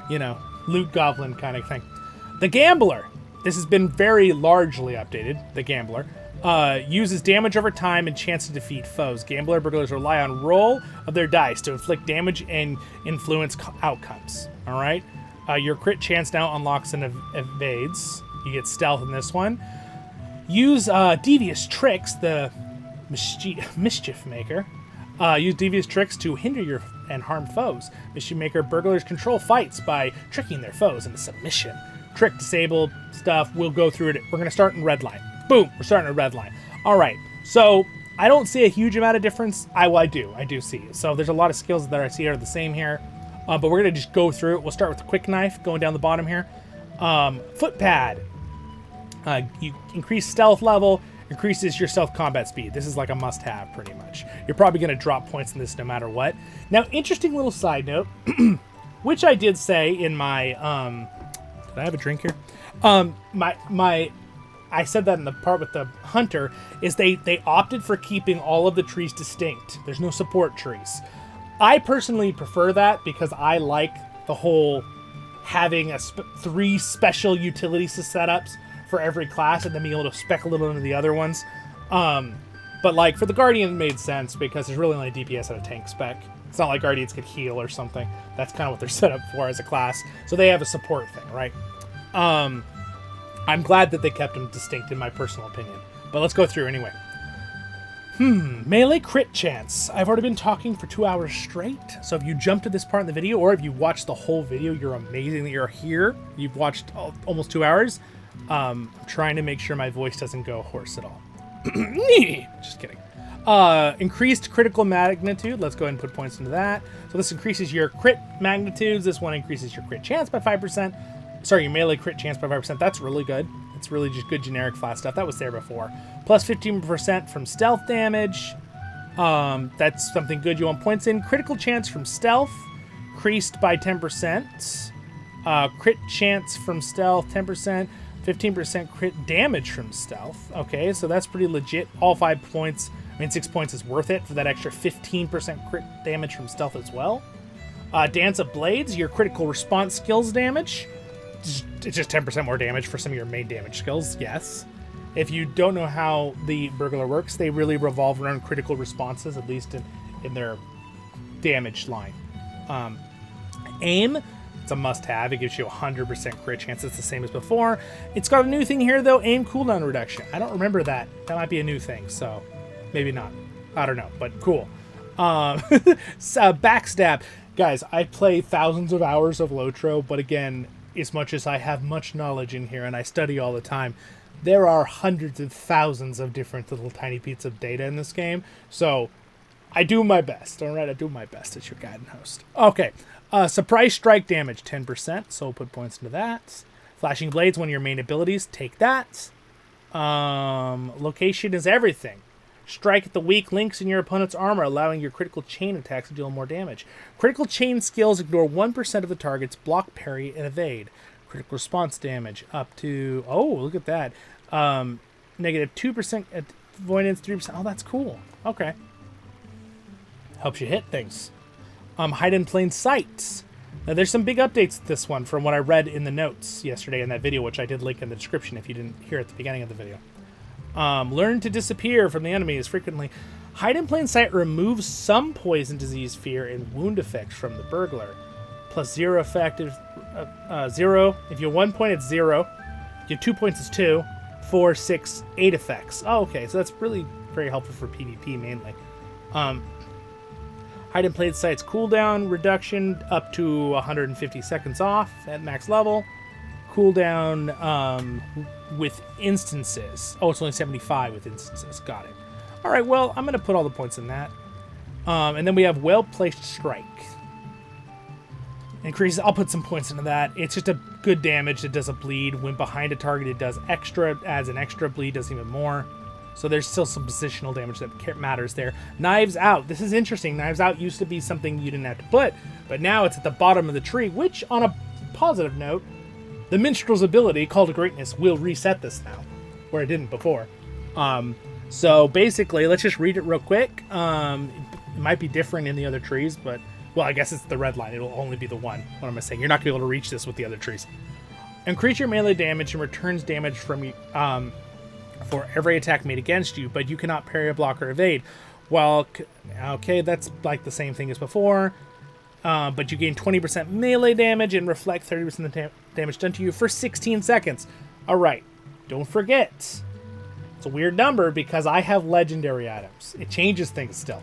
you know, loot goblin kind of thing. The Gambler. This has been very largely updated, the Gambler. Uses damage over time and chance to defeat foes. Gambler burglars rely on roll of their dice to inflict damage and influence outcomes. All right? Your crit chance now unlocks and evades. You get stealth in this one. Use devious tricks, the Mischief-Maker. Use devious tricks to hinder and harm foes. Mischief-Maker burglars control fights by tricking their foes into submission. Trick, disable stuff. We'll go through it. We're going to start in red line. Boom, we're starting at red line. All right, so I don't see a huge amount of difference. I do see. So there's a lot of skills that I see are the same here, but we're going to just go through it. We'll start with the quick knife, going down the bottom here. Foot pad. You increase stealth level, increases your stealth combat speed. This is like a must-have, pretty much. You're probably going to drop points in this no matter what. Now, interesting little side note, which I did say in my, did I have a drink here? I said that in the part with the hunter, is they opted for keeping all of the trees distinct. There's no support trees. I personally prefer that because I like the whole having 3 special utility setups for every class and then being able to spec a little into the other ones. But like for the Guardian, it made sense because there's really only DPS at a tank spec. It's not like Guardians could heal or something. That's kind of what they're set up for as a class. So they have a support thing, right? I'm glad that they kept them distinct in my personal opinion. But let's go through anyway. Melee crit chance. I've already been talking for 2 hours straight. So if you jump to this part in the video, or if you watched the whole video, you're amazing that you're here. You've watched almost 2 hours. I'm trying to make sure my voice doesn't go hoarse at all. Just kidding. Increased critical magnitude. Let's go ahead and put points into that. So this increases your crit magnitudes. This one increases your crit chance by 5%. Sorry, your melee crit chance by 5%. That's really good. It's really just good generic flat stuff. That was there before. Plus 15% from stealth damage. That's something good you want points in. Critical chance from stealth, increased by 10%. Crit chance from stealth, 10%. 15% crit damage from stealth. Okay, so that's pretty legit. All 5 points. I mean, 6 points is worth it for that extra 15% crit damage from stealth as well. Dance of Blades, your critical response skills damage. It's just 10% more damage for some of your main damage skills, yes. If you don't know how the Burglar works, they really revolve around critical responses, at least in their damage line. Aim, it's a must-have. It gives you 100% crit chance. It's the same as before. It's got a new thing here, though, aim cooldown reduction. I don't remember that. That might be a new thing, so maybe not. I don't know, but cool. Backstab. Guys, I play thousands of hours of LOTRO, but again, as much as I have much knowledge in here and I study all the time, there are hundreds of thousands of different little tiny bits of data in this game. So I do my best. All right, I do my best as your guide and host. Okay, surprise strike damage, 10%. So we'll put points into that. Flashing blades, one of your main abilities. Take that. Location is everything. Strike at the weak links in your opponent's armor, allowing your critical chain attacks to deal more damage. Critical chain skills ignore 1% of the target's block, parry, and evade. Critical response damage up to... Oh, look at that. Negative 2% avoidance, 3%. Oh, that's cool. Okay. Helps you hit things. Hide in plain sight. Now, there's some big updates to this one from what I read in the notes yesterday in that video, which I did link in the description if you didn't hear at the beginning of the video. Learn to disappear from the enemies frequently. Hide in plain sight removes some poison, disease, fear, and wound effects from the burglar. Plus 0 effective. 0. If you have 1 point, it's 0. If you have 2 points, it's 2. 4, 6, 8 effects. Oh, okay. So that's really very helpful for PvP mainly. Hide in plain sight's cooldown reduction up to 150 seconds off at max level. Cooldown with instances. Oh, it's only 75 with instances. Got it. All right, well, I'm going to put all the points in that. And then we have well-placed strike. Increases. I'll put some points into that. It's just a good damage that does a bleed. When behind a target, it does extra. Adds an extra bleed, does even more. So there's still some positional damage that matters there. Knives Out. This is interesting. Knives Out used to be something you didn't have to put, but now it's at the bottom of the tree, which, on a positive note, the Minstrel's ability, Call to Greatness, will reset this now, where it didn't before. So basically, let's just read it real quick. It might be different in the other trees, but, well, I guess it's the red line. It'll only be the one. What am I saying? You're not going to be able to reach this with the other trees. Increase your melee damage and returns damage from for every attack made against you, but you cannot parry, block, or evade. Well, okay, that's like the same thing as before. But you gain 20% melee damage and reflect 30% of the damage done to you for 16 seconds. All right, don't forget. It's a weird number because I have legendary items. It changes things still.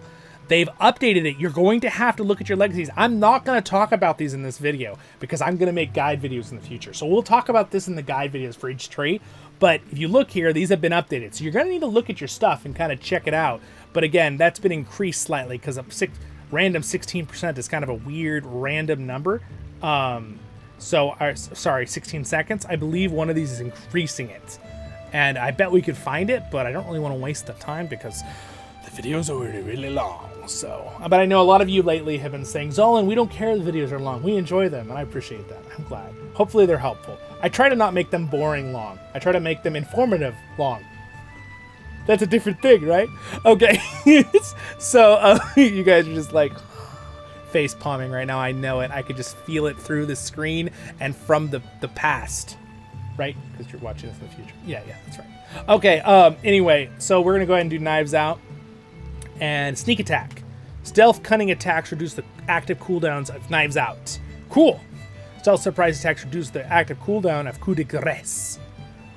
They've updated it. You're going to have to look at your legacies. I'm not going to talk about these in this video because I'm going to make guide videos in the future. So we'll talk about this in the guide videos for each tree. But if you look here, these have been updated. So you're going to need to look at your stuff and kind of check it out. But again, that's been increased slightly because random 16% is kind of a weird random number. Sorry, 16 seconds. I believe one of these is increasing it. And I bet we could find it, but I don't really want to waste the time because the videos are already really long. So, but I know a lot of you lately have been saying, Zollin, we don't care the videos are long. We enjoy them, and I appreciate that. I'm glad. Hopefully they're helpful. I try to not make them boring long. I try to make them informative long. That's a different thing, right? Okay. So, you guys are just like face palming right now. I know it. I could just feel it through the screen and from the past, right? Because you're watching this in the future. Yeah, that's right. Okay, anyway, so we're going to go ahead and do Knives Out. And Sneak Attack. Stealth Cunning attacks reduce the active cooldowns of Knives Out. Cool. Stealth Surprise attacks reduce the active cooldown of Coup de Grace.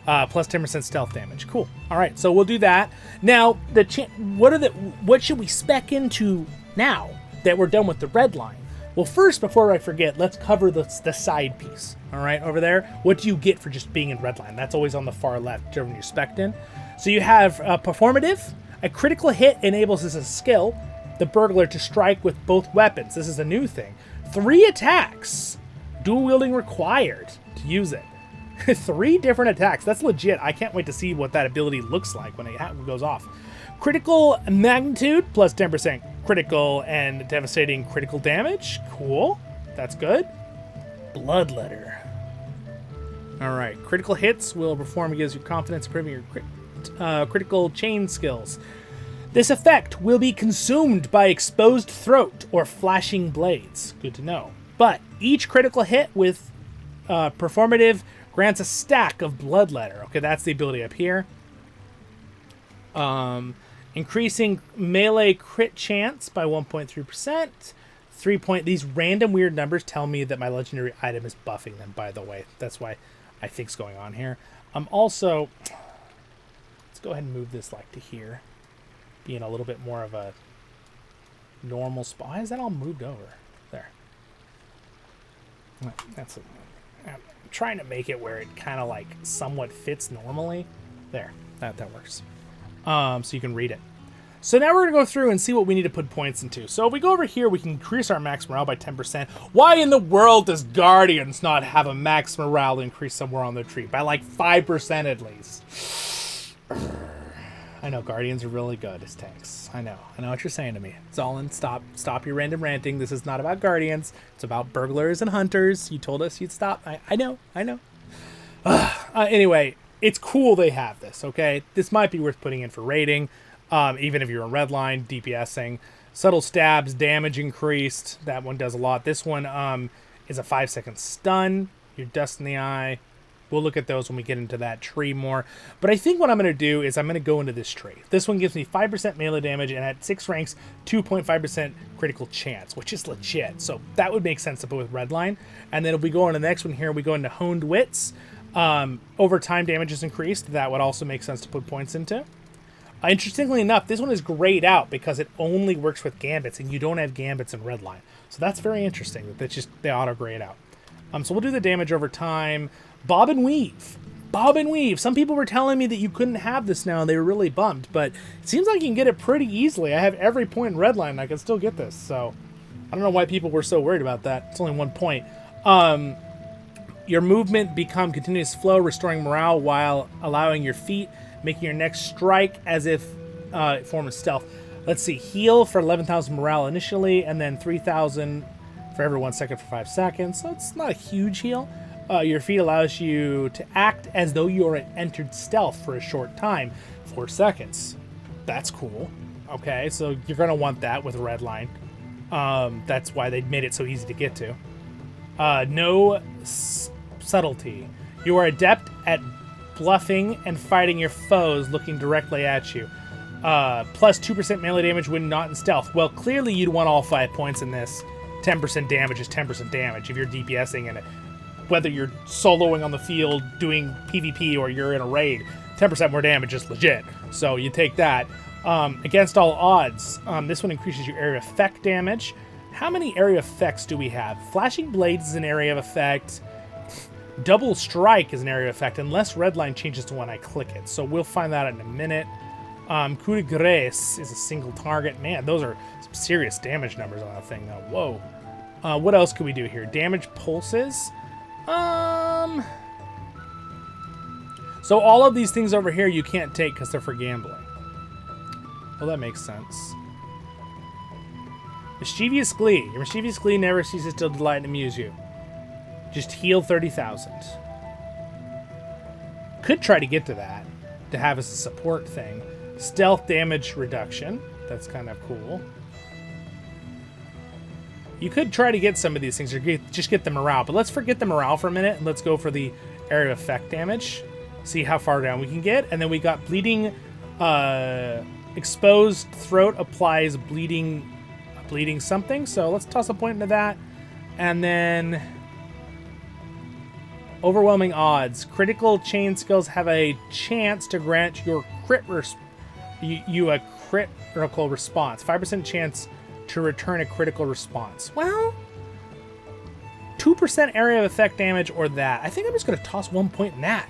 Plus 10% stealth damage. Cool. All right, so we'll do that. Now, what should we spec into now that we're done with the red line? Well, first, before I forget, let's cover the side piece. All right, over there. What do you get for just being in Redline? That's always on the far left, whichever one you're spec'd in. So you have Performative. A critical hit enables as a skill the burglar to strike with both weapons. This is a new thing. 3 attacks. Dual wielding required to use it. 3 different attacks. That's legit. I can't wait to see what that ability looks like when it goes off. Critical magnitude plus 10% critical and devastating critical damage. Cool. That's good. Bloodletter. All right. Critical hits will perform against your confidence, improving your critical chain skills. This effect will be consumed by exposed throat or flashing blades. Good to know. But each critical hit with performative grants a stack of bloodletter. Okay, that's the ability up here. Increasing melee crit chance by 1.3%. 3 point. These random weird numbers tell me that my legendary item is buffing them, by the way. That's why I think's going on here. Also, let's go ahead and move this like to here. be in a little bit more of a normal spot. Why is that all moved over? There. That's it. I'm trying to make it where it kind of like somewhat fits normally. There. That works. So you can read it. So now we're going to go through and see what we need to put points into. So if we go over here, we can increase our max morale by 10%. Why in the world does Gaurdians not have a max morale increase somewhere on the tree? By like 5% at least. I know, Gaurdians are really good as tanks. I know what you're saying to me. Zollin, stop your random ranting. This is not about Gaurdians. It's about burglars and hunters. You told us you'd stop. I know. Anyway, it's cool they have this, okay? This might be worth putting in for rating. Even if you're in Redline, DPSing. Subtle stabs, damage increased. That one does a lot. This one is a 5-second stun. Your dust in the eye. We'll look at those when we get into that tree more. But I think what I'm going to do is I'm going to go into this tree. This one gives me 5% melee damage, and at 6 ranks, 2.5% critical chance, which is legit. So that would make sense to put with Redline. And then if we go on to the next one here, we go into Honed Wits. Over time, damage is increased. That would also make sense to put points into. Interestingly enough, this one is grayed out because it only works with gambits, and you don't have gambits in Redline. So that's very interesting that they auto gray it out. So we'll do the damage over time. Bob and Weave. Bob and Weave. Some people were telling me that you couldn't have this now, and they were really bummed, but it seems like you can get it pretty easily. I have every point in Redline, and I can still get this, so I don't know why people were so worried about that. It's only 1 point. Your movement become continuous flow, restoring morale while allowing your feet, making your next strike as if form of stealth. Let's see, heal for 11,000 morale initially, and then 3,000 for every 1 second for 5 seconds. So it's not a huge heal. Your feat allows you to act as though you are entered stealth for a short time, 4 seconds. That's cool. Okay, so you're going to want that with Redline. That's why they made it so easy to get to. No subtlety. You are adept at bluffing and fighting your foes looking directly at you. Plus 2% melee damage when not in stealth. Well, clearly you'd want all 5 points in this. 10% damage is 10% damage if you're DPSing in it. Whether you're soloing on the field, doing PvP, or you're in a raid, 10% more damage is legit. So you take that. Against all odds, this one increases your area effect damage. How many area effects do we have? Flashing Blades is an area of effect. Double Strike is an area effect, unless Redline changes to when I click it. So we'll find that out in a minute. Coup de Grace is a single target. Man, those are some serious damage numbers on that thing, though. Whoa. What else could we do here? Damage Pulses. So all of these things over here you can't take because they're for gambling. Well, that makes sense. Mischievous Glee. Your Mischievous Glee never ceases to delight and amuse you. Just heal 30,000. Could try to get to that, to have as a support thing. Stealth damage reduction. That's kind of cool. You could try to get some of these things, or just get the morale. But let's forget the morale for a minute, and let's go for the area effect damage. See how far down we can get. And then we got bleeding. Exposed throat applies bleeding something. So let's toss a point into that. And then overwhelming odds. Critical chain skills have a chance to grant your you a critical response. 5% chance to return a critical response. Well, 2% area of effect damage or that. I think I'm just going to toss 1 point in that.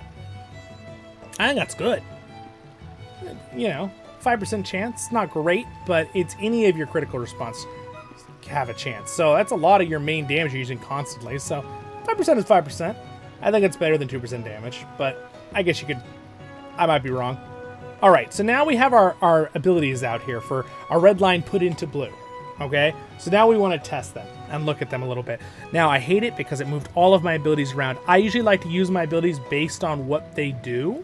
I think that's good. You know, 5% chance, not great, but it's any of your critical response have a chance. So that's a lot of your main damage you're using constantly. So 5% is 5%. I think it's better than 2% damage, but I guess I might be wrong. All right, so now we have our abilities out here for our red line put into blue. Okay, so now we want to test them and look at them a little bit. Now, I hate it because it moved all of my abilities around. I usually like to use my abilities based on what they do.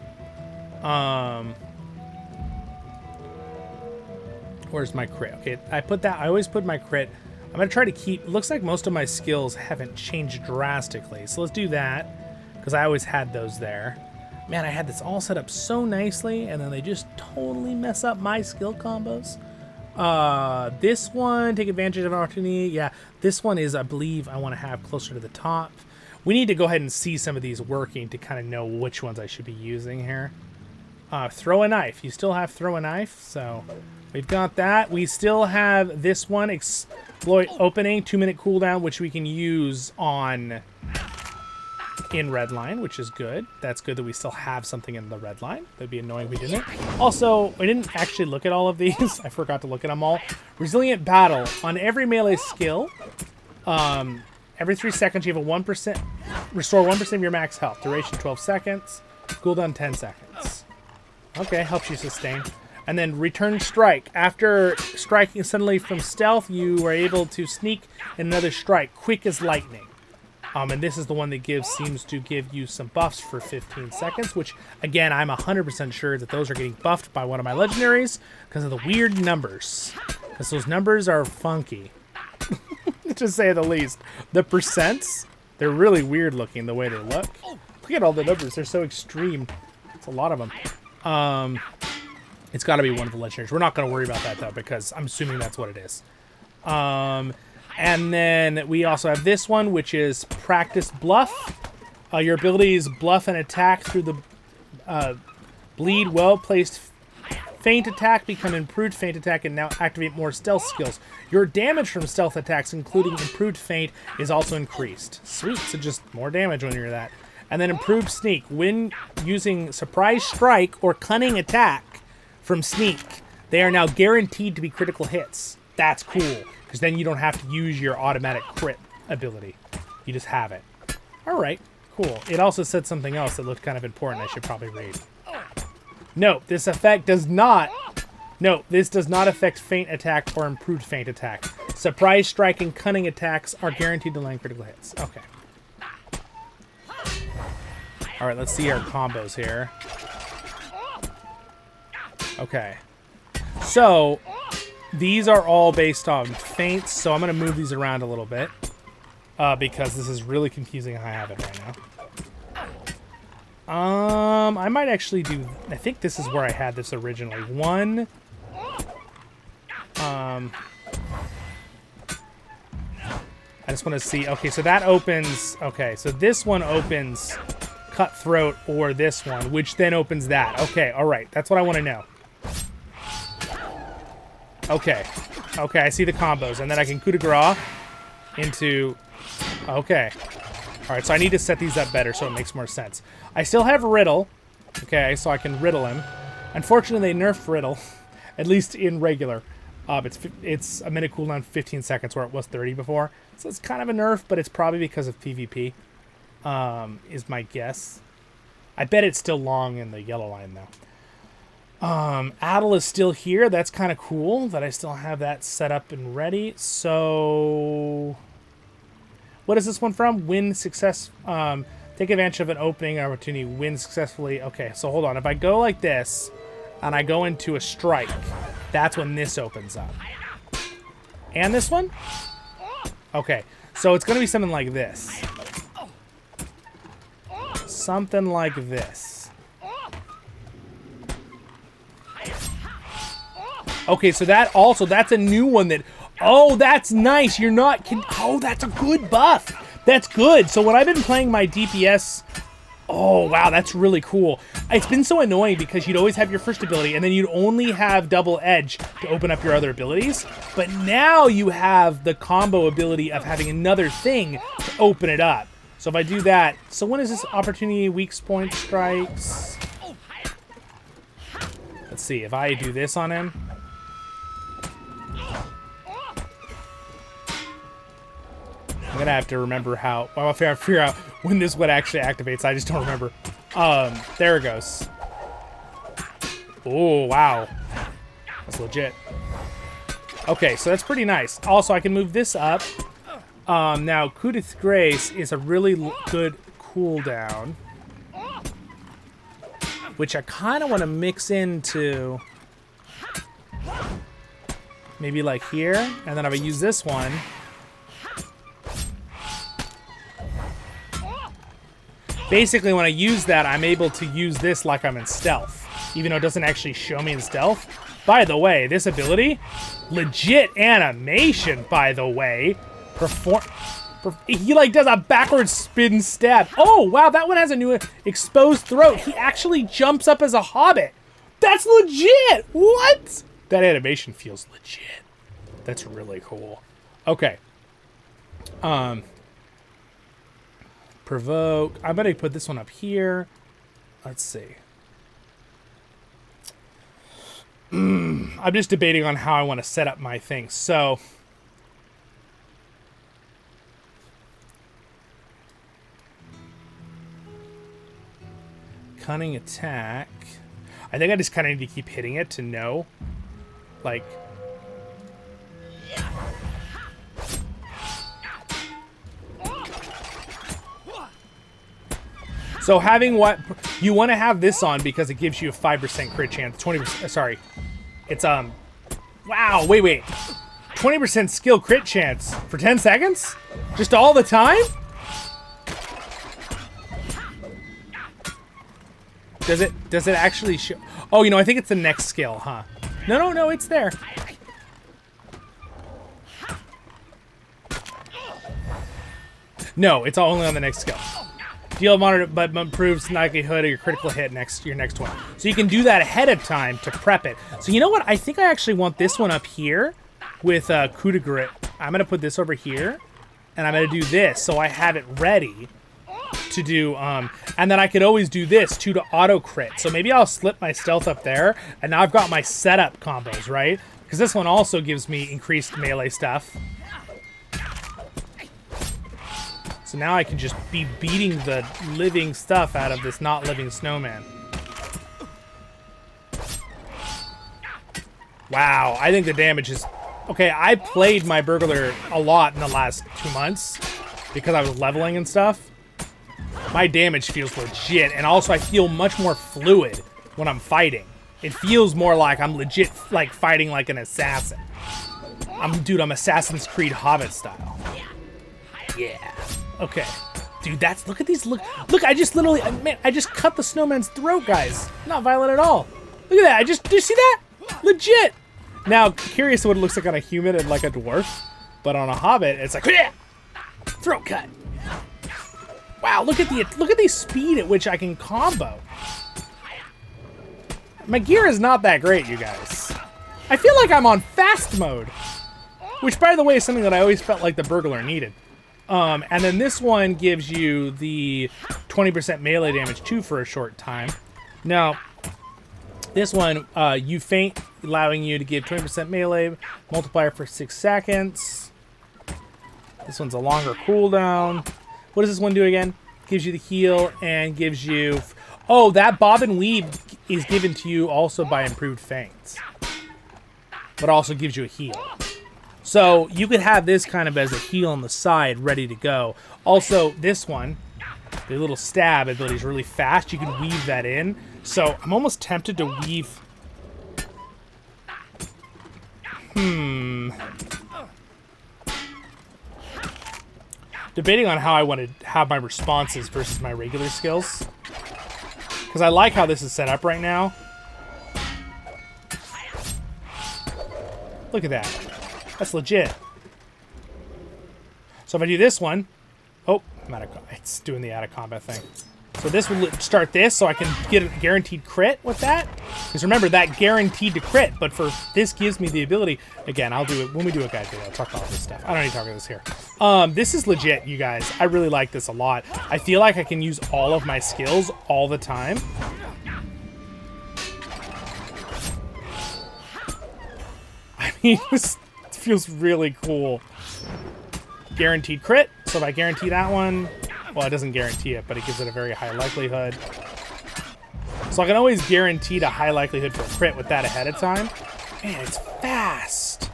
Where's my crit? Okay, I always put my crit. I'm going to try to keep, it looks like most of my skills haven't changed drastically. So let's do that, because I always had those there. Man, I had this all set up so nicely, and then they just totally mess up my skill combos. This one, take advantage of an opportunity. Yeah, this one is, I believe, I want to have closer to the top. We need to go ahead and see some of these working to kind of know which ones I should be using here. Throw a knife. You still have throw a knife, so we've got that. We still have this one, exploit opening, 2-minute cooldown, which we can use on in Redline, which is good. That's good that we still have something in the Redline. That'd be annoying if we didn't. Also, we didn't actually look at all of these. I forgot to look at them all. Resilient battle. On every melee skill, every 3 seconds you have a 1%, restore 1% of your max health. Duration 12 seconds. Cooldown 10 seconds. Okay, helps you sustain. And then return strike. After striking suddenly from stealth, you are able to sneak in another strike, quick as lightning. And this is the one that seems to give you some buffs for 15 seconds, which, again, I'm 100% sure that those are getting buffed by one of my legendaries because of the weird numbers. Because those numbers are funky, to say the least. The percents, they're really weird looking the way they look. Look at all the numbers. They're so extreme. It's a lot of them. It's got to be one of the legendaries. We're not going to worry about that, though, because I'm assuming that's what it is. And then we also have this one, which is Practice Bluff. Your abilities bluff and attack through the bleed, well-placed feint attack, become improved feint attack, and now activate more stealth skills. Your damage from stealth attacks, including improved feint, is also increased. Sweet, so just more damage when you're that. And then improved sneak. When using surprise strike or cunning attack from sneak, they are now guaranteed to be critical hits. That's cool, because then you don't have to use your automatic crit ability. You just have it. All right, cool. It also said something else that looked kind of important I should probably read. No, this effect does not... No, this does not affect feint attack or improved feint attack. Surprise strike and cunning attacks are guaranteed to land critical hits. Okay. All right, let's see our combos here. Okay. So, these are all based on feints, so I'm going to move these around a little bit. Because this is really confusing how I have it right now. I might actually do... I think this is where I had this originally. One... I just want to see... Okay, so that opens... Okay, so this one opens Cutthroat or this one, which then opens that. Okay, all right. That's what I want to know. Okay. Okay, I see the combos. And then I can coup de grace into... Okay. All right, so I need to set these up better so it makes more sense. I still have Riddle. Okay, so I can riddle him. Unfortunately, they nerfed Riddle, at least in regular. It's a minute cooldown, 15 seconds, where it was 30 before. So it's kind of a nerf, but it's probably because of PvP, is my guess. I bet it's still long in the yellow line, though. Adel is still here. That's kind of cool that I still have that set up and ready. So... What is this one from? Win success. Take advantage of an opening opportunity. Win successfully. Okay, so hold on. If I go like this, and I go into a strike, that's when this opens up. And this one? Okay, so it's going to be something like this. Something like this. Okay, so that also, that's a new one that... Oh, that's nice. You're not... Oh, that's a good buff. That's good. So when I've been playing my DPS... Oh, wow, that's really cool. It's been so annoying because you'd always have your first ability and then you'd only have double edge to open up your other abilities. But now you have the combo ability of having another thing to open it up. So if I do that... So when is this opportunity weak point strikes? Let's see. If I do this on him... I'm gonna have to remember how... Well, I'll figure out when this one actually activates. I just don't remember. There it goes. Oh, wow. That's legit. Okay, so that's pretty nice. Also, I can move this up. Now, Coup de Grace is a really good cooldown, which I kind of want to mix into... Maybe like here. And then if I use this one... Basically, when I use that, I'm able to use this like I'm in stealth, even though it doesn't actually show me in stealth. By the way, this ability, legit animation, by the way. He, like, does a backwards spin stab. Oh, wow, that one has a new exposed throat. He actually jumps up as a hobbit. That's legit! What? That animation feels legit. That's really cool. Okay. Provoke. I'm going to put this one up here. Let's see. I'm just debating on how I want to set up my thing. So, cunning attack. I think I just kind of need to keep hitting it to know. Like, so having what you want to have this on because it gives you a 5% crit chance, 20%. Sorry, it's wow. Wait. 20% skill crit chance for 10 seconds, just all the time. Does it actually show? Oh, you know, I think it's the next skill, huh? No, it's there. No, it's only on the next skill. Deal monitor, but improves likelihood of your critical hit your next one. So you can do that ahead of time to prep it. So you know what? I think I actually want this one up here with coup de grace. I'm gonna put this over here, and I'm gonna do this so I have it ready to do. And then I could always do this too to auto crit. So maybe I'll slip my stealth up there, and now I've got my setup combos, right? Because this one also gives me increased melee stuff. So now I can just be beating the living stuff out of this not living snowman. Wow, I think the damage is... Okay, I played my burglar a lot in the last 2 months because I was leveling and stuff. My damage feels legit, and also I feel much more fluid when I'm fighting. It feels more like I'm legit like fighting like an assassin. Dude, I'm Assassin's Creed Hobbit style. Yeah. Okay, dude, look at these, look, I just literally, man, I just cut the snowman's throat, guys. Not violent at all. Look at that, did you see that? Legit. Now, curious what it looks like on a human and like a dwarf, but on a hobbit, it's like, yeah! Throat cut. Wow, look at the speed at which I can combo. My gear is not that great, you guys. I feel like I'm on fast mode, which, by the way, is something that I always felt like the burglar needed. And then this one gives you the 20% melee damage too for a short time. Now, this one, you faint, allowing you to give 20% melee multiplier for 6 seconds. This one's a longer cooldown. What does this one do again? Gives you the heal and gives you... Oh, that bob and weave is given to you also by improved feints. But also gives you a heal. So you could have this kind of as a heal on the side, ready to go. Also, this one, the little stab ability is really fast. You can weave that in. So I'm almost tempted to weave. Debating on how I want to have my responses versus my regular skills. Because I like how this is set up right now. Look at that. That's legit. So if I do this one, oh, it's doing the out of combat thing. So this will start this, so I can get a guaranteed crit with that. Because remember, that guaranteed to crit, but for this gives me the ability. Again, I'll do it when we do a guide video. I'll talk about all this stuff. I don't need to talk about this here. This is legit, you guys. I really like this a lot. I feel like I can use all of my skills all the time. I mean, this feels really cool. Guaranteed crit. So if I guarantee that one, well, it doesn't guarantee it, but it gives it a very high likelihood. So I can always guarantee a high likelihood for a crit with that ahead of time. Man, it's fast.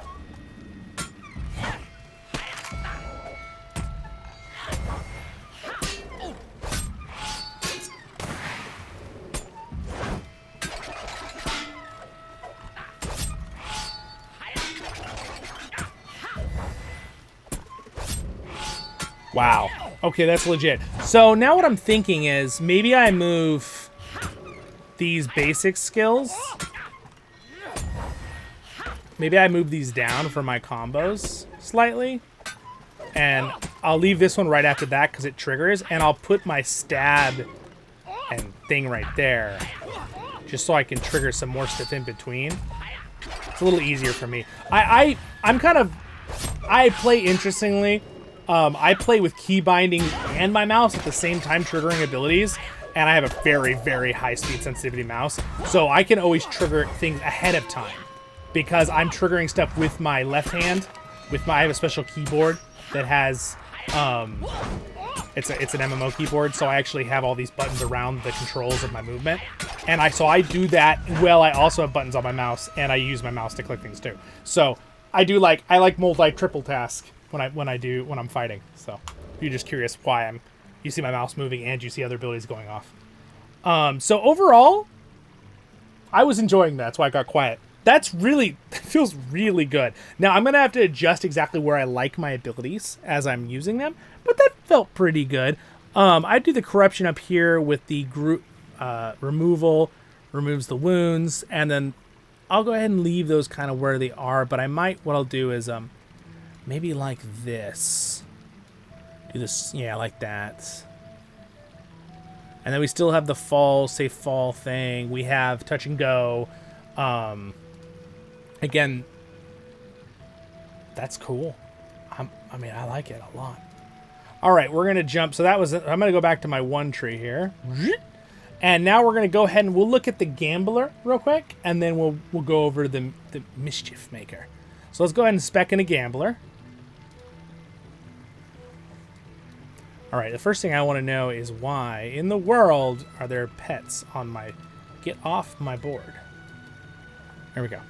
Wow. Okay, that's legit. So now what I'm thinking is maybe I move these basic skills. Maybe I move these down for my combos slightly. And I'll leave this one right after that because it triggers. And I'll put my stab and thing right there. just so I can trigger some more stuff in between. It's a little easier for me. I play interestingly. I play with key binding and my mouse at the same time, triggering abilities, and I have a very, very high speed sensitivity mouse, so I can always trigger things ahead of time because I'm triggering stuff with my left hand. I have a special keyboard that has, it's an MMO keyboard, so I actually have all these buttons around the controls of my movement, and so I do that. Well, I also have buttons on my mouse, and I use my mouse to click things too. So I like multi-triple task when I'm fighting. So if you're just curious why you see my mouse moving and you see other abilities going off. So overall, I was enjoying that. That's why I got quiet. That feels really good. Now I'm gonna have to adjust exactly where I like my abilities as I'm using them, but that felt pretty good. I do the corruption up here with the group removal, removes the wounds, and then I'll go ahead and leave those kind of where they are. But what I'll do is maybe like this. Do this, yeah, like that. And then we still have the fall thing. We have touch and go. Again, that's cool. I mean, I like it a lot. All right, we're gonna jump. So I'm gonna go back to my one tree here, and now we're gonna go ahead and we'll look at the gambler real quick, and then we'll go over the mischief maker. So let's go ahead and spec in a gambler. All right, the first thing I want to know is why in the world are there pets on my... Get off my board. There we go.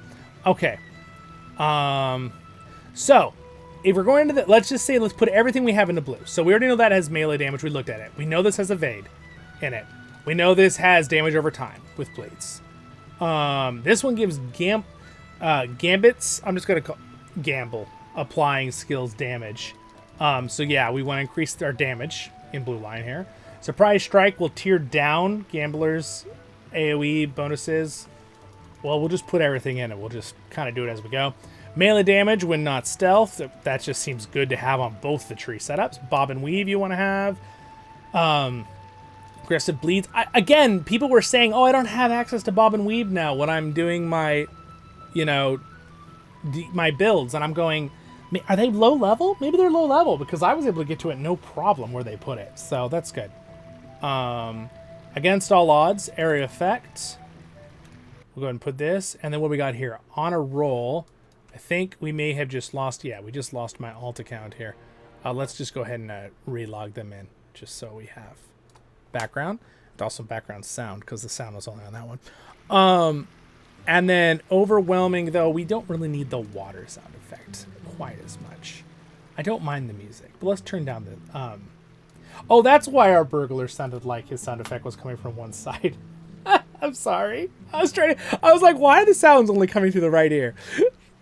Okay. So, if we're going to let's just say, let's put everything we have into blue. So we already know that has melee damage. We looked at it. We know this has evade in it. We know this has damage over time with blades. This one gives gambits. I'm just going to call gamble. Applying skills damage. So yeah, we want to increase our damage in blue line here. Surprise strike will tear down gamblers' AoE bonuses. Well, we'll just put everything in it. We'll just kind of do it as we go. Melee damage when not stealth. That just seems good to have on both the tree setups. Bob and weave you want to have. Aggressive bleeds. Again, people were saying, oh, I don't have access to bob and weave now when I'm doing my, my builds. And I'm going... Are they low level? Maybe they're low level because I was able to get to it no problem where they put it. So that's good. Against all odds, area effect. We'll go ahead and put this. And then what we got here? On a roll. I think we may have just lost... Yeah, we just lost my alt account here. Let's just go ahead and relog them in just so we have background. And also background sound because the sound was only on that one. And then overwhelming, though, we don't really need the water sound effect quite as much. I don't mind the music, but let's turn down the... Oh, that's why our burglar sounded like his sound effect was coming from one side. I'm sorry. I was like, why are the sounds only coming through the right ear?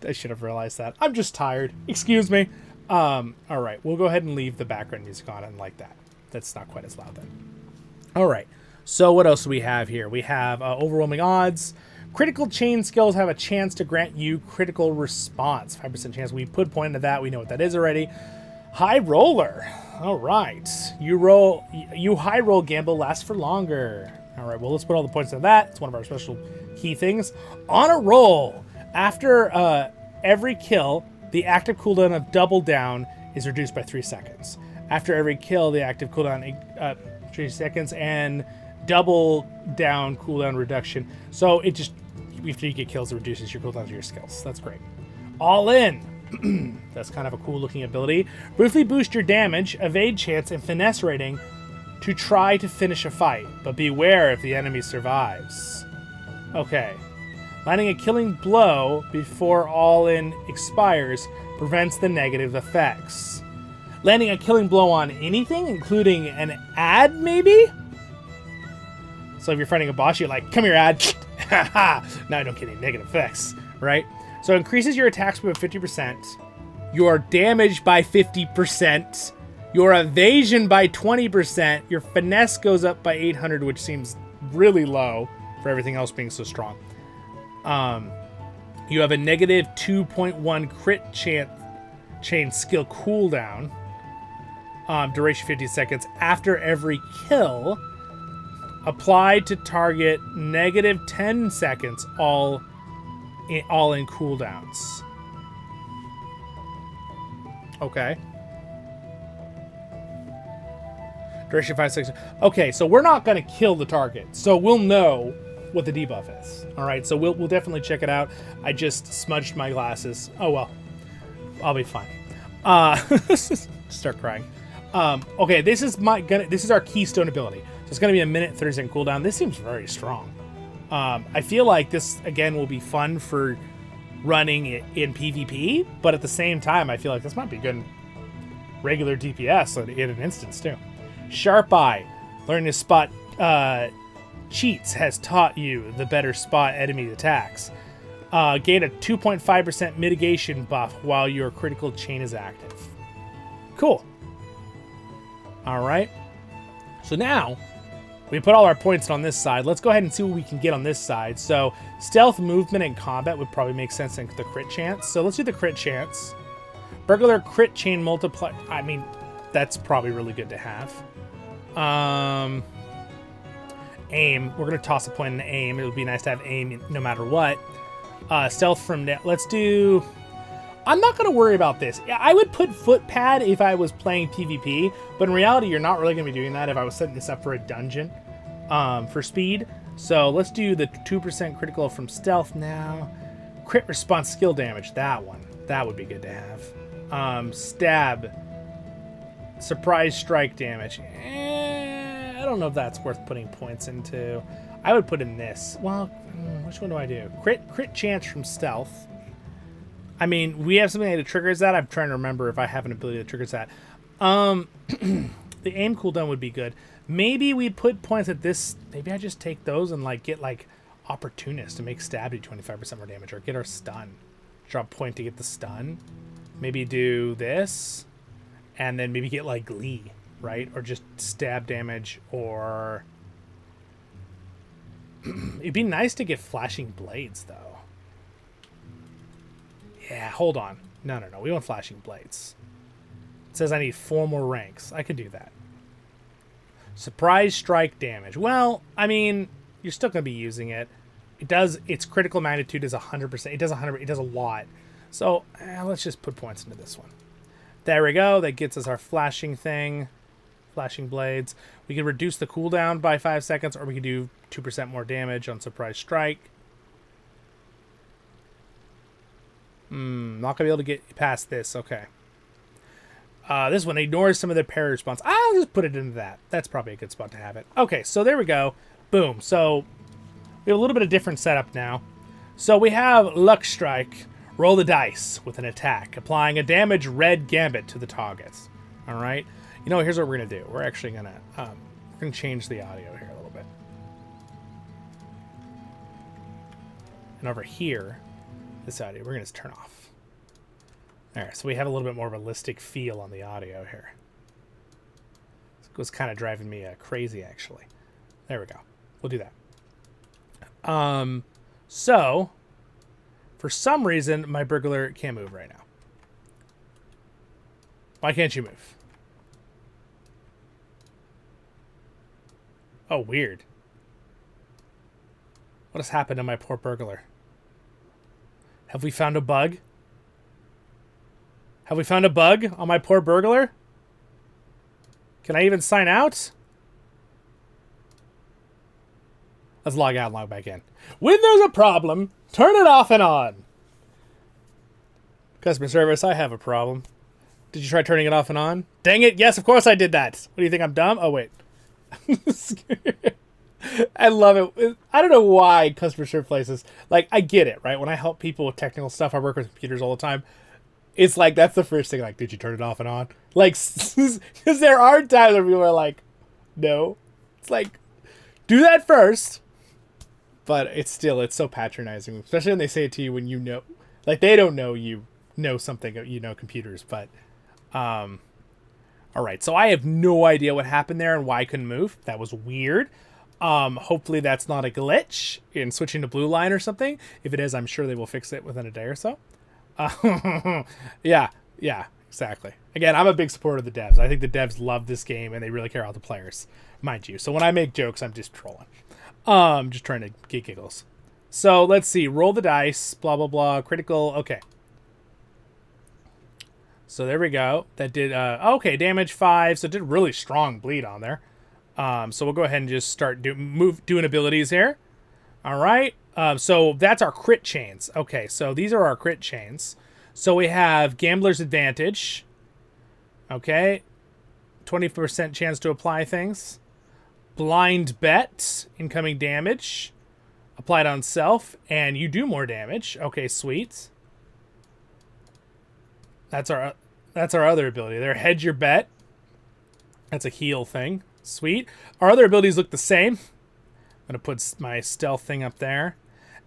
I should have realized that. I'm just tired. Excuse me. All right, we'll go ahead and leave the background music on and like that. That's not quite as loud then. All right, so what else do we have here? We have overwhelming odds. Critical chain skills have a chance to grant you critical response. 5% chance. We put point into that. We know what that is already. High roller. All right. You high roll gamble lasts for longer. All right. Well, let's put all the points into that. It's one of our special key things. On a roll. After every kill, the active cooldown of double down is reduced by 3 seconds. After every kill, the active cooldown 3 seconds and double down cooldown reduction. So it just... After you get kills, it reduces your cooldown to your skills. That's great. All in. That's kind of a cool looking ability. Briefly boost your damage, evade chance, and finesse rating to try to finish a fight. But beware if the enemy survives. Okay. Landing a killing blow before all in expires prevents the negative effects. Landing a killing blow on anything, including an ad maybe? So if you're fighting a boss, you're like, come here, ad. No, I don't get any negative effects, right? So increases your attack speed by 50%, your damage by 50%, your evasion by 20%, your finesse goes up by 800, which seems really low for everything else being so strong. You have a negative 2.1 crit chain skill cooldown, duration 50 seconds after every kill. Applied to target negative 10 seconds, all in cooldowns. Okay. Duration 5 seconds. Okay, so we're not going to kill the target, so we'll know what the debuff is. All right, so we'll definitely check it out. I just smudged my glasses. Oh well, I'll be fine. Start crying. Okay, this is our keystone ability. So it's gonna be a minute 30-second cooldown. This seems very strong. I feel like this again will be fun for running it in PvP, but at the same time, I feel like this might be good in regular DPS in an instance too. Sharp Eye, learning to spot cheats has taught you the better spot enemy attacks. Gain a 2.5% mitigation buff while your critical chain is active. Cool. All right. So now we put all our points on this side. Let's go ahead and see what we can get on this side. So stealth, movement, and combat would probably make sense in the crit chance. So let's do the crit chance. Burglar crit chain multiply. I mean, that's probably really good to have. Aim. We're going to toss a point in aim. It would be nice to have aim no matter what. Stealth from... Let's do... I'm not going to worry about this. I would put foot pad if I was playing PvP, but in reality, you're not really going to be doing that if I was setting this up for a dungeon for speed. So let's do the 2% critical from stealth now. Crit response skill damage. That one. That would be good to have. Stab. Surprise strike damage. I don't know if that's worth putting points into. I would put in this. Well, which one do I do? Crit chance from stealth. I mean, we have something that triggers that. I'm trying to remember if I have an ability that triggers that. The aim cooldown would be good. Maybe we put points at this. Maybe I just take those and get opportunist to make stab do 25% more damage, or get our stun. Drop point to get the stun. Maybe do this, and then maybe get glee, right? Or just stab damage, or it'd be nice to get flashing blades though. Yeah, hold on. No. We want flashing blades. It says I need 4 more ranks. I could do that. Surprise strike damage. Well, I mean, you're still going to be using it. It does. Its critical magnitude is 100%. It does 100. It does a lot. So let's just put points into this one. There we go. That gets us our flashing thing. Flashing blades. We can reduce the cooldown by 5 seconds, or we can do 2% more damage on surprise strike. Not gonna be able to get past this. Okay. This one ignores some of the parry response. I'll just put it into that. That's probably a good spot to have it. Okay, so there we go. Boom. So we have a little bit of different setup now. So we have Luck Strike. Roll the dice with an attack, applying a damage red gambit to the targets. All right. You know, here's what we're gonna do. We're actually gonna change the audio here a little bit. And over here, this audio, we're going to turn off. All right, so we have a little bit more realistic feel on the audio here. It was kind of driving me crazy, actually. There we go. We'll do that. So, for some reason, my burglar can't move right now. Why can't you move? Oh, weird. What has happened to my poor burglar? Have we found a bug? Have we found a bug on my poor burglar? Can I even sign out? Let's log out and log back in. When there's a problem, turn it off and on. Customer service, I have a problem. Did you try turning it off and on? Dang it, yes, of course I did that. What do you think, I'm dumb? Oh, wait. I love it. I don't know why customer service places, I get it, right? When I help people with technical stuff, I work with computers all the time. It's that's the first thing, did you turn it off and on? Because there are times where people are no. It's do that first. But it's so patronizing, especially when they say it to you when you know, they don't know you know something, computers, but, all right. So I have no idea what happened there and why I couldn't move. That was weird. Hopefully that's not a glitch in switching to blue line or something. If it is, I'm sure they will fix it within a day or so. Yeah, Exactly. Again, I'm a big supporter of the devs. I think the devs love this game and they really care about the players, mind you. So when I make jokes, I'm just trolling. Just trying to get giggles. So let's see. Roll the dice. Blah, blah, blah. Critical. Okay. So there we go. That did, okay, damage 5. So it did really strong bleed on there. So we'll go ahead and just start doing abilities here. All right. So that's our crit chains. Okay, so these are our crit chains. So we have Gambler's Advantage. Okay. 20% chance to apply things. Blind Bet. Incoming damage. Applied on self. And you do more damage. Okay, sweet. That's our other ability there. Hedge Your Bet. That's a heal thing. Sweet. Our other abilities look the same. I'm going to put my stealth thing up there.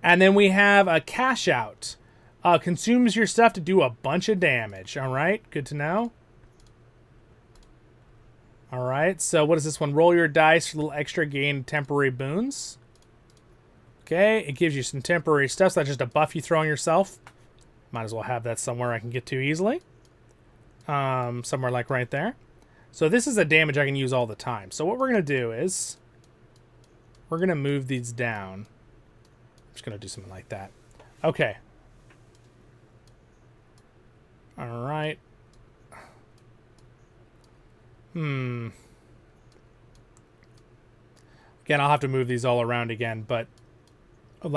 And then we have a Cash Out. Consumes your stuff to do a bunch of damage. All right. Good to know. All right. So what is this one? Roll your dice for a little extra, gain temporary boons. Okay. It gives you some temporary stuff. So that's just a buff you throw on yourself. Might as well have that somewhere I can get to easily. Somewhere like right there. So this is a damage I can use all the time. So what we're going to do is we're going to move these down. I'm just going to do something like that. Okay. All right. Again, I'll have to move these all around again, but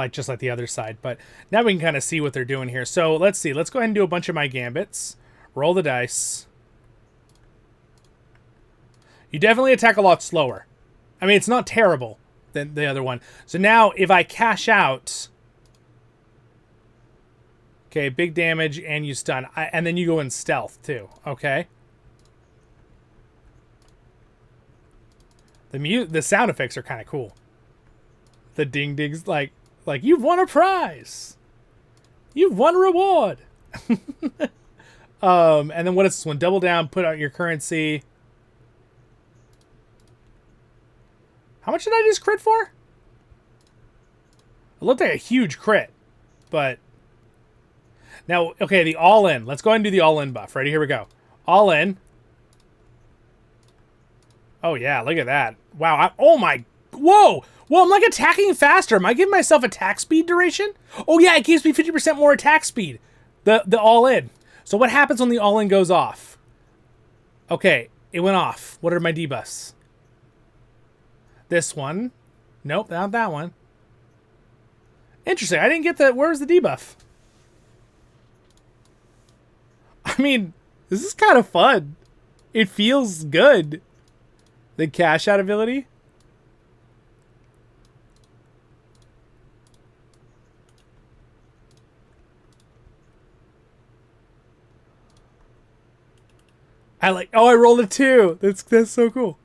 just like the other side. But now we can kind of see what they're doing here. So let's see. Let's go ahead and do a bunch of my gambits. Roll the dice. You definitely attack a lot slower. I mean, it's not terrible than the other one. So now if I cash out... Okay, big damage and you stun. And then you go in stealth too. Okay. The sound effects are kind of cool. The ding dings, like you've won a prize. You've won a reward. And then what is this one? Double down, put out your currency. How much did I just crit for? It looked like a huge crit, but now, okay, the all-in. Let's go ahead and do the all-in buff. Ready? Here we go. All-in. Oh, yeah, look at that. Wow. Oh, my. Whoa. Whoa, I'm like attacking faster. Am I giving myself attack speed duration? Oh, yeah, it gives me 50% more attack speed. The all-in. So what happens when the all-in goes off? Okay, it went off. What are my debuffs? This one. Nope, not that one. Interesting. I didn't get the... Where's the debuff? I mean, this is kind of fun. It feels good. The cash out ability. Oh, I rolled a 2. That's so cool.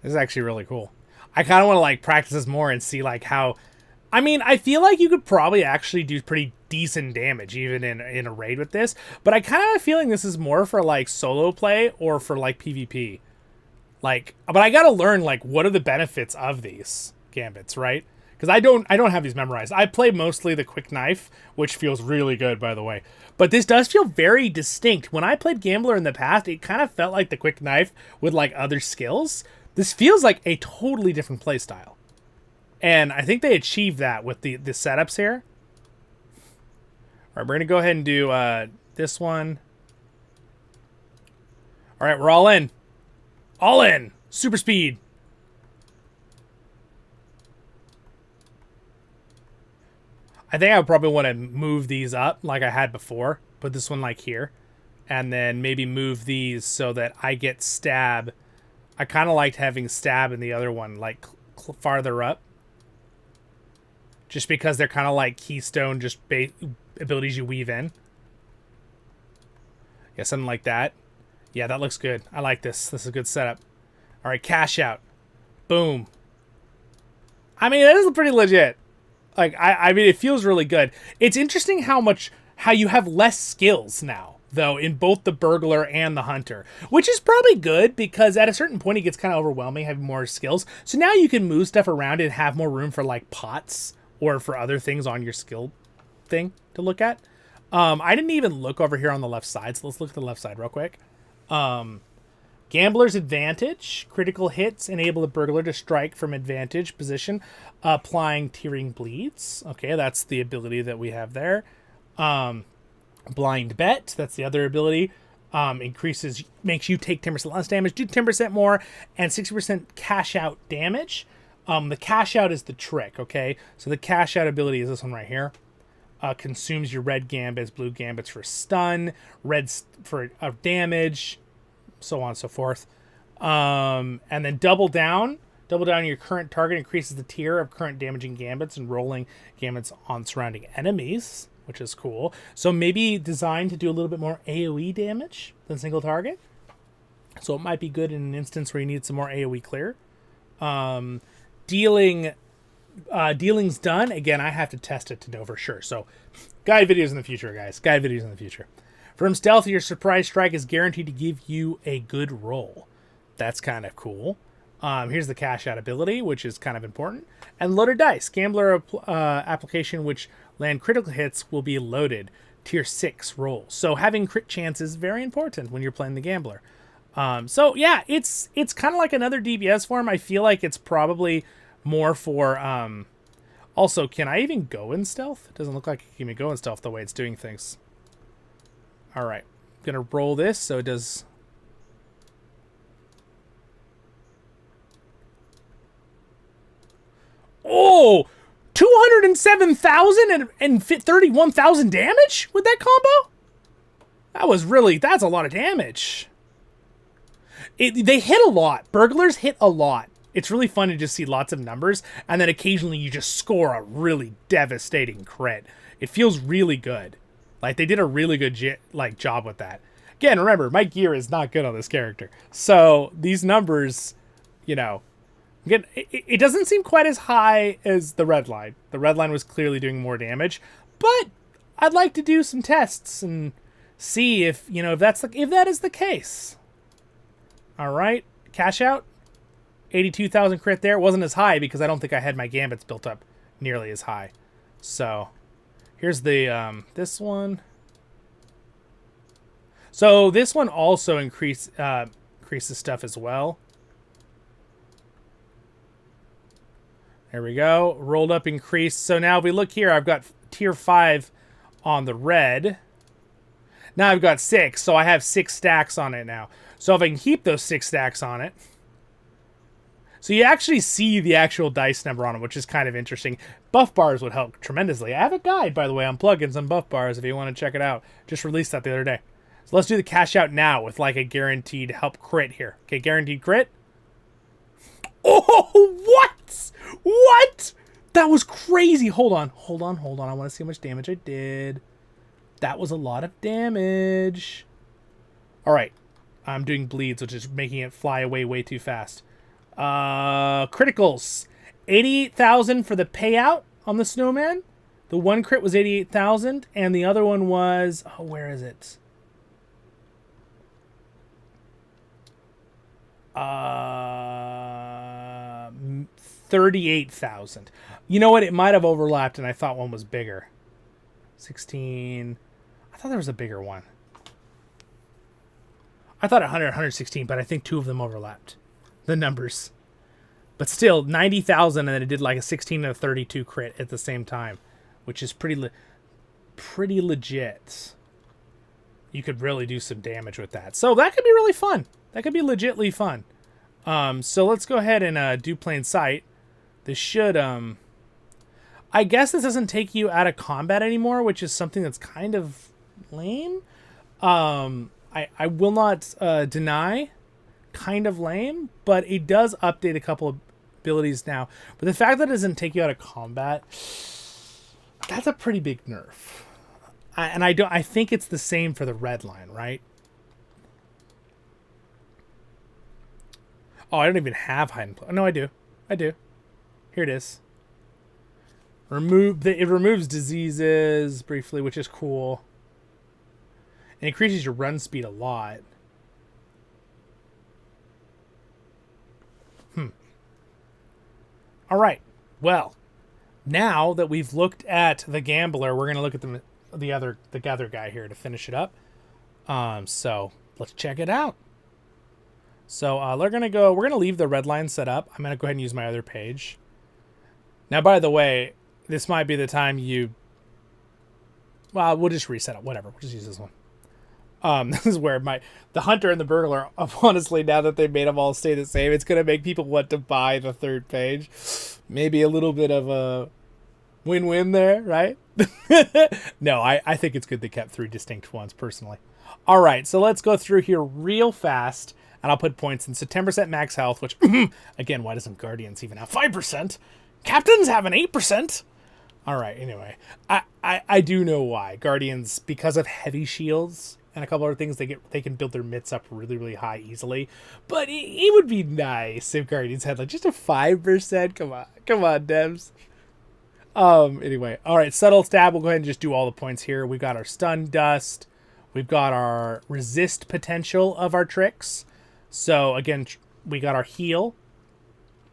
This is actually really cool. I kind of want to like practice this more and see like how... I mean, I feel like you could probably actually do pretty decent damage even in a raid with this, but I kind of have a feeling this is more for like solo play or for like PvP. Like, but I gotta learn like what are the benefits of these gambits, right? Because I don't have these memorized. I play mostly the quick knife, which feels really good, by the way. But this does feel very distinct. When I played Gambler in the past, it kind of felt like the quick knife with like other skills. This feels like a totally different playstyle. And I think they achieved that with the setups here. All right, we're going to go ahead and do this one. All right, we're all in. All in. Super speed. I think I would probably want to move these up like I had before. Put this one like here. And then maybe move these so that I get stab. I kind of liked having stab in the other one like farther up. Just because they're kind of like keystone, just abilities you weave in. Yeah, something like that. Yeah, that looks good. I like this. This is a good setup. All right, cash out. Boom. I mean, that is pretty legit. Like, I mean, it feels really good. It's interesting how you have less skills now though, in both the Burglar and the Hunter, which is probably good because at a certain point it gets kind of overwhelming having more skills. So now you can move stuff around and have more room for like pots or for other things on your skill thing to look at. I didn't even look over here on the left side, so let's look at the left side real quick. Gambler's Advantage. Critical hits enable the Burglar to strike from advantage position, applying tearing bleeds. Okay, that's the ability that we have there. Blind Bet, that's the other ability. Makes you take 10% less damage, do 10% more, and 60% cash out damage. The cash out is the trick, okay? So the cash out ability is this one right here. Consumes your red gambits, blue gambits for stun, red for damage, so on and so forth. And then double down your current target increases the tier of current damaging gambits and rolling gambits on surrounding enemies, which is cool. So maybe designed to do a little bit more AoE damage than single target. So it might be good in an instance where you need some more AoE clear. Dealing's done. Again, I have to test it to know for sure. So guide videos in the future, guys. Guide videos in the future. From stealth, your surprise strike is guaranteed to give you a good roll. That's kind of cool. Here's the cash out ability, which is kind of important. And loaded dice. Gambler application which land critical hits will be loaded. Tier 6 rolls. So having crit chance is very important when you're playing the Gambler. So yeah, it's kind of like another DBS form. I feel like it's probably more for... Also, can I even go in stealth? It doesn't look like I can even go in stealth the way it's doing things. All right, I'm gonna roll this so it does. Oh, 207,000 and 31,000 damage with that combo? That's a lot of damage. They hit a lot. Burglars hit a lot. It's really fun to just see lots of numbers, and then occasionally you just score a really devastating crit. It feels really good. Like, they did a really good job with that. Again, remember, my gear is not good on this character. So, these numbers, you know... Again, it doesn't seem quite as high as the Redline. The Redline was clearly doing more damage. But, I'd like to do some tests and see if, you know, if that is the case. Alright, cash out. 82,000 crit there. It wasn't as high because I don't think I had my gambits built up nearly as high. So... Here's the, this one. So this one also increases stuff as well. There we go. Rolled up increase. So now if we look here, I've got tier 5 on the red. Now I've got 6, so I have 6 stacks on it now. So if I can keep those 6 stacks on it. So you actually see the actual dice number on it, which is kind of interesting. Buff bars would help tremendously. I have a guide, by the way, on plugins and buff bars if you want to check it out. Just released that the other day. So let's do the cash out now with like a guaranteed help crit here. Okay, guaranteed crit. Oh, what? What? That was crazy. Hold on. I want to see how much damage I did. That was a lot of damage. All right. I'm doing bleeds, which is making it fly away way too fast. Criticals. 88,000 for the payout on the snowman. The one crit was 88,000, and the other one was... Oh, where is it? 38,000. You know what? It might have overlapped, and I thought one was bigger. 16... I thought there was a bigger one. I thought 100, 116, but I think 2 of them overlapped. The numbers. But still, 90,000, and then it did like a 16 and a 32 crit at the same time, which is pretty legit. You could really do some damage with that. So that could be really fun. That could be legitly fun. So let's go ahead and do plain sight. This should... I guess this doesn't take you out of combat anymore, which is something that's kind of lame. I will not deny... kind of lame, but it does update a couple of abilities now. But the fact that it doesn't take you out of combat, that's a pretty big nerf. I think it's the same for the Redline, right? Oh, I don't even have hide and play. No, I do. Here it is. It removes diseases briefly, which is cool. It increases your run speed a lot. All right. Well, now that we've looked at the Gambler, we're going to look at the other guy here to finish it up. So let's check it out. So we're going to leave the Redline set up. I'm going to go ahead and use my other page. Now, by the way, this might be the time well, we'll just reset it. Whatever. We'll just use this one. This is where the Hunter and the Burglar, honestly, now that they've made them all stay the same, it's going to make people want to buy the third page. Maybe a little bit of a win-win there, right? No, I think it's good they kept 3 distinct ones, personally. All right, so let's go through here real fast, and I'll put points in. So 10% max health, which, again, why doesn't Gaurdians even have 5%? Captains have an 8%. All right, anyway, I do know why. Gaurdians, because of heavy shields and a couple other things, they can build their mitts up really, really high easily. But it would be nice if Gaurdians had like just a 5%. Come on, devs. Anyway, all right, subtle stab. We'll go ahead and just do all the points here. We've got our stun dust. We've got our resist potential of our tricks. So again, we got our heal,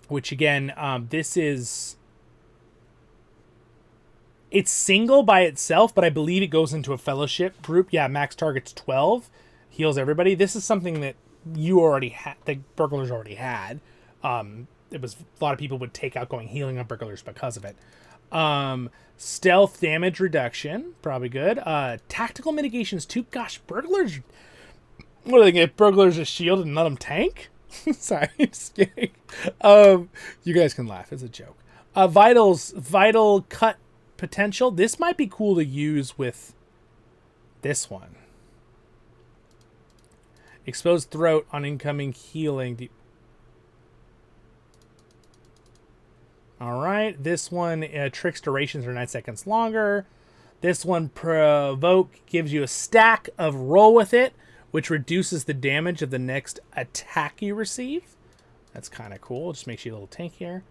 which again, this is. It's single by itself, but I believe it goes into a fellowship group. Yeah, max target's 12. Heals everybody. This is something that you already had. The Burglars already had. It was a lot of people would take outgoing healing on Burglars because of it. Stealth damage reduction, probably good. Tactical mitigations too. Gosh, Burglars. What are they gonna get? Burglars a shield and let them tank? Sorry, just kidding. You guys can laugh. It's a joke. Vital cut potential. This might be cool to use with this one. Exposed throat on incoming healing. All right, this one tricks durations are 9 seconds longer. This one provoke gives you a stack of roll with it, which reduces the damage of the next attack you receive. That's kind of cool. Just makes you a little tankier.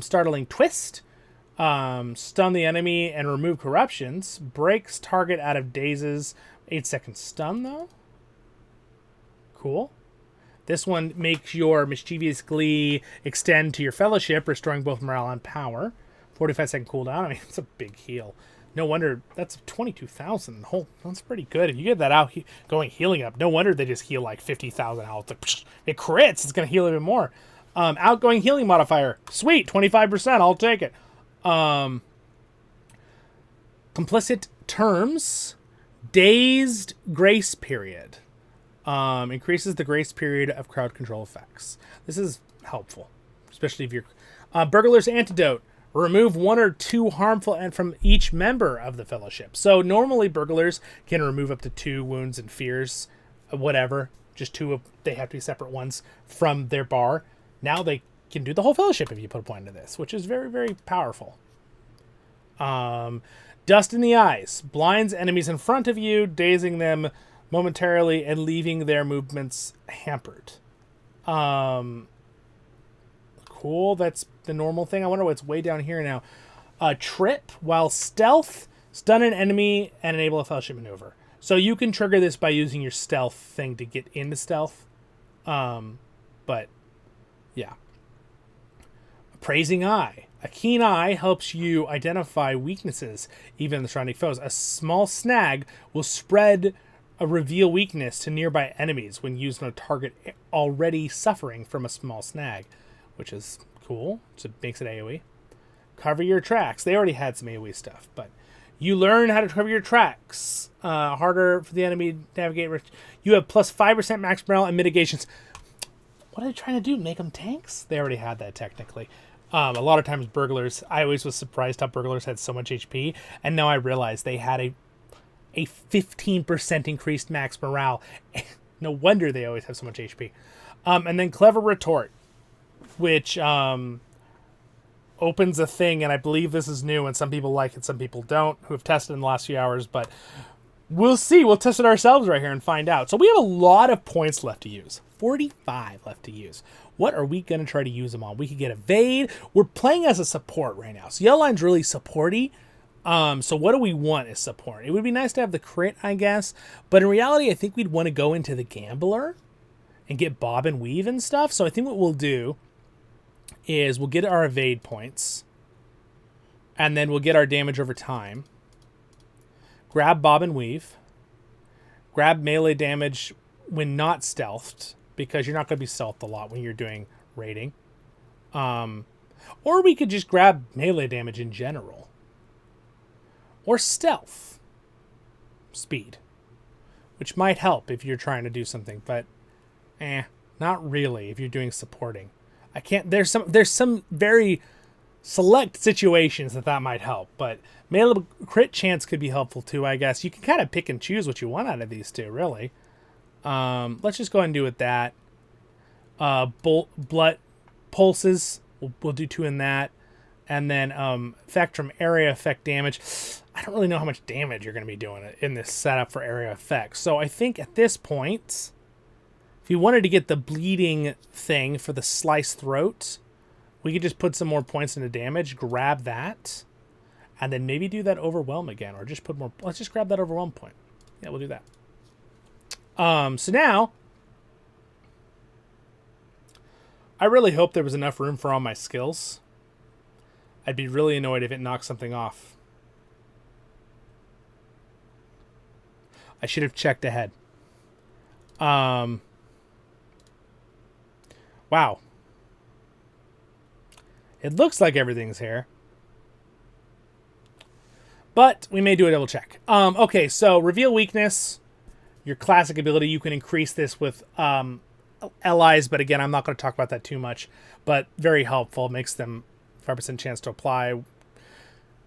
Startling twist. Stun the enemy and remove corruptions. Breaks target out of dazes. 8-second stun, though. Cool. This one makes your mischievous glee extend to your fellowship, restoring both morale and power. 45-second cooldown. I mean, it's a big heal. No wonder that's 22,000. That's pretty good. If you get that out going healing up, no wonder they just heal like 50,000 out. Like, it crits. It's going to heal even more. Outgoing healing modifier. Sweet. 25%. I'll take it. Complicit terms, dazed grace period, increases the grace period of crowd control effects. This is helpful, especially if you're Burglar's antidote. Remove 1 or 2 harmful and from each member of the fellowship. So normally Burglars can remove up to 2 wounds and fears, whatever. Just 2 they have to be separate ones from their bar. Now they can do the whole fellowship if you put a point into this, which is very, very powerful. Dust in the eyes. Blinds enemies in front of you, dazing them momentarily and leaving their movements hampered. Cool. That's the normal thing. I wonder what's way down here now. Trip. While stealth, stun an enemy and enable a fellowship maneuver. So you can trigger this by using your stealth thing to get into stealth. But yeah. Appraising eye. A keen eye helps you identify weaknesses, even in the surrounding foes. A small snag will spread a reveal weakness to nearby enemies when used on a target already suffering from a small snag, which is cool. So it makes it AoE. Cover your tracks. They already had some AoE stuff, but you learn how to cover your tracks. Harder for the enemy to navigate. You have plus 5% max morale and mitigations. What are they trying to do? Make them tanks? They already had that technically. A lot of times Burglars, I always was surprised how Burglars had so much HP, and now I realize they had a 15% increased max morale. No wonder they always have so much HP. And then Clever Retort, which opens a thing, and I believe this is new, and some people like it, some people don't, who have tested in the last few hours, but we'll see. We'll test it ourselves right here and find out. So we have a lot of points left to use. 45 left to use. What are we going to try to use them on? We could get Evade. We're playing as a support right now. So Yellow Line's really supporty. So what do we want as support? It would be nice to have the crit, I guess. But in reality, I think we'd want to go into the Gambler and get bob and weave and stuff. So I think what we'll do is we'll get our evade points. And then we'll get our damage over time. Grab bob and weave. Grab melee damage when not stealthed, because you're not going to be stealthed a lot when you're doing raiding. Or we could just grab melee damage in general. Or stealth. Speed. Which might help if you're trying to do something, but not really if you're doing supporting. I can't, there's some very select situations that might help, but melee crit chance could be helpful too, I guess. You can kind of pick and choose what you want out of these two, really. Let's just go ahead and do with that. Blood pulses, we'll do 2 in that. And then effect from area effect damage. I don't really know how much damage you're going to be doing in this setup for area effects. So I think at this point, if you wanted to get the bleeding thing for the slice throat, we could just put some more points into damage, grab that, and then maybe do that overwhelm again, or just put more. Let's just grab that overwhelm point. Yeah, we'll do that. So now, I really hope there was enough room for all my skills. I'd be really annoyed if it knocked something off. I should have checked ahead. Wow. It looks like everything's here. But we may do a double check. Okay, so reveal weakness. Your classic ability, you can increase this with allies, but again, I'm not going to talk about that too much. But very helpful. Makes them 5% chance to apply.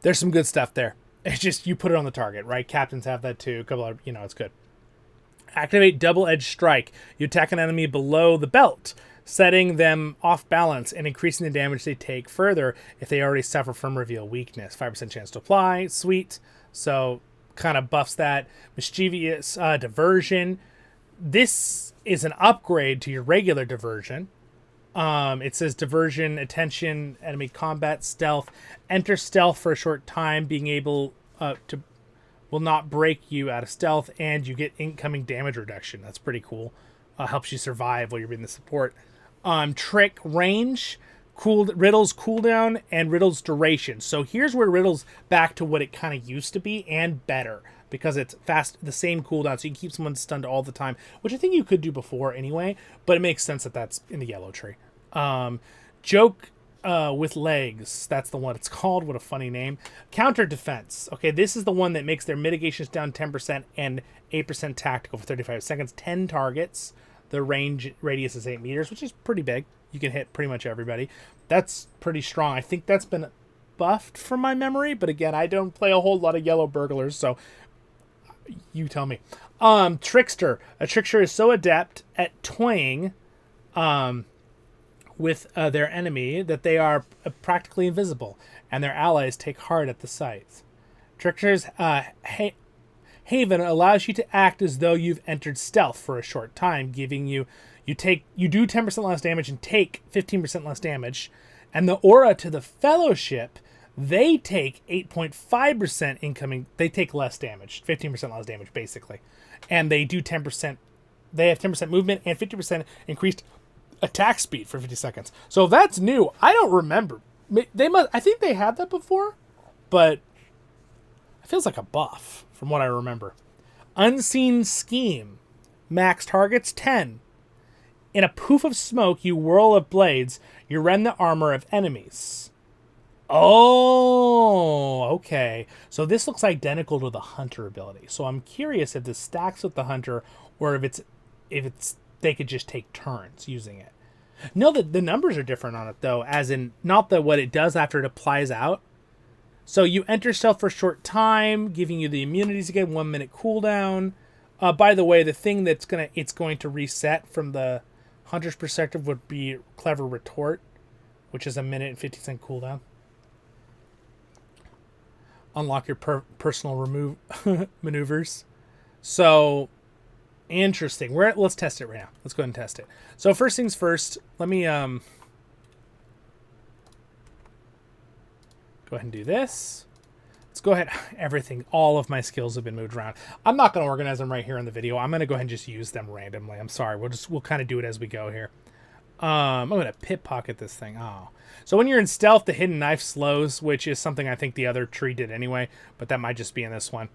There's some good stuff there. It's just you put it on the target, right? Captains have that too. A couple of, it's good. Activate double-edged strike. You attack an enemy below the belt, setting them off balance and increasing the damage they take further if they already suffer from reveal weakness. 5% chance to apply. Sweet. So kind of buffs that. Mischievous diversion. This is an upgrade to your regular diversion. It says diversion, attention, enemy combat, stealth. Enter stealth for a short time, being able to will not break you out of stealth, and you get incoming damage reduction. That's pretty cool. Helps you survive while you're in the support. Trick range, riddles cooldown, and riddles duration. So here's where riddles back to what it kind of used to be and better, because it's fast, the same cooldown, so you can keep someone stunned all the time, which I think you could do before anyway, but it makes sense that that's in the yellow tree. Joke with legs, that's the one it's called. What a funny name. Counter defense. Okay, this is the one that makes their mitigations down 10% and 8% tactical for 35 seconds. 10 targets. The radius is 8 meters, which is pretty big. You can hit pretty much everybody. That's pretty strong. I think that's been buffed from my memory, but again, I don't play a whole lot of yellow burglars, so you tell me. Trickster. A trickster is so adept at toying with their enemy that they are practically invisible, and their allies take heart at the sight. Trickster's Haven allows you to act as though you've entered stealth for a short time, giving you do 10% less damage and take 15% less damage. And the aura to the Fellowship, they take 8.5% incoming. They take less damage, 15% less damage basically, and they do 10%. They have 10% movement and 50% increased attack speed for 50 seconds. So that's new. I don't remember. They must. I think they had that before, but it feels like a buff from what I remember. Unseen Scheme. Max targets 10. In a poof of smoke, you whirl of blades. You rend the armor of enemies. Oh, okay. So this looks identical to the Hunter ability. So I'm curious if this stacks with the Hunter, or if it's they could just take turns using it. No, the numbers are different on it though, as in not what it does after it applies out. So you enter stealth for a short time, giving you the immunities again, 1 minute cooldown. By the way, the thing it's going to reset from the Hunter's perspective would be Clever Retort, which is a minute and 15-second cooldown. Unlock your personal maneuvers. So interesting. Let's test it right now. Let's go ahead and test it. So first things first, let me go ahead and do this. Let's let's go ahead. Everything, all of my skills have been moved around. I'm not going to organize them right here in the video. I'm going to go ahead and just use them randomly. I'm sorry. We'll kind of do it as we go here. I'm going to pit pocket this thing. Oh. So when you're in stealth, the hidden knife slows, which is something I think the other tree did anyway, but that might just be in this one.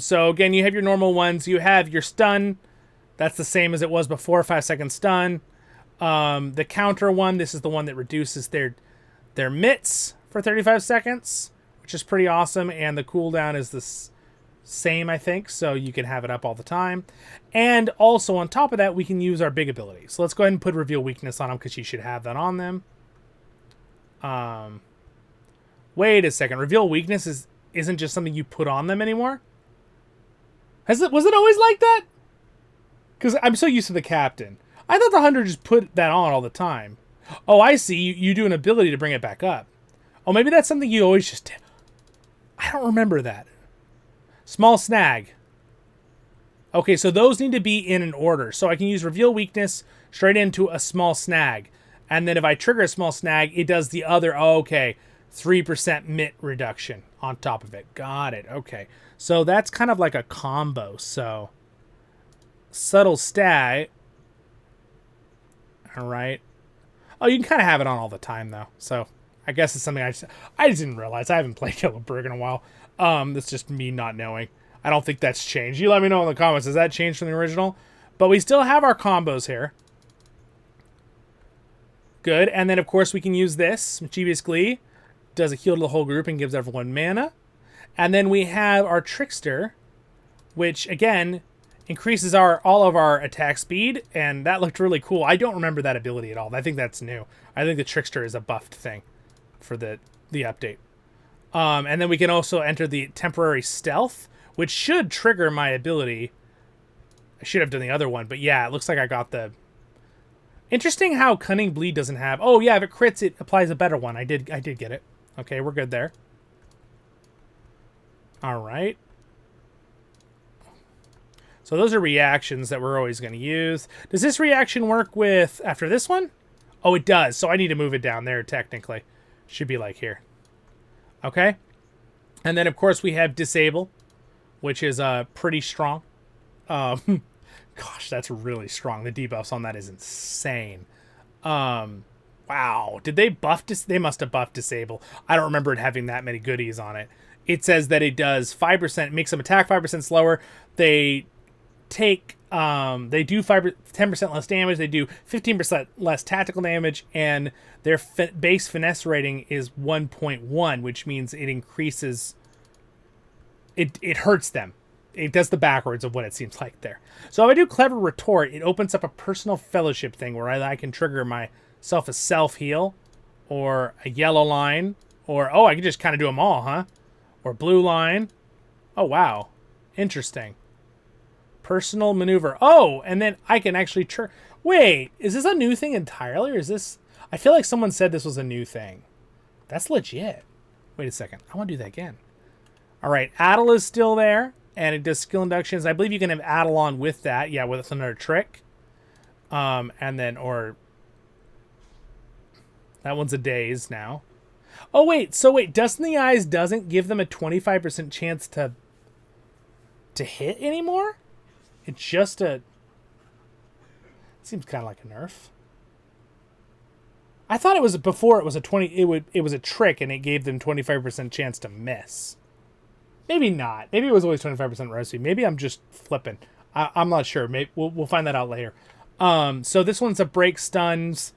So again, you have your normal ones. You have your stun. That's the same as it was before, 5-second stun. The counter one, this is the one that reduces their mitts for 35 seconds, which is pretty awesome. And the cooldown is the same, I think, so you can have it up all the time. And also on top of that, we can use our big ability. So let's go ahead and put reveal weakness on them, because you should have that on them. Wait a second. Reveal weakness isn't just something you put on them anymore? Was it always like that? Because I'm so used to the captain. I thought the hunter just put that on all the time. Oh, I see. You do an ability to bring it back up. Oh, maybe that's something you always just did. I don't remember that. Small snag. Okay, so those need to be in an order. So I can use reveal weakness straight into a small snag. And then if I trigger a small snag, it does the other. Oh, okay. 3% mitt reduction on top of it. Got it. Okay. So that's kind of like a combo. So subtle stag. All right. Oh, you can kind of have it on all the time, though. So I guess it's something I just didn't realize. I haven't played Yellow Burg in a while. That's just me not knowing. I don't think that's changed. You let me know in the comments. Has that changed from the original? But we still have our combos here. Good. And then, of course, we can use this. Mischievous Glee does a heal to the whole group and gives everyone mana. And then we have our Trickster, which, again, increases all of our attack speed. And that looked really cool. I don't remember that ability at all. I think that's new. I think the Trickster is a buffed thing for the update. And then we can also enter the temporary stealth, which should trigger my ability. I should have done the other one, but yeah, it looks like I got the... Interesting how Cunning Bleed doesn't have... Oh yeah, if it crits, it applies a better one. I did get it. Okay, we're good there. All right. So those are reactions that we're always going to use. Does this reaction work with after this one? Oh, it does. So I need to move it down there technically. Should be like here. Okay. And then of course we have Disable, which is pretty strong. Gosh, that's really strong. The debuffs on that is insane. Wow. Did they buff they must have buffed Disable. I don't remember it having that many goodies on it. It says that it does 5%, makes them attack 5% slower. They take they do 10% less damage, they do 15% less tactical damage, and their base finesse rating is 1.1, which means it increases it hurts them. It does the backwards of what it seems like there. So if I do Clever Retort, it opens up a personal fellowship thing where I can trigger myself a self-heal, or a yellow line, or, oh, I can just kind of do them all, huh? Or blue line. Oh, wow. Interesting. Personal maneuver. Oh, and then I can actually... Wait, is this a new thing entirely, or is this... I feel like someone said this was a new thing. That's legit. Wait a second. I want to do that again. All right, Addle is still there, and it does skill inductions. I believe you can have Addle on with that. Yeah, with another trick. And then, or... That one's a daze now. Oh, wait. So, wait. Dust in the Eyes doesn't give them a 25% chance to hit anymore? It's just a... Seems kind of like a nerf. I thought it was before it was a 20... It was a trick, and it gave them 25% chance to miss. Maybe not. Maybe it was always 25% recipe. Maybe I'm just flipping. I'm not sure. Maybe we'll find that out later. So this one's a break stuns,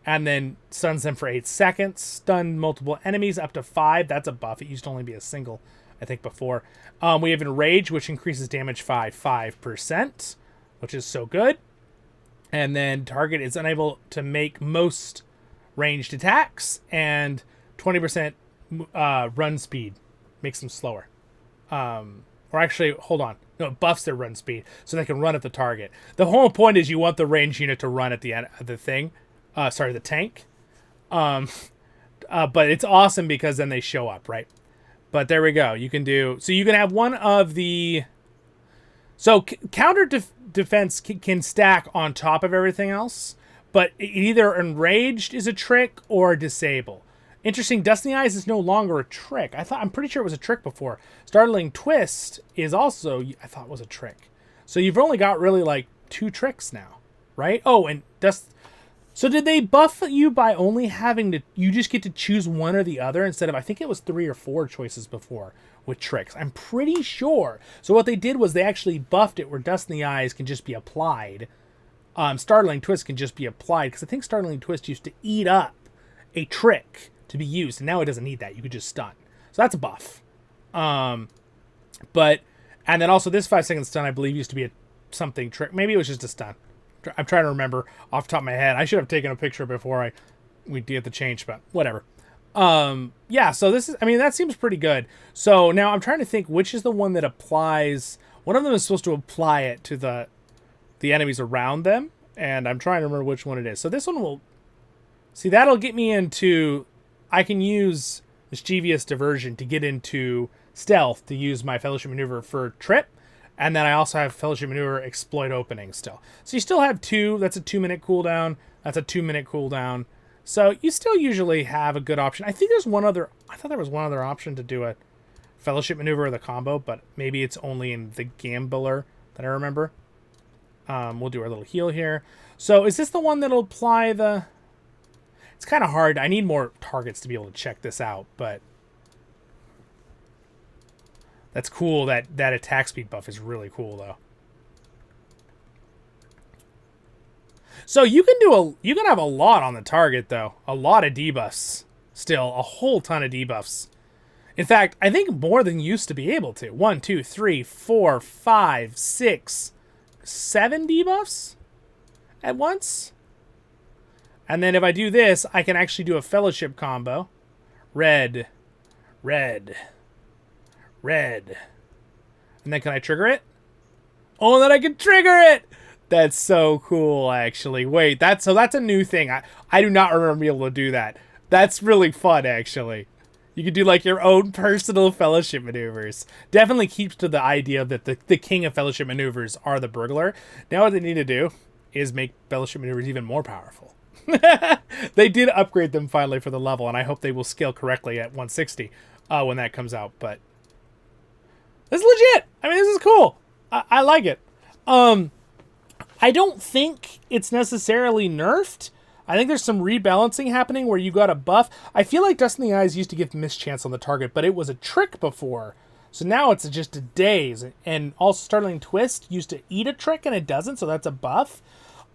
and then stuns them for 8 seconds. Stun multiple enemies up to 5. That's a buff. It used to only be a single, I think, before. We have Enrage, which increases damage by 5%, which is so good. And then target is unable to make most ranged attacks, and 20% run speed makes them slower. Or actually, hold on. No, it buffs their run speed, so they can run at the target. The whole point is you want the ranged unit to run at the end of the thing. Sorry, the tank. But it's awesome because then they show up, right? But there we go. You can do... So you can have one of the... So counter defense can stack on top of everything else, but either Enraged is a trick or Disable. Interesting, Dust in the Eyes is no longer a trick. I'm pretty sure it was a trick before. Startling Twist is also, I thought was a trick. So you've only got really like 2 tricks now, right? Oh, and Dust... So did they buff you by only having to... You just get to choose one or the other instead of... I think it was 3 or 4 choices before with tricks. I'm pretty sure. So what they did was they actually buffed it where Dust in the Eyes can just be applied. Startling Twist can just be applied. Because I think Startling Twist used to eat up a trick to be used. And now it doesn't need that. You could just stun. So that's a buff. But... And then also this 5-second stun, I believe, used to be a something trick. Maybe it was just a stun. I'm trying to remember off the top of my head. I should have taken a picture before we did the change, but whatever. Yeah, so this is, I mean, that seems pretty good. So now I'm trying to think which is the one that applies. One of them is supposed to apply it to the enemies around them, and I'm trying to remember which one it is. So this one will, see, that'll get me into, I can use Mischievous Diversion to get into Stealth to use my Fellowship Maneuver for Trip. And then I also have Fellowship Maneuver Exploit Opening still. So you still have 2. That's a 2-minute cooldown. That's a 2-minute cooldown. So you still usually have a good option. I think there's one other... I thought there was one other option to do a Fellowship Maneuver or the combo, but maybe it's only in the Gambler that I remember. We'll do our little heal here. So is this the one that'll apply the... It's kind of hard. I need more targets to be able to check this out, but... That's cool. That attack speed buff is really cool, though. So you can have a lot on the target, though. A lot of debuffs. Still, a whole ton of debuffs. In fact, I think more than you used to be able to. 1, 2, 3, 4, 5, 6, 7 debuffs at once. And then if I do this, I can actually do a fellowship combo. Red. Red. Red. And then can I trigger it? Oh, then I can trigger it! That's so cool, actually. Wait, that's a new thing. I do not remember being able to do that. That's really fun, actually. You can do, like, your own personal fellowship maneuvers. Definitely keeps to the idea that the king of fellowship maneuvers are the burglar. Now what they need to do is make fellowship maneuvers even more powerful. They did upgrade them finally for the level, and I hope they will scale correctly at 160 when that comes out, but... This is legit. I mean, this is cool. I like it. I don't think it's necessarily nerfed. I think there's some rebalancing happening where you got a buff. I feel like Dust in the Eyes used to give mischance on the target, but it was a trick before. So now it's just a daze. And also Startling Twist used to eat a trick and it doesn't, so that's a buff.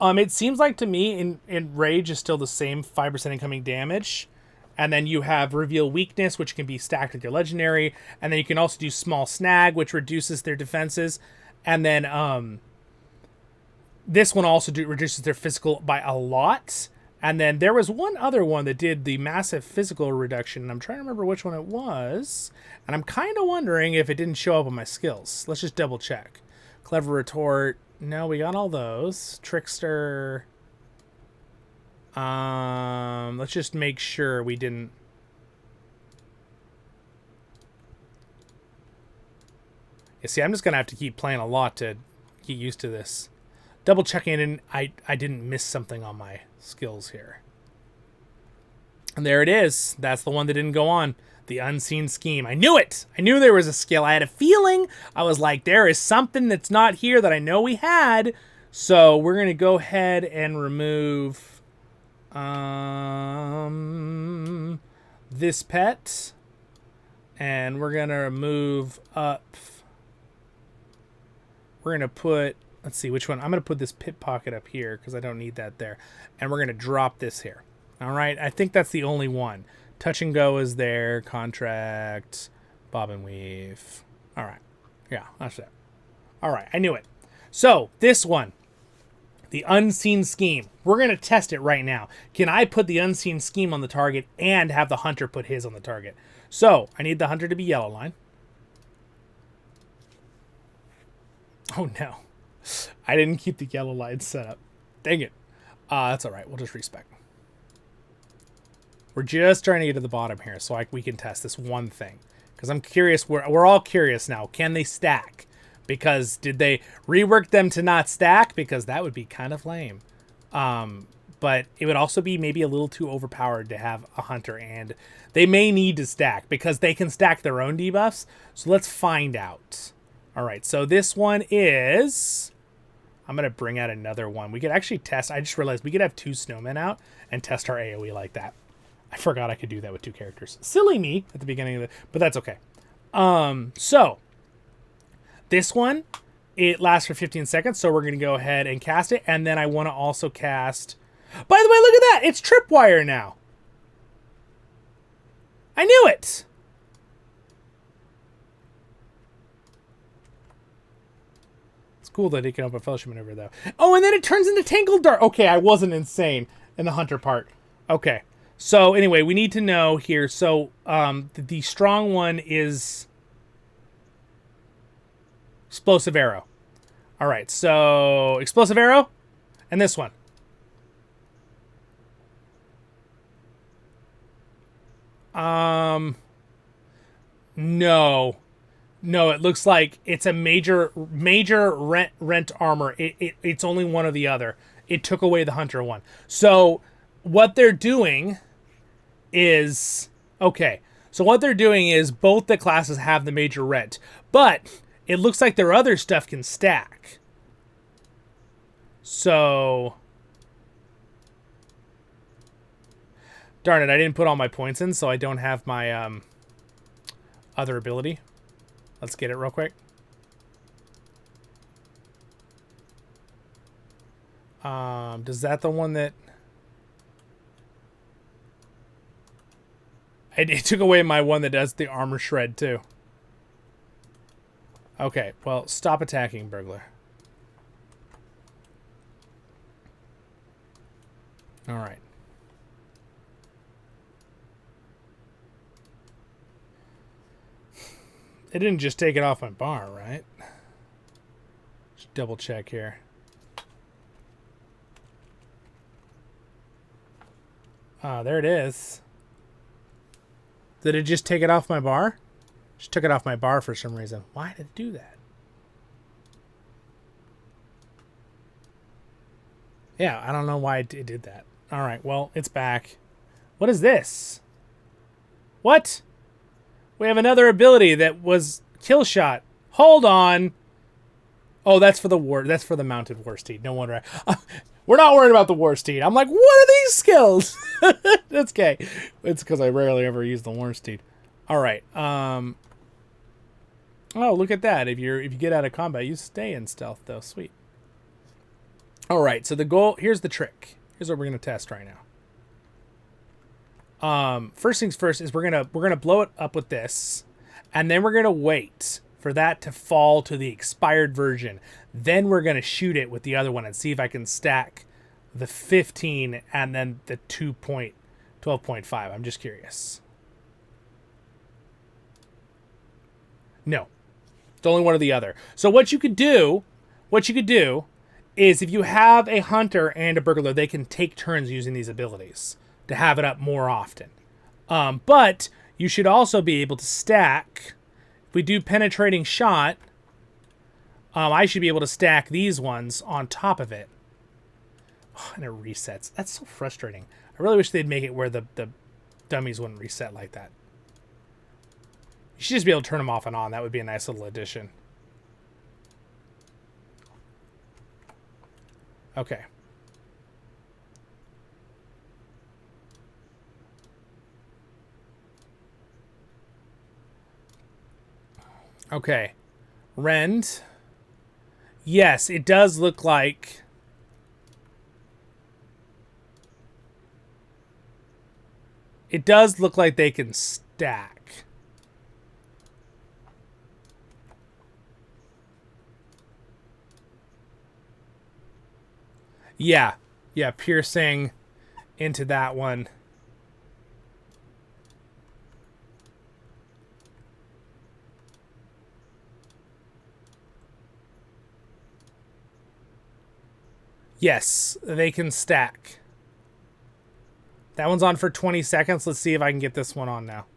It seems like to me in Rage is still the same 5% incoming damage. And then you have Reveal Weakness, which can be stacked with your Legendary. And then you can also do Small Snag, which reduces their defenses. And then this one also reduces their physical by a lot. And then there was one other one that did the massive physical reduction. And I'm trying to remember which one it was. And I'm kind of wondering if it didn't show up on my skills. Let's just double check. Clever Retort. No, we got all those. Trickster... let's just make sure we didn't... Yeah, see, I'm just going to have to keep playing a lot to get used to this. Double checking and I didn't miss something on my skills here. And there it is. That's the one that didn't go on. The Unseen Scheme. I knew it! I knew there was a skill. I had a feeling. I was like, there is something that's not here that I know we had. So we're going to go ahead and remove... this pet, and we're gonna move up. We're gonna put, let's see which one. I'm gonna put this pit pocket up here because I don't need that there, and we're gonna drop this here. All right, I think that's the only one. Touch and Go is there. Contract, Bob and Weave. All right, yeah, that's it. All right, I knew it. So this one. The Unseen Scheme. We're going to test it right now. Can I put the Unseen Scheme on the target and have the Hunter put his on the target? So, I need the Hunter to be yellow line. Oh, no. I didn't keep the yellow line set up. Dang it. That's all right. We'll just respec. We're just trying to get to the bottom here so we can test this one thing. Because I'm curious. We're all curious now. Can they stack? Because did they rework them to not stack? Because that would be kind of lame. but it would also be maybe a little too overpowered to have a hunter, and they may need to stack because they can stack their own debuffs. So let's find out. All right, so this one is... I'm going to bring out another one. We could actually test... I just realized we could have 2 snowmen out and test our AoE like that. I forgot I could do that with 2 characters. Silly me at the beginning of it, but that's okay. So, this one, it lasts for 15 seconds, so we're going to go ahead and cast it, and then I want to also cast... By the way, look at that! It's Tripwire now! I knew it! Cool that he can open Fellowship Maneuver, though. Oh, and then it turns into Tangled Dart. Okay, I wasn't insane in the Hunter part. Okay. So, anyway, we need to know here. So, the strong one is Explosive Arrow. All right, so Explosive Arrow and this one. No. No, it looks like it's a Major Rend Armour. It's only one or the other. It took away the Hunter one. So what they're doing is... Okay, so what they're doing is both the classes have the Major Rend. But it looks like their other stuff can stack. So... Darn it, I didn't put all my points in, so I don't have my other ability. Let's get it real quick. Does that the one that... It took away my one that does the armor shred, too. Okay, well, stop attacking, Burglar. Alright. It didn't just take it off my bar, right? Just double check here. Ah, there it is. Did it just take it off my bar? Just took it off my bar for some reason. Why did it do that? Yeah, I don't know why it did that. Alright, well, it's back. What is this? What? We have another ability that was kill shot. Hold on. Oh, that's for the war. That's for the mounted war steed. No wonder. We're not worried about the war steed. I'm like, what are these skills? That's okay. It's because I rarely ever use the war steed. All right. Oh, look at that. If you get out of combat, you stay in stealth though. Sweet. All right. So the goal. Here's the trick. Here's what we're gonna test right now. First things first is we're gonna blow it up with this, and then we're gonna wait for that to fall to the expired version. Then we're gonna shoot it with the other one and see if I can stack the 15 and then the 12.5. I'm just curious. No, it's only one or the other. So what you could do is if you have a hunter and a burglar, they can take turns using these abilities to have it up more often. But you should also be able to stack. If we do penetrating shot, I should be able to stack these ones on top of it. Oh, and it resets. That's so frustrating. I really wish they'd make it where the dummies wouldn't reset like that. You should just be able to turn them off and on. That would be a nice little addition. Okay. Okay. Rend. Yes, it does look like... It does look like they can stack. Yeah. Yeah, piercing into that one. Yes, they can stack. That one's on for 20 seconds. Let's see if I can get this one on now.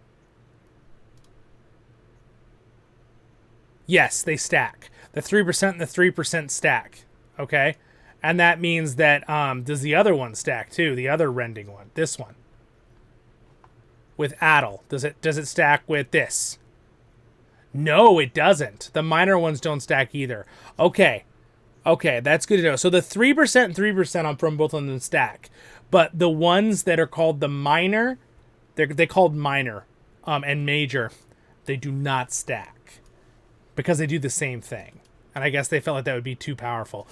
Yes, they stack. The 3% and the 3% stack. Okay? And that means that, does the other one stack too? The other rending one, this one. With Addle, does it stack with this? No, it doesn't. The minor ones don't stack either. Okay. Okay, that's good to know. So the 3% and 3% from both of them stack. But the ones that are called the minor, they called minor and major, they do not stack. Because they do the same thing. And I guess they felt like that would be too powerful.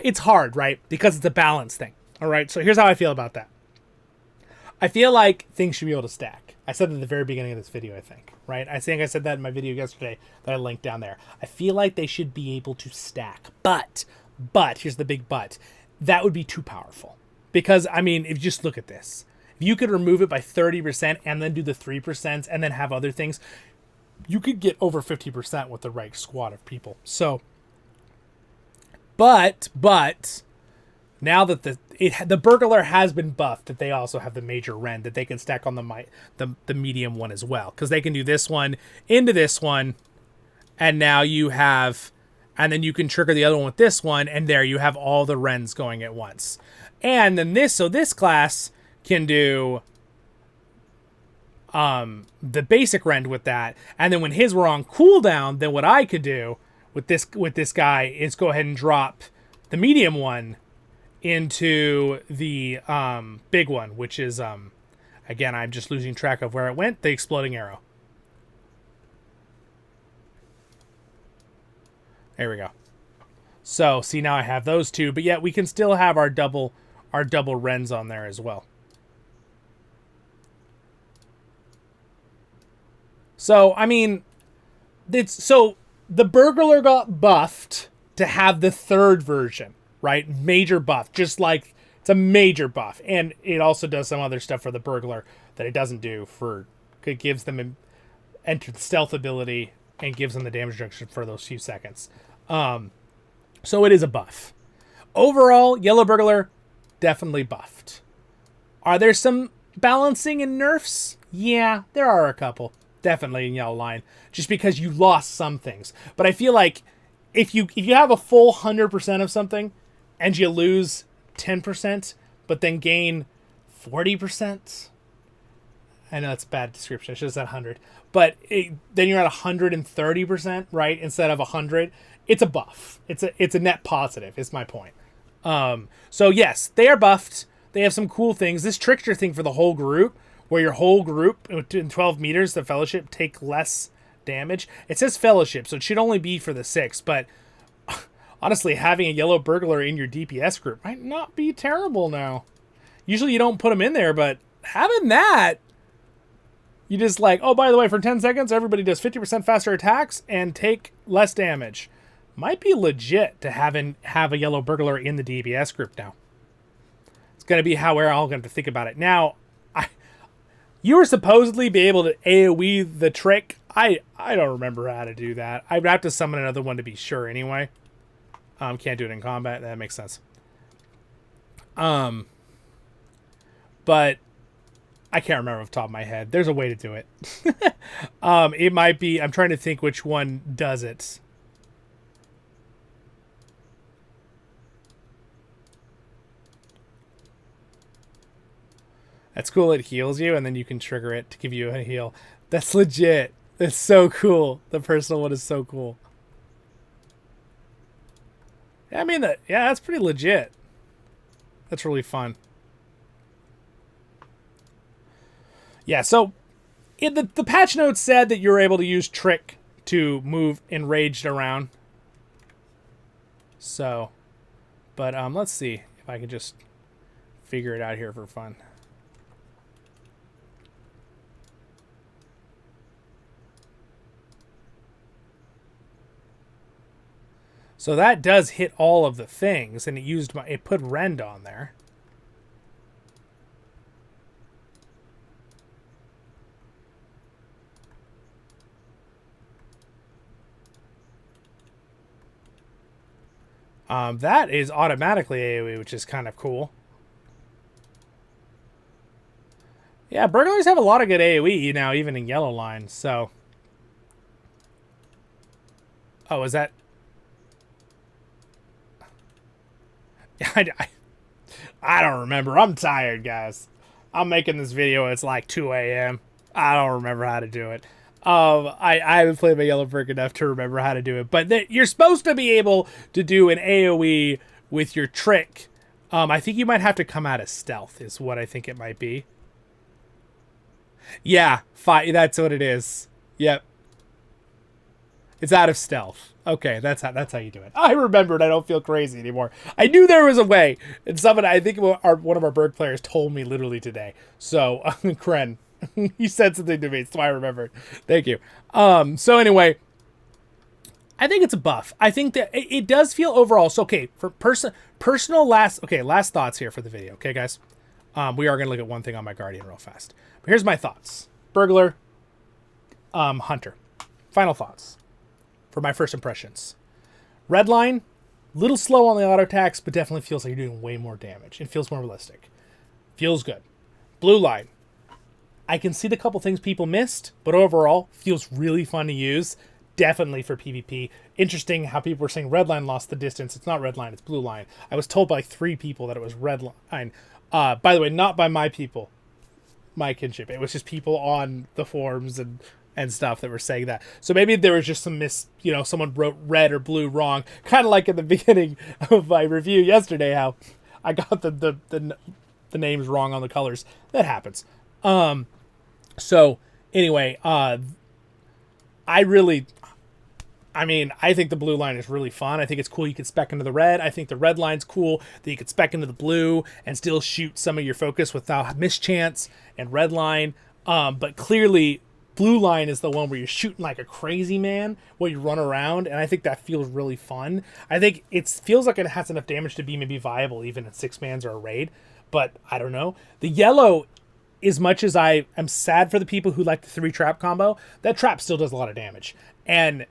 It's hard, right? Because it's a balance thing. All right, so here's how I feel about that. I feel like things should be able to stack. I said that at the very beginning of this video, I think, right? I think I said that in my video yesterday that I linked down there. I feel like they should be able to stack. But, here's the big but. That would be too powerful. Because, I mean, if you just look at this. If you could remove it by 30% and then do the 3% and then have other things, you could get over 50% with the right squad of people. So, but now that the burglar has been buffed, that they also have the Major Rend that they can stack on the medium one as well, because they can do this one into this one, and now you have, and then you can trigger the other one with this one, and there you have all the Rends going at once. And then this class can do the basic Rend with that, and then when his were on cooldown, then what I could do with this guy is go ahead and drop the medium one into the big one, which is again, I'm just losing track of where it went, the exploding arrow. There we go. So see, now I have those two, but yet we can still have our double Rends on there as well. So I mean, so the burglar got buffed to have the third version. Right? Major buff. Just like, it's a major buff. And it also does some other stuff for the burglar that it doesn't do for... It gives them enter the stealth ability and gives them the damage reduction for those few seconds. So it is a buff. Overall, Yellow Burglar, definitely buffed. Are there some balancing and nerfs? Yeah, there are a couple. Definitely in Yellow Line. Just because you lost some things. But I feel like if you have a full 100% of something, and you lose 10%, but then gain 40%. I know that's a bad description. I should have said 100. But then you're at 130%, right? Instead of 100. It's a buff. It's a net positive, is my point. So yes, they are buffed. They have some cool things. This trickster thing for the whole group, where your whole group in 12 meters, the fellowship, take less damage. It says fellowship, so it should only be for the 6, but... Honestly, having a Yellow Burglar in your DPS group might not be terrible now. Usually you don't put them in there, but having that, you just like, oh, by the way, for 10 seconds, everybody does 50% faster attacks and take less damage. Might be legit to have a Yellow Burglar in the DPS group now. It's going to be how we're all going to think about it. Now, you were supposedly be able to AoE the trick. I don't remember how to do that. I'd have to summon another one to be sure anyway. Can't do it in combat. That makes sense. But I can't remember off the top of my head. There's a way to do it. It might be... I'm trying to think which one does it. That's cool. It heals you, and then you can trigger it to give you a heal. That's legit. That's so cool. The personal one is so cool. I mean, yeah, that's pretty legit. That's really fun. Yeah, so the patch notes said that you were able to use Trick to move Enraged around. So, but let's see if I can just figure it out here for fun. So that does hit all of the things, and it put Rend on there. That is automatically AoE, which is kind of cool. Yeah, burglars have a lot of good AoE now, even in Yellow Line, so... Oh, is that... I don't remember. I'm tired, guys. I'm making this video. It's like 2 a.m. I don't remember how to do it. I haven't played my Yellow Burg enough to remember how to do it. But you're supposed to be able to do an AoE with your trick. I think you might have to come out of stealth is what I think it might be. Yeah, that's what it is. Yep. It's out of stealth. Okay, that's how you do it. I remembered. I don't feel crazy anymore. I knew there was a way. And someone, I think one of our Burg players told me literally today. So, Kren, he said something to me, so I remembered. Thank you. So anyway, I think it's a buff. I think that it does feel overall. So, okay, for personal last thoughts here for the video. Okay, guys? We are going to look at one thing on my Gaurdian real fast. But here's my thoughts. Burglar, Hunter. Final thoughts for my first impressions. Redline, little slow on the auto attacks, but definitely feels like you're doing way more damage. It feels more realistic. Feels good. Blue line, I can see the couple things people missed, but overall feels really fun to use. Definitely for PvP. Interesting how people were saying Redline lost the distance. It's not Redline, it's Blue Line. I was told by 3 people that it was Redline. By the way, not by my people, my kinship. It was just people on the forums and stuff that were saying that. So maybe there was just some someone wrote red or blue wrong. Kind of like at the beginning of my review yesterday, how I got the names wrong on the colors. That happens. So anyway, I think the blue line is really fun. I think it's cool you can spec into the red. I think the red line's cool that you could spec into the blue and still shoot some of your focus without mischance and red line. But clearly, blue line is the one where you're shooting like a crazy man while you run around, and I think that feels really fun. I think it feels like it has enough damage to be maybe viable even in 6-mans or a raid, but I don't know. The yellow, as much as I am sad for the people who like the 3 trap combo, that trap still does a lot of damage. And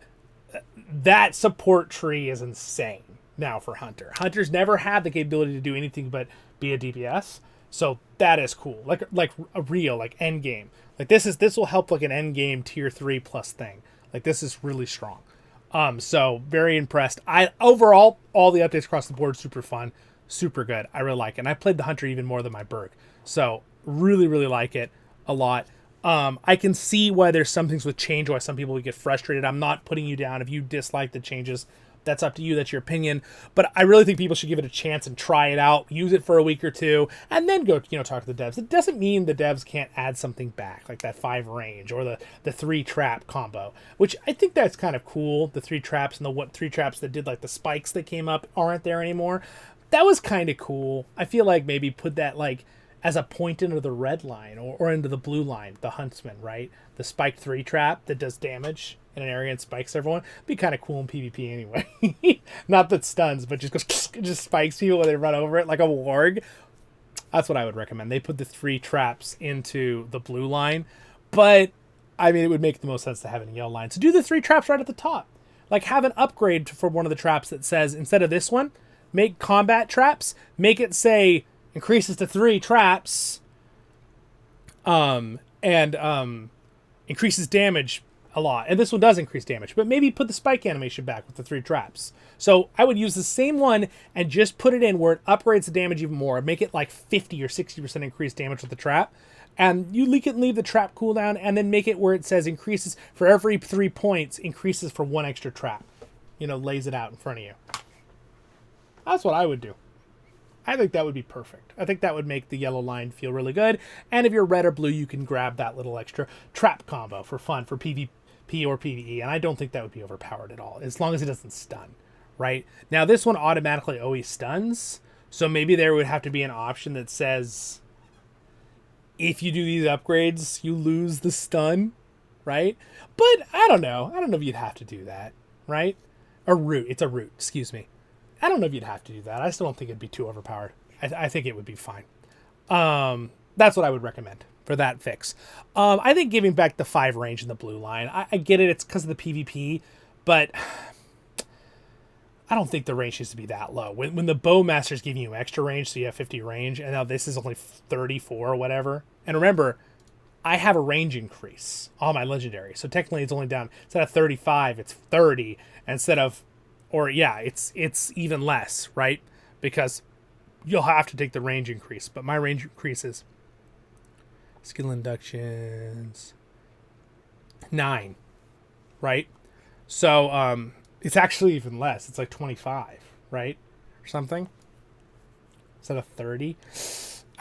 that support tree is insane now for Hunter. Hunter's never had the capability to do anything but be a DPS, so that is cool. Like a real end game. Like this will help like an end game tier 3 plus thing. Like this is really strong. So very impressed. Overall all the updates across the board super fun, super good. I really like it. And I played the Hunter even more than my Burg. So really like it a lot. I can see why there's some things with change, why some people would get frustrated. I'm not putting you down. If you dislike the changes, that's up to you. That's your opinion. But I really think people should give it a chance and try it out, use it for a week or 2, and then go, talk to the devs. It doesn't mean the devs can't add something back, like that 5 range or the 3 trap combo, which I think that's kind of cool. The 3 traps and the 3 traps that did like the spikes that came up aren't there anymore. That was kind of cool. I feel like maybe put that as a point into the red line or into the blue line, the Huntsman, right? The spike 3 trap that does damage in an area and spikes everyone. Be kind of cool in PvP anyway. Not that stuns, but just spikes people when they run over it like a warg. That's what I would recommend. They put the 3 traps into the blue line, but it would make the most sense to have it in yellow line. So do the 3 traps right at the top. Like have an upgrade for one of the traps that says, instead of this one, make combat traps, make it say increases to 3 traps, and increases damage a lot. And this one does increase damage, but maybe put the spike animation back with the 3 traps. So I would use the same one and just put it in where it upgrades the damage even more. Make it like 50 or 60% increased damage with the trap. And you leave the trap cooldown, and then make it where it says increases for every 3 points, increases for 1 extra trap. Lays it out in front of you. That's what I would do. I think that would be perfect. I think that would make the yellow line feel really good. And if you're red or blue, you can grab that little extra trap combo for fun, for PvP or PvE. And I don't think that would be overpowered at all, as long as it doesn't stun, right? Now, this one automatically always stuns. So maybe there would have to be an option that says, if you do these upgrades, you lose the stun, right? But I don't know. I don't know if you'd have to do that, right? A root. It's a root, excuse me. I don't know if you'd have to do that. I still don't think it'd be too overpowered. I think it would be fine. That's what I would recommend for that fix. I think giving back the 5 range in the blue line, I get it. It's because of the PvP, but I don't think the range needs to be that low. When the BowMaster's giving you extra range, so you have 50 range, and now this is only 34 or whatever. And remember, I have a range increase on my legendary. So technically it's only down, instead of 35, it's 30 instead of, or yeah, it's even less, right? Because you'll have to take the range increase, but my range increases skill inductions 9, right? So it's actually even less. It's like 25, right? Or something. Instead of 30.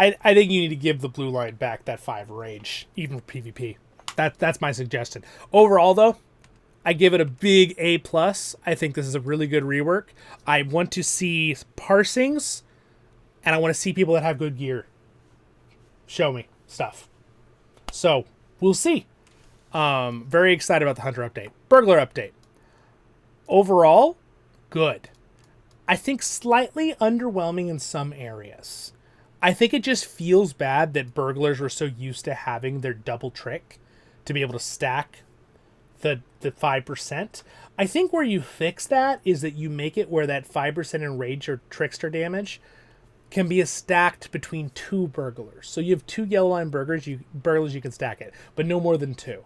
I think you need to give the blue line back that 5 range, even for PvP. That's my suggestion. Overall, though, I give it a big A+. I think this is a really good rework. I want to see parsings, and I want to see people that have good gear show me stuff. So, we'll see. Very excited about the Hunter update. Burglar update. Overall, good. I think slightly underwhelming in some areas. I think it just feels bad that burglars were so used to having their double trick to be able to stack the 5%. I think where you fix that is that you make it where that 5% in rage or trickster damage can be stacked between 2 burglars. So you have 2 yellow line burglars, you can stack it, but no more than 2.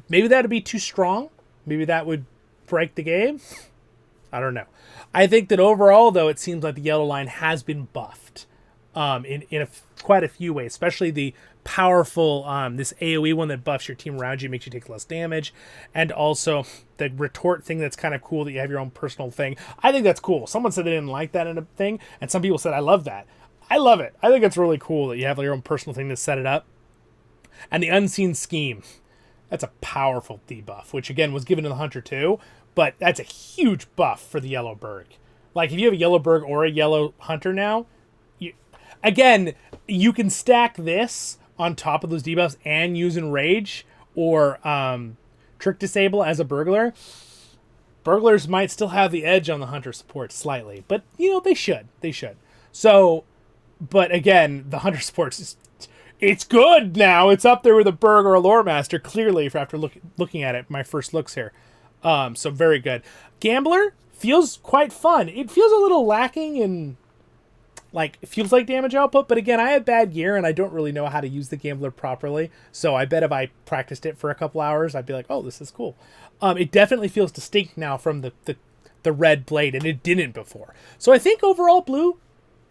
Maybe that would be too strong. Maybe that would break the game. I don't know. I think that overall, though, it seems like the yellow line has been buffed. In quite a few ways, especially the powerful, this AoE one that buffs your team around you, makes you take less damage, and also the retort thing that's kind of cool that you have your own personal thing. I think that's cool. Someone said they didn't like that in a thing, and some people said, I love that. I love it. I think it's really cool that you have your own personal thing to set it up. And the unseen scheme, that's a powerful debuff, which again was given to the Hunter too, but that's a huge buff for the yellow burg. Like if you have a yellow burg or a yellow Hunter now, again, you can stack this on top of those debuffs and use Enrage or Trick Disable as a burglar. Burglars might still have the edge on the Hunter support slightly, but, you know, they should. They should. So, but again, the Hunter support it's good now. It's up there with a Burg or a Lore Master, clearly, after looking at it, my first looks here. So very good. Gambler feels quite fun. It feels a little lacking in... Like, it feels like damage output, but again, I have bad gear, and I don't really know how to use the Gambler properly, so I bet if I practiced it for a couple hours, I'd be like, oh, this is cool. It definitely feels distinct now from the red blade, and it didn't before. So I think overall, blue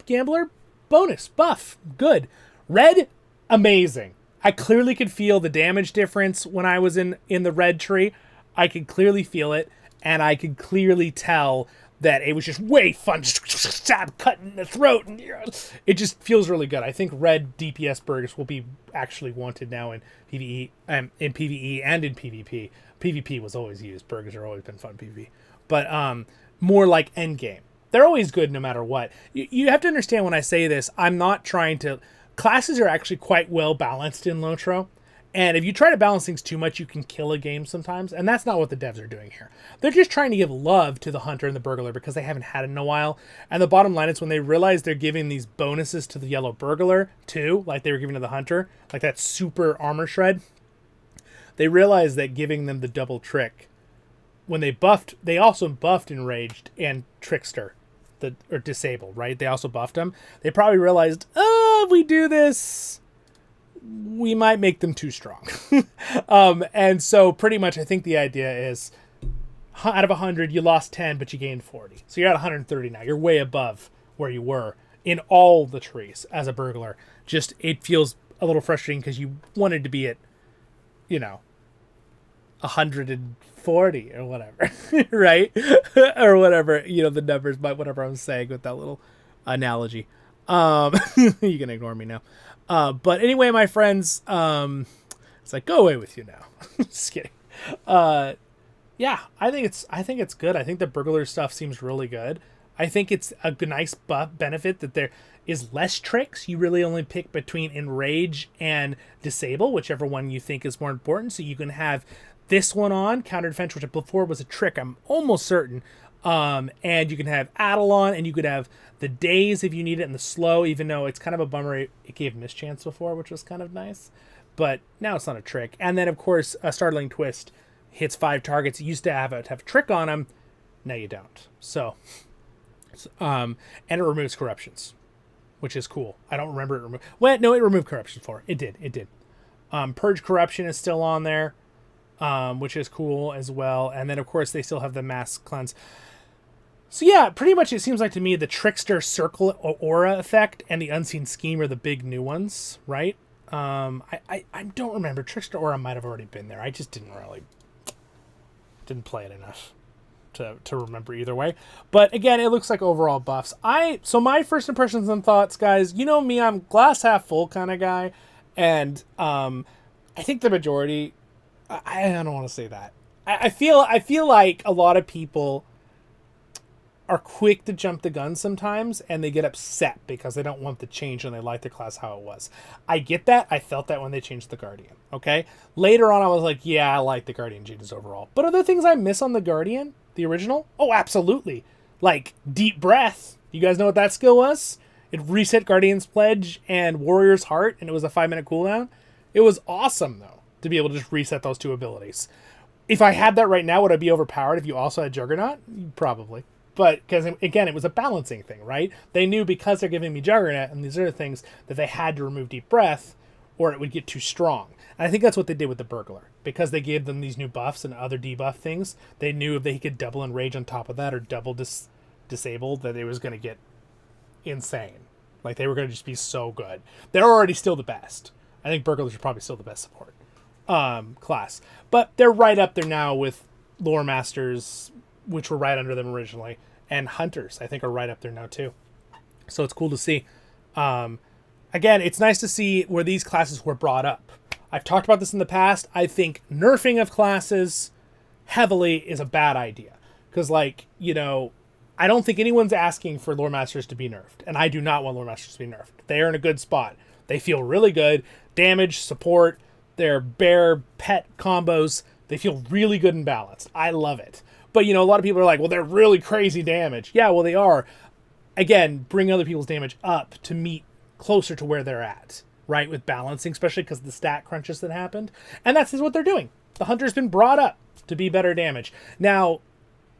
Gambler, bonus, buff, good. Red, amazing. I clearly could feel the damage difference when I was in the red tree. I could clearly feel it, and I could clearly tell that it was just way fun, just stab, cutting the throat, and it just feels really good. I think red DPS burgers will be actually wanted now in PvE, and in PvP. PvP was always used. Burgers have always been fun PvP, but more like endgame. They're always good no matter what. You have to understand when I say this, I'm not trying to. Classes are actually quite well balanced in LOTRO. And if you try to balance things too much, you can kill a game sometimes. And that's not what the devs are doing here. They're just trying to give love to the Hunter and the Burglar because they haven't had it in a while. And the bottom line is when they realize they're giving these bonuses to the Yellow Burglar too, like they were giving to the Hunter, like that super armor shred, they realized that giving them the double trick, when they buffed, they also buffed Enraged and Trickster, or Disable, right? They also buffed them. They probably realized, if we do this, we might make them too strong. And so pretty much I think the idea is out of 100, you lost 10, but you gained 40. So you're at 130 now. You're way above where you were in all the trees as a burglar. Just, it feels a little frustrating because you wanted to be at, 140 or whatever, right? Or whatever, the numbers, but whatever I'm saying with that little analogy. You can ignore me now. But anyway, my friends, it's like, go away with you now. Just kidding. Yeah, I think it's good. I think the burglar stuff seems really good. I think it's a nice benefit that there is less tricks. You really only pick between Enrage and Disable, whichever one you think is more important. So you can have this one on, Counter Defense, which before was a trick, I'm almost certain. And you can have Adelon, and you could have the Daze if you need it, and the Slow, even though it's kind of a bummer it gave Mischance before, which was kind of nice. But now it's not a trick. And then, of course, a Startling Twist hits 5 targets. It used to have a trick on them. Now you don't. So, and it removes corruptions, which is cool. I don't remember it removed. Well, no, it removed corruptions for. It did. Purge Corruption is still on there, which is cool as well. And then, of course, they still have the Mass Cleanse. So yeah, pretty much it seems like to me the Trickster Circle Aura effect and the Unseen Scheme are the big new ones, right? I don't remember. Trickster Aura might have already been there. I just didn't play it enough to remember either way. But again, it looks like overall buffs. So my first impressions and thoughts, guys, you know me, I'm glass half full kind of guy. And I think the majority, I don't want to say that. I feel like a lot of people are quick to jump the gun sometimes, and they get upset because they don't want the change and they like their class how it was. I get that. I felt that when they changed the Guardian. Okay. Later on, I was like, yeah, I like the Guardian changes overall. But are there things I miss on the Guardian, the original? Oh, absolutely. Like Deep Breath. You guys know what that skill was? It reset Guardian's Pledge and Warrior's Heart, and it was a 5-minute cooldown. It was awesome, though, to be able to just reset those two abilities. If I had that right now, would I be overpowered if you also had Juggernaut? Probably. But, because, again, it was a balancing thing, right? They knew because they're giving me Juggernaut and these other things that they had to remove Deep Breath or it would get too strong. And I think that's what they did with the Burglar. Because they gave them these new buffs and other debuff things, they knew if they could double Enrage on top of that or double disabled, that it was going to get insane. Like, they were going to just be so good. They're already still the best. I think Burglars are probably still the best support class. But they're right up there now with Lore Masters, which were right under them originally, and Hunters, I think, are right up there now, too. So it's cool to see. Again, it's nice to see where these classes were brought up. I've talked about this in the past. I think nerfing of classes heavily is a bad idea. Because, like, you know, I don't think anyone's asking for Lore Masters to be nerfed, and I do not want Lore Masters to be nerfed. They are in a good spot. They feel really good. Damage, support, their bear pet combos, they feel really good and balanced. I love it. But, you know, a lot of people are like, well, they're really crazy damage. Yeah, well, they are. Again, bring other people's damage up to meet closer to where they're at, right? With balancing, especially because of the stat crunches that happened. And that's what they're doing. The Hunter's been brought up to be better damage. Now,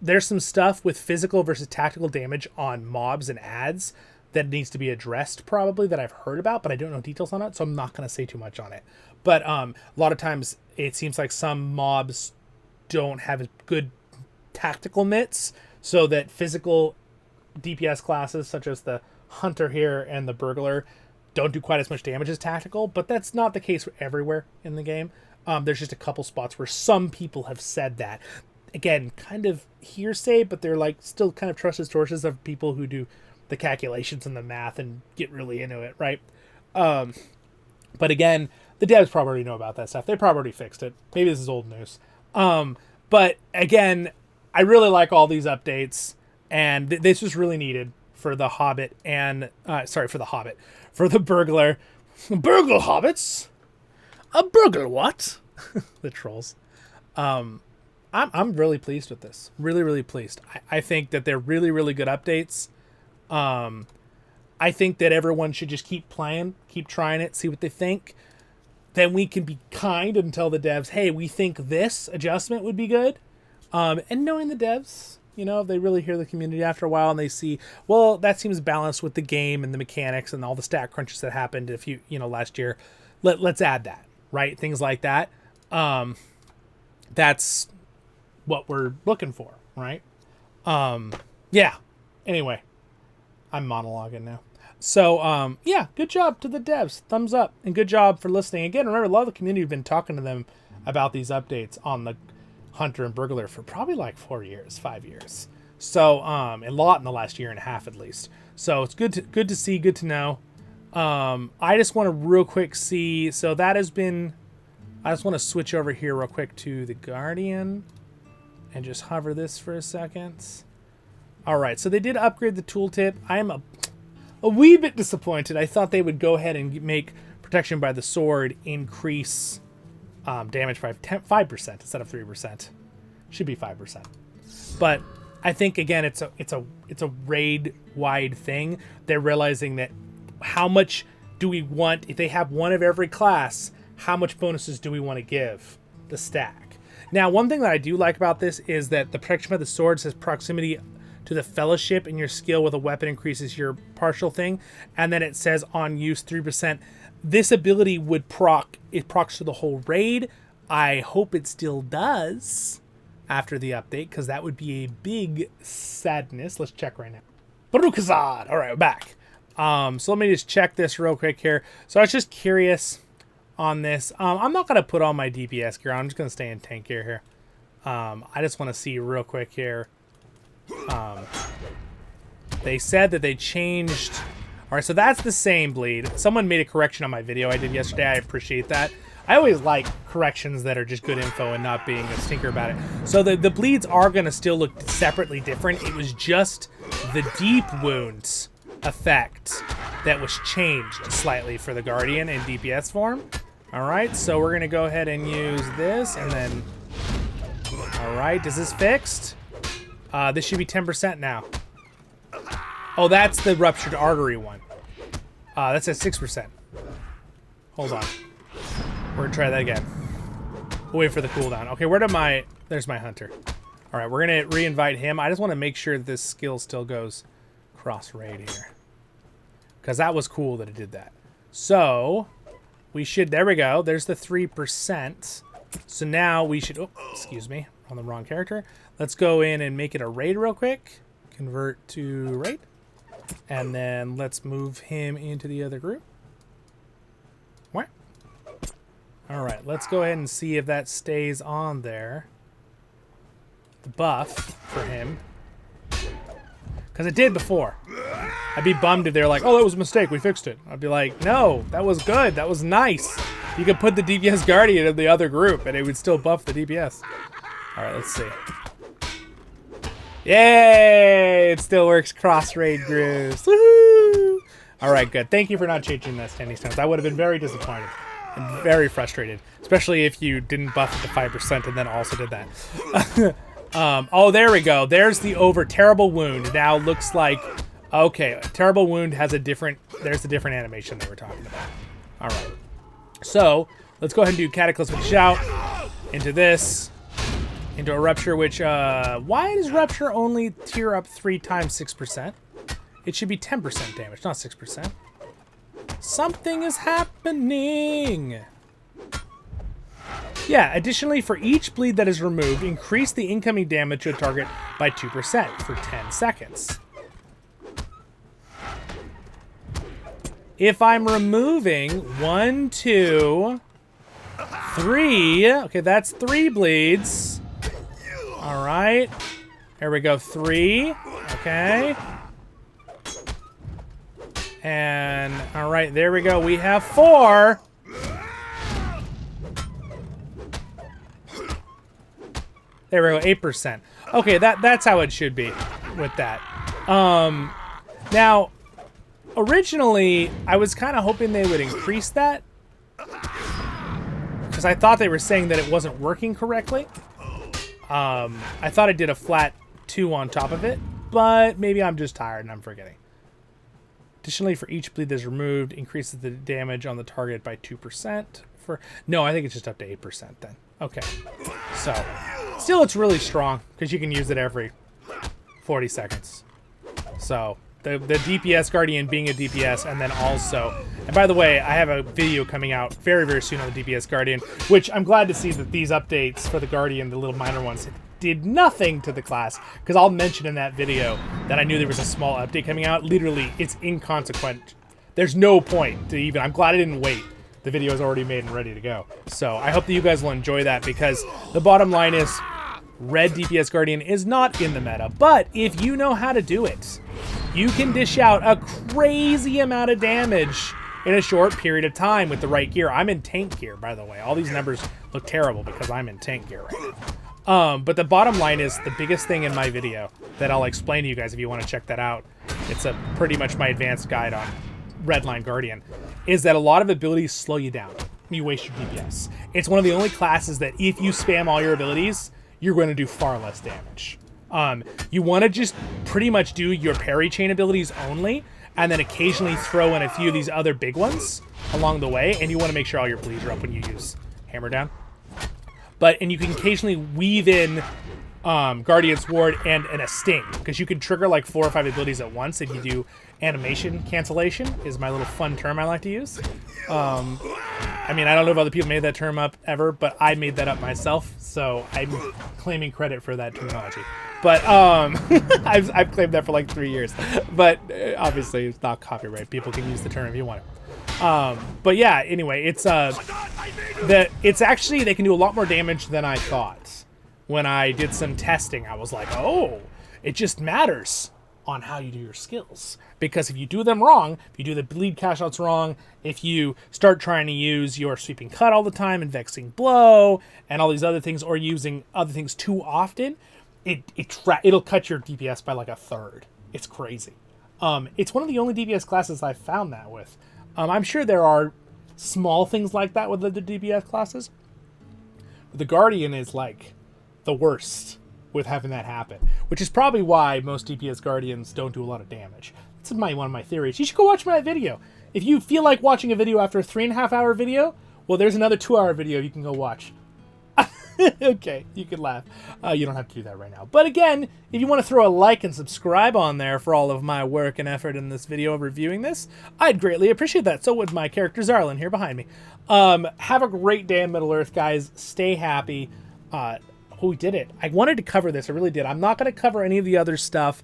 there's some stuff with physical versus tactical damage on mobs and ads that needs to be addressed, probably, that I've heard about, but I don't know details on it, so I'm not going to say too much on it. But a lot of times, it seems like some mobs don't have as good tactical mitts, so that physical DPS classes such as the Hunter here and the Burglar don't do quite as much damage as tactical, but that's not the case everywhere in the game. There's just a couple spots where some people have said that. Again, kind of hearsay, but they're like still kind of trusted sources of people who do the calculations and the math and get really into it, right? But again, the devs probably already know about that stuff. They probably already fixed it. Maybe this is old news. But again, I really like all these updates, and this was really needed for the Hobbit and for the Burglar. Burgle Hobbits? A burgle what? The trolls. I'm really pleased with this. Really, really pleased. I think that they're really, really good updates. I think that everyone should just keep playing, keep trying it, see what they think. Then we can be kind and tell the devs, hey, we think this adjustment would be good. And knowing the devs, you know, if they really hear the community after a while and they see, well, that seems balanced with the game and the mechanics and all the stat crunches that happened last year. Let's add that, right? Things like that. That's what we're looking for, right? Yeah. Anyway, I'm monologuing now. So, yeah, good job to the devs. Thumbs up. And good job for listening. Again, remember, a lot of the community have been talking to them about these updates on the Hunter and Burglar for probably like 5 years. So, a lot in the last year and a half at least. So it's good to see, good to know. I just want to real quick see, so that has been, I just want to switch over here real quick to the Guardian and just hover this for a second. All right, so they did upgrade the tooltip. I am a wee bit disappointed. I thought they would go ahead and make protection by the sword increase damage by 5% instead of 3%. Should be 5%. But I think again it's a raid wide thing. They're realizing that how much do we want, if they have one of every class, how much bonuses do we want to give the stack? Now, one thing that I do like about this is that the protection by the sword says proximity to the fellowship, and your skill with a weapon increases your partial thing, and then it says on use 3%. this ability would procs to the whole raid. I hope it still does after the update, because that would be a big sadness. Let's check right now. Barukazad! All right, we're back. So let me just check this real quick here. So I was just curious on this. I'm not going to put on my DPS gear. I'm just going to stay in tank gear here. I just want to see real quick here. They said that they changed... All right, so that's the same bleed. Someone made a correction on my video I did yesterday. I appreciate that. I always like corrections that are just good info and not being a stinker about it. So the bleeds are going to still look separately different. It was just the deep wounds effect that was changed slightly for the Guardian in DPS form. All right, so we're going to go ahead and use this, and then... All right, is this fixed? This should be 10% now. Oh, that's the ruptured artery one. That's at 6%. Hold on. We're gonna try that again. We'll wait for the cooldown. Okay, where did my... There's my Hunter. All right, we're gonna re-invite him. I just want to make sure that this skill still goes cross-raid here, because that was cool that it did that. So we should... There we go. There's the 3%. So now we should... Oh, excuse me. On the wrong character. Let's go in and make it a raid real quick. Convert to raid. And then let's move him into the other group. What? All right, let's go ahead and see if that stays on there. The buff for him. Because it did before. I'd be bummed if they're like, oh, that was a mistake, we fixed it. I'd be like, no, that was good, that was nice. You could put the DPS Guardian in the other group and it would still buff the DPS. All right, let's see. Yay! It still works cross-raid groups. Woohoo! All right, good. Thank you for not changing that standing stance. I would have been very disappointed and very frustrated, especially if you didn't buff it to 5% and then also did that. Oh, there we go. There's the terrible wound. Now looks like... Okay, terrible wound has a different... There's the different animation they were talking about. All right. So, let's go ahead and do Cataclysmic Shout into this. Into a Rupture, which, why does Rupture only tier up 3 times 6%? It should be 10% damage, not 6%. Something is happening! Yeah, additionally, for each bleed that is removed, increase the incoming damage to a target by 2% for 10 seconds. If I'm removing 1, 2, 3... Okay, that's 3 bleeds. All right. There we go. 3. Okay. And, all right, there we go. We have 4. There we go. 8%. Okay, that's how it should be with that. Now, originally, I was kind of hoping they would increase that, because I thought they were saying that it wasn't working correctly. I thought I did a flat 2 on top of it, but maybe I'm just tired and I'm forgetting. Additionally, for each bleed that's removed, increases the damage on the target by 2%. No, I think it's just up to 8% then. Okay. So, still it's really strong, because you can use it every 40 seconds. So, the DPS Guardian being a DPS, and then also... And by the way, I have a video coming out very, very soon on the DPS Guardian, which I'm glad to see that these updates for the Guardian, the little minor ones, did nothing to the class, because I'll mention in that video that I knew there was a small update coming out. Literally, it's inconsequent. There's no point to even... I'm glad I didn't wait. The video is already made and ready to go. So I hope that you guys will enjoy that, because the bottom line is Red DPS Guardian is not in the meta, but if you know how to do it, you can dish out a crazy amount of damage in a short period of time with the right gear. I'm in tank gear, by the way. All these numbers look terrible because I'm in tank gear right now. But the bottom line is the biggest thing in my video that I'll explain to you guys if you want to check that out. It's pretty much my advanced guide on Redline Guardian, is that a lot of abilities slow you down. You waste your DPS. It's one of the only classes that if you spam all your abilities, you're going to do far less damage. You want to just pretty much do your parry chain abilities only, and then occasionally throw in a few of these other big ones along the way, and you want to make sure all your bleeds are up when you use Hammer Down. And you can occasionally weave in Guardian Sword and a Sting, because you can trigger like 4 or 5 abilities at once if you do Annimation cancellation is my little fun term I like to use. I mean, I don't know if other people made that term up ever, but I made that up myself, so I'm claiming credit for that terminology. But I've claimed that for like 3 years. But obviously, it's not copyright. People can use the term if you want it. But yeah, anyway, it's actually, they can do a lot more damage than I thought. When I did some testing, I was like, oh, it just matters on how you do your skills. Because if you do them wrong, if you do the bleed cash outs wrong, if you start trying to use your sweeping cut all the time and vexing blow and all these other things, or using other things too often, it'll cut your DPS by like a third. It's crazy. It's one of the only DPS classes I've found that with. I'm sure there are small things like that with the DPS classes. But the Guardian is like the worst with having that happen, which is probably why most DPS Guardians don't do a lot of damage. That's one of my theories. You should go watch my video. If you feel like watching a video after a 3.5 hour video, well, there's another 2 hour video you can go watch. Okay, you can laugh. You don't have to do that right now. But again, if you want to throw a like and subscribe on there for all of my work and effort in this video of reviewing this, I'd greatly appreciate that. So would my character Zollin here behind me. Have a great day in Middle-earth, guys. Stay happy. We did it. I wanted to cover this. I really did. I'm not going to cover any of the other stuff.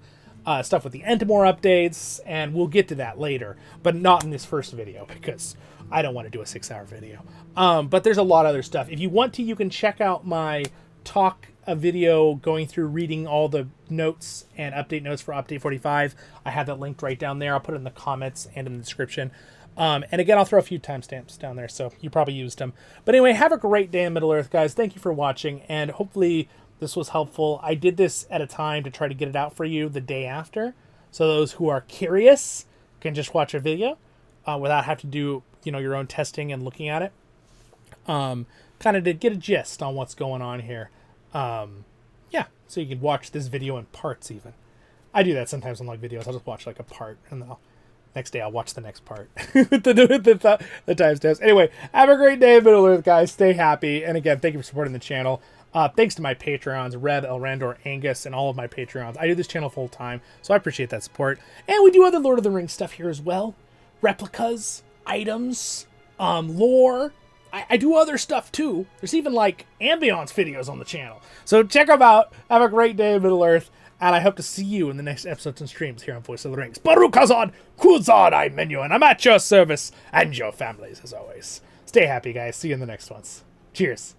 Stuff with the Entomore updates, and we'll get to that later. But not in this first video, because I don't want to do a 6-hour video. But there's a lot of other stuff. If you want to, you can check out my talk video going through reading all the notes and update notes for Update 45. I have that linked right down there. I'll put it in the comments and in the description. And again, I'll throw a few timestamps down there, so you probably used them. But anyway, have a great day in Middle-earth, guys. Thank you for watching, and hopefully this was helpful. I did this at a time to try to get it out for you the day after, so those who are curious can just watch a video without having to do your own testing and looking at it. Kind of to get a gist on what's going on here. Yeah, so you can watch this video in parts even. I do that sometimes on like videos. I'll just watch like a part, and then next day I'll watch the next part with the timestamps. Anyway, have a great day in Middle-earth, guys. Stay happy. And again, thank you for supporting the channel. Thanks to my Patreons, Reb, Elrandor, Angus, and all of my Patreons. I do this channel full time, so I appreciate that support. And we do other Lord of the Rings stuff here as well. Replicas, items, lore. I do other stuff too. There's even like ambiance videos on the channel. So check them out. Have a great day in Middle-earth. And I hope to see you in the next episodes and streams here on Voice of the Rings. Barukazon, Kuzan, I menu, and I'm at your service and your families as always. Stay happy, guys. See you in the next ones. Cheers.